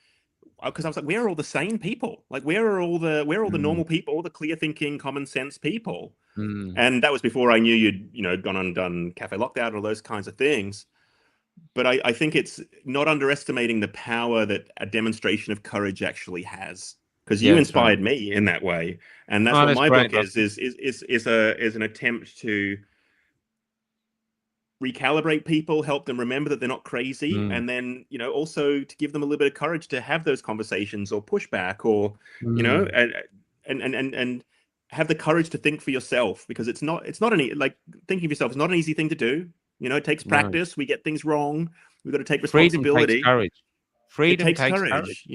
because I was like, where are all the sane people? Like, where are all the normal people, all the clear thinking, common sense people? And that was before I knew you'd gone and done Cafe Lockdown, all those kinds of things. But I think it's not underestimating the power that a demonstration of courage actually has, because you inspired me in that way, and that's what my book is an attempt to recalibrate people, help them remember that they're not crazy, and then also to give them a little bit of courage to have those conversations or pushback, or and have the courage to think for yourself, because it's not like thinking of yourself is not an easy thing to do. It takes practice. We get things wrong. We've got to take responsibility. Freedom takes takes courage.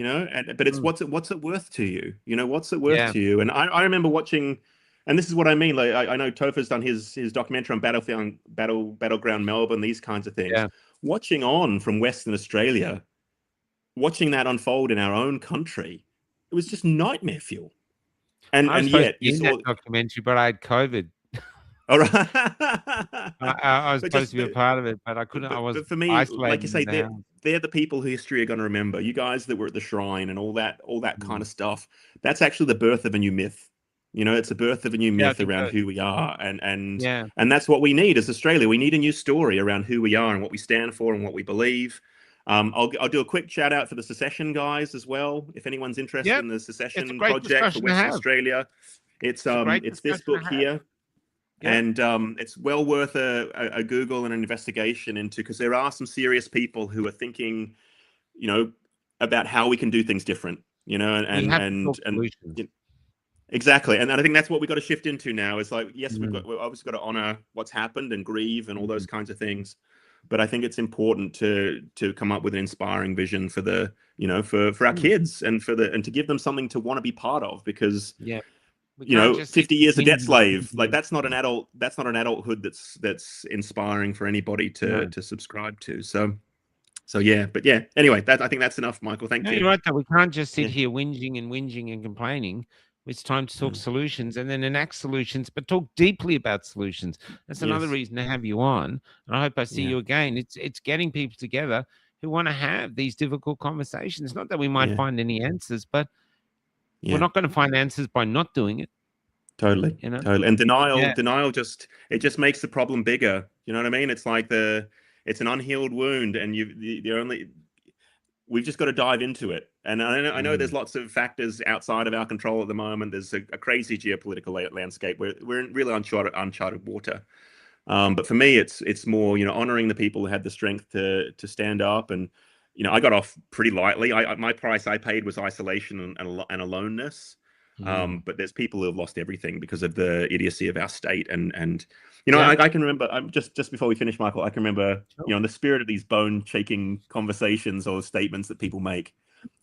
But it's what's it worth to you? What's it worth to you? And I remember watching, and this is what I mean. Like I know Topher's done his documentary on Battleground Melbourne, these kinds of things. Yeah. Watching on from Western Australia, watching that unfold in our own country, it was just nightmare fuel. And yet you saw that documentary, but I had COVID. All right. I was supposed to be a part of it, but I couldn't. But for me, like you say, they're the people who history are going to remember. You guys that were at the shrine and all that kind of stuff. That's actually the birth of a new myth. It's a birth of a new myth around who we are, and that's what we need as Australia. We need a new story around who we are and what we stand for and what we believe. I'll do a quick shout out for the secession guys as well. If anyone's interested in the secession project for Western Australia, it's this book here. Yeah. And it's well worth a Google and an investigation into, because there are some serious people who are thinking, about how we can do things different, exactly. And I think that's what we've got to shift into now. Is like, yes, we've obviously got to honor what's happened and grieve and all those kinds of things. But I think it's important to come up with an inspiring vision for the, for our kids and to give them something to want to be part of, because 50 years a debt slave, like that's not an adulthood that's inspiring for anybody to subscribe to. So yeah, but yeah, anyway, I think that's enough, Michael. Thank you. You're right, though. We can't just sit here whinging and complaining. It's time to talk solutions, and then enact solutions, but talk deeply about solutions. That's another reason to have you on, and I hope I see you again. It's getting people together who want to have these difficult conversations. Not that we might find any answers, but we're not going to find answers by not doing it. Totally. Totally. And denial just makes the problem bigger. You know what I mean? It's like it's an unhealed wound, and we've just got to dive into it. And I know there's lots of factors outside of our control at the moment. There's a crazy geopolitical landscape where we're in really uncharted water. But for me, it's more, honoring the people who had the strength to stand up. And, I got off pretty lightly. My price I paid was isolation and aloneness. But there's people who have lost everything because of the idiocy of our state. And I can remember, just before we finish, Michael, I can remember, in the spirit of these bone-shaking conversations or statements that people make,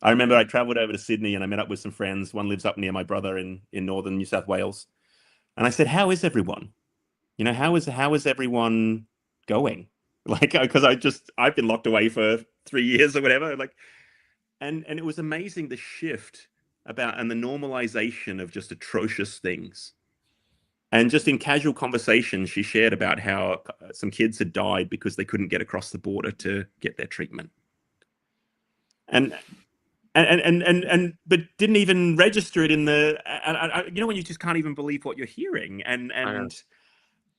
I remember I traveled over to Sydney and I met up with some friends. One lives up near my brother in northern New South Wales. And I said, how is everyone? How is everyone going? Like, because I've been locked away for 3 years or whatever. Like, and it was amazing, the shift and the normalization of just atrocious things. And just in casual conversation, she shared about how some kids had died because they couldn't get across the border to get their treatment. And but didn't even register it in the, when you just can't even believe what you're hearing. And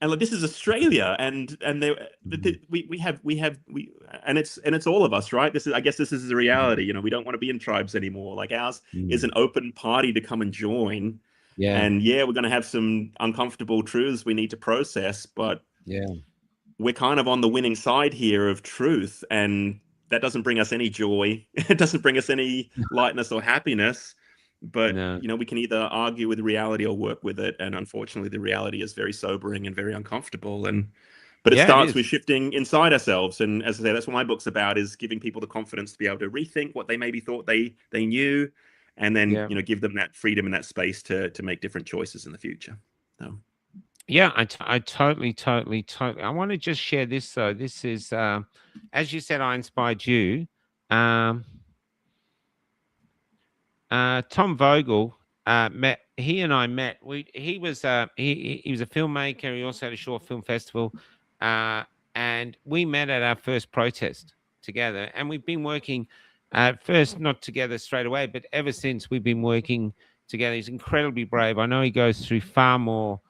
like, this is Australia, and we have, and it's all of us, right? I guess this is the reality. We don't want to be in tribes anymore. Like, ours is an open party to come and join. Yeah. And yeah, we're going to have some uncomfortable truths we need to process, but Yeah. we're kind of on the winning side here of truth, and that doesn't bring us any joy. It doesn't bring us any lightness or happiness. But No. we can either argue with reality or work with it, and unfortunately, the reality is very sobering and very uncomfortable. But it Yeah, it starts is. with shifting inside ourselves. And as I say, that's what my book's about: is giving people the confidence to be able to rethink what they maybe thought they knew, and then Yeah. give them that freedom and that space to make different choices in the future. So. Yeah, I totally. I want to just share this though. This is, as you said, I inspired you. Tom Vogel, he and I met. He was he was a filmmaker. He also had a short film festival, and we met at our first protest together. And we've been working at first not together straight away, but ever since we've been working together. He's incredibly brave. I know he goes through far more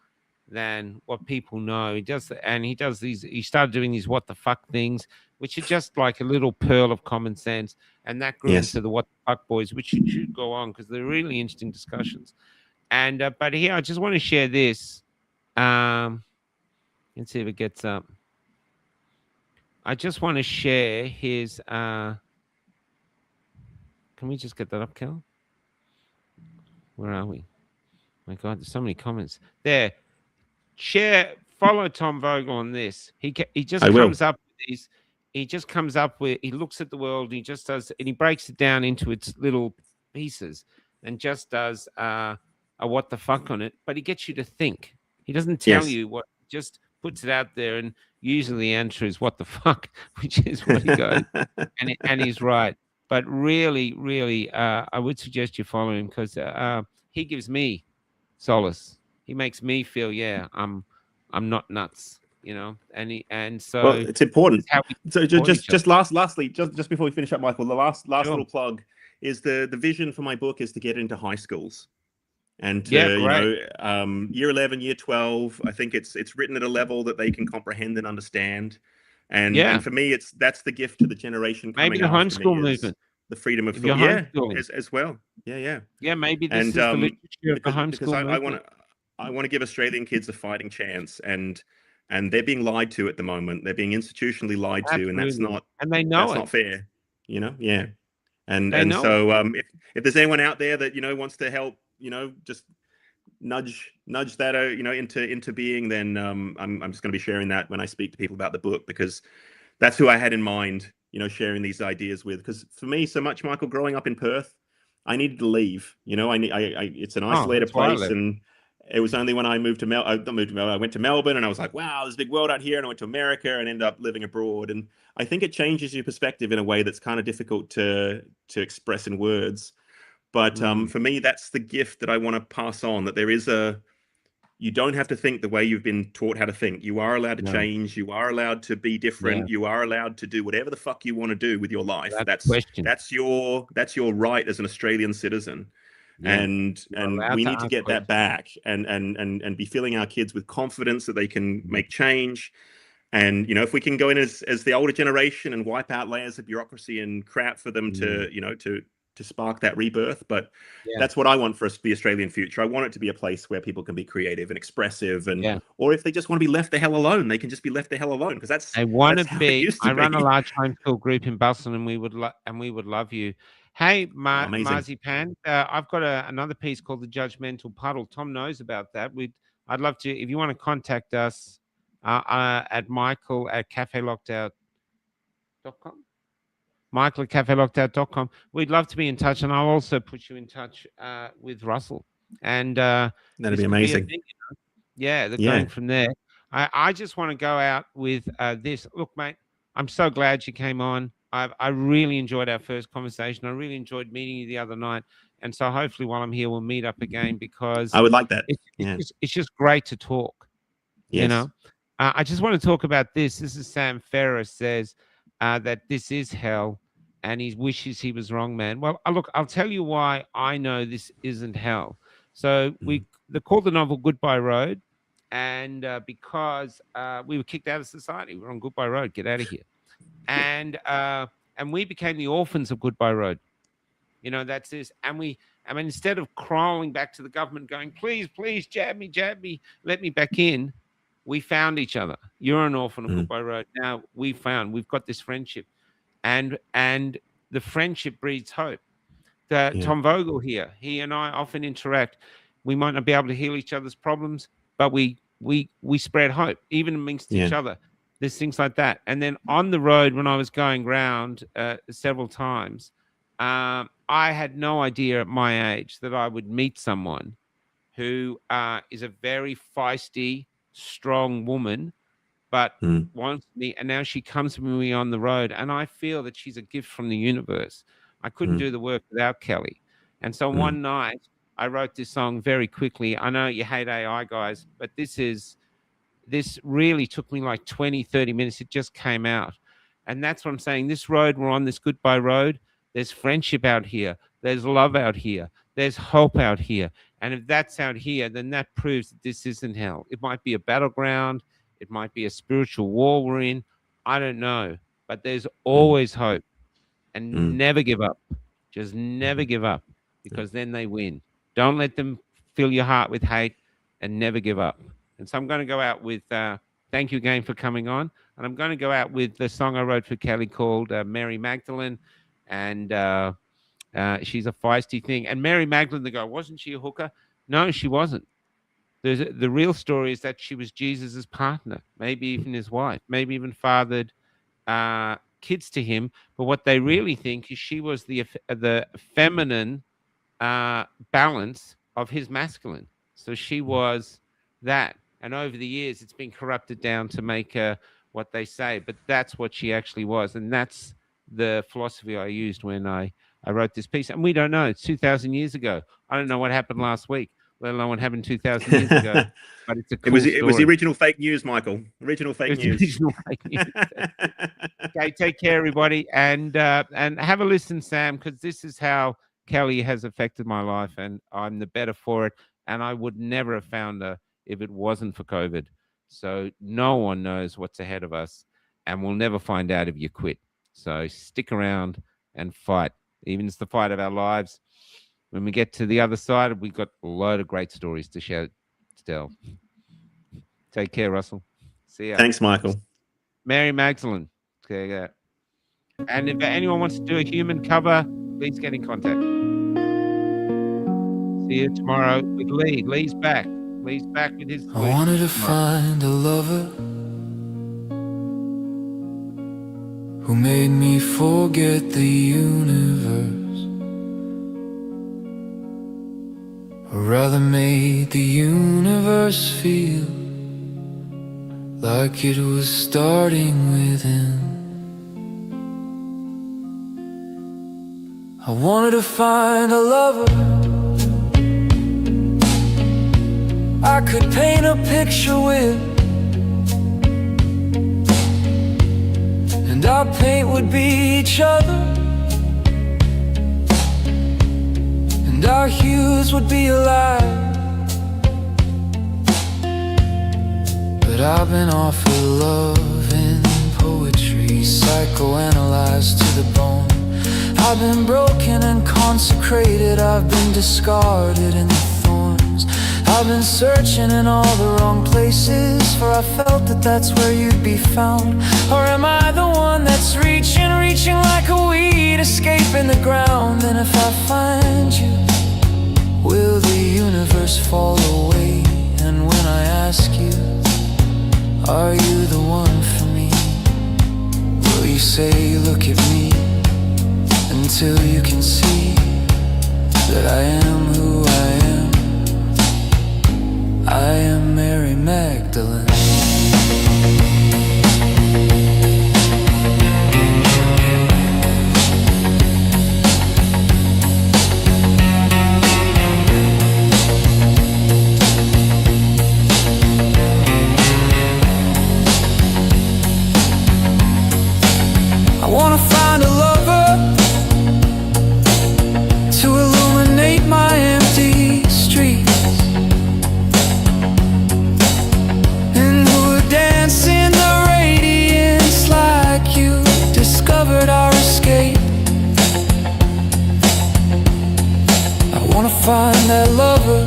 than what people know. He does, and he does these. He started doing these what the fuck things, which are just like a little pearl of common sense, and that grew Yes. into the what the fuck boys, which should go on because they're really interesting discussions. And but here, I just want to share this. Let's see if it gets up. I just want to share his. Can we just get that up, Kel? Where are we? My God, there's so many comments there. Share, follow Tom Vogel on this. He just comes up with these. He just comes up with. He looks at the world. He just does, and he breaks it down into its little pieces, and just does a what the fuck on it. But he gets you to think. He doesn't tell you what. Just puts it out there, and usually the answer is what the fuck, which is what he goes, and he's right. But really, really, I would suggest you follow him because he gives me solace. He makes me feel, yeah, I'm not nuts, and so well, it's important. So lastly, just before we finish up, Michael, the last Sure. little plug is the vision for my book is to get into high schools. And year 11, year 12, I think it's written at a level that they can comprehend and understand. And for me, that's the gift to the generation coming maybe the homeschool movement, the freedom of thought, as well. Maybe this is the literature of the homeschool because I want to give Australian kids a fighting chance, and they're being lied to at the moment. They're being institutionally lied to, and that's not not fair. And so if there's anyone out there that wants to help, just nudge that into being, then I'm just going to be sharing that when I speak to people about the book, because that's who I had in mind, sharing these ideas with. Because for me, so much, Michael, growing up in Perth, I needed to leave. It's an isolated place, and it was only when I moved to I went to Melbourne, and I was like, wow, there's a big world out here, and I went to America and ended up living abroad. And I think it changes your perspective in a way that's kind of difficult to express in words. But for me, that's the gift that I want to pass on, that there is you don't have to think the way you've been taught how to think. You are allowed to change. You are allowed to be different. You are allowed to do whatever the fuck you want to do with your life. That's your right as an Australian citizen. And we need to get that back and be filling our kids with confidence that they can make change. And if we can go in as the older generation and wipe out layers of bureaucracy and crap for them to spark that rebirth. But that's what I want for the Australian future. I want it to be a place where people can be creative and expressive, and or if they just want to be left the hell alone, they can just be left the hell alone, because that's I want to be. I run be. a large homeschool group in Boston, and we would love you. Hey, Marzipan, I've got another piece called The Judgmental Puddle. Tom knows about that. I'd love to, if you want to contact us at michael@cafelockedout.com. michael@cafelockedout.com. We'd love to be in touch, and I'll also put you in touch with Russell. And that'd be amazing. Going from there. I just want to go out with this. Look, mate, I'm so glad you came on. I really enjoyed our first conversation. I really enjoyed meeting you the other night. And so hopefully while I'm here, we'll meet up again, because I would like that. It's just great to talk. I just want to talk about this. This is Sam Ferris says that this is hell, and he wishes he was wrong, man. Well, look, I'll tell you why I know this isn't hell. So they called the novel Goodbye Road, and because we were kicked out of society, we're on Goodbye Road, get out of here. And we became the orphans of Goodbye Road. That's this. And I mean, instead of crawling back to the government going, please, please, jab me, let me back in, we found each other. You're an orphan of Goodbye Road. Now we've got this friendship, and the friendship breeds hope. Tom Vogel here, he and I often interact. We might not be able to heal each other's problems, but we spread hope, even amongst each other. There's things like that. And then on the road, when I was going round several times, I had no idea at my age that I would meet someone who is a very feisty, strong woman, but wants me. And now she comes to me on the road, and I feel that she's a gift from the universe. I couldn't do the work without Kelly. And so one night I wrote this song very quickly. I know you hate AI guys, but this really took me like 20, 30 minutes. It just came out. And that's what I'm saying. This road, we're on this Goodbye Road. There's friendship out here. There's love out here. There's hope out here. And if that's out here, then that proves that this isn't hell. It might be a battleground. It might be a spiritual war we're in. I don't know. But there's always hope. And never give up. Just never give up, because then they win. Don't let them fill your heart with hate, and never give up. And so I'm going to go out with thank you again for coming on. And I'm going to go out with the song I wrote for Kelly called Mary Magdalene. And she's a feisty thing. And Mary Magdalene, they go, wasn't she a hooker? No, she wasn't. The real story is that she was Jesus's partner, maybe even his wife, maybe even fathered kids to him. But what they really think is she was the feminine balance of his masculine. So she was that. And over the years, it's been corrupted down to make her what they say. But that's what she actually was. And that's the philosophy I used when I wrote this piece. And we don't know. It's 2,000 years ago. I don't know what happened last week, let alone what happened 2,000 years ago. But it's a cool story. It was the original fake news, Michael. Original fake news. Original fake news. Okay, take care, everybody. And have a listen, Sam, because this is how Kelly has affected my life. And I'm the better for it. And I would never have found her if it wasn't for COVID. So no one knows what's ahead of us. And we'll never find out if you quit. So stick around and fight. Even it's the fight of our lives. When we get to the other side, we've got a load of great stories to tell. Take care, Russell. See ya. Thanks, Michael. Mary Magdalene. Okay, and if anyone wants to do a human cover, please get in contact. See you tomorrow with Lee. Lee's back. Lee's back with his. I wanted to find a lover who made me forget the universe, or rather made the universe feel like it was starting within. I wanted to find a lover I could paint a picture with, and our paint would be each other, and our hues would be alive. But I've been offered love in poetry, psychoanalyzed to the bone. I've been broken and consecrated, I've been discarded in the thorns. I've been searching in all the wrong places, for I felt that that's where you'd be found. Or am I the one that's reaching like a weed, escaping the ground? And if I find you, will the universe fall away? And when I ask you, are you the one for me, will you say, look at me, until you can see that I am who I am. I am Mary Magdalene. I wanna find a lover to illuminate my empty streets, find that lover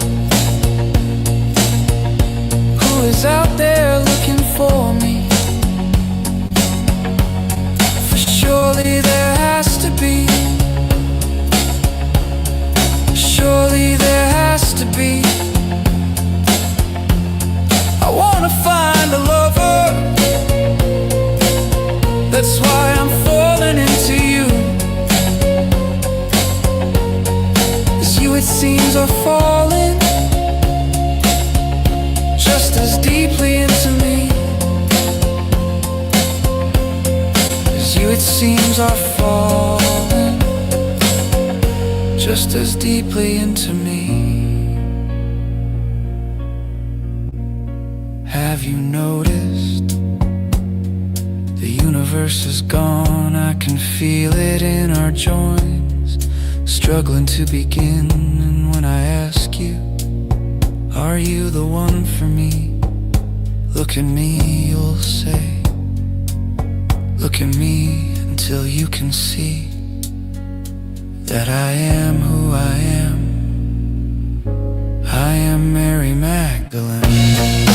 who is out there looking for me. For surely there has to be, surely there has to be. I wanna find a lover, that's why I'm falling into you. As you it seems are falling just as deeply into me. As you it seems are falling just as deeply into me. Have you noticed? The universe is gone, I can feel it in our joints, struggling to begin. And when I ask you, are you the one for me? Look at me, you'll say. Look at me until you can see that I am who I am. I am Mary Magdalene.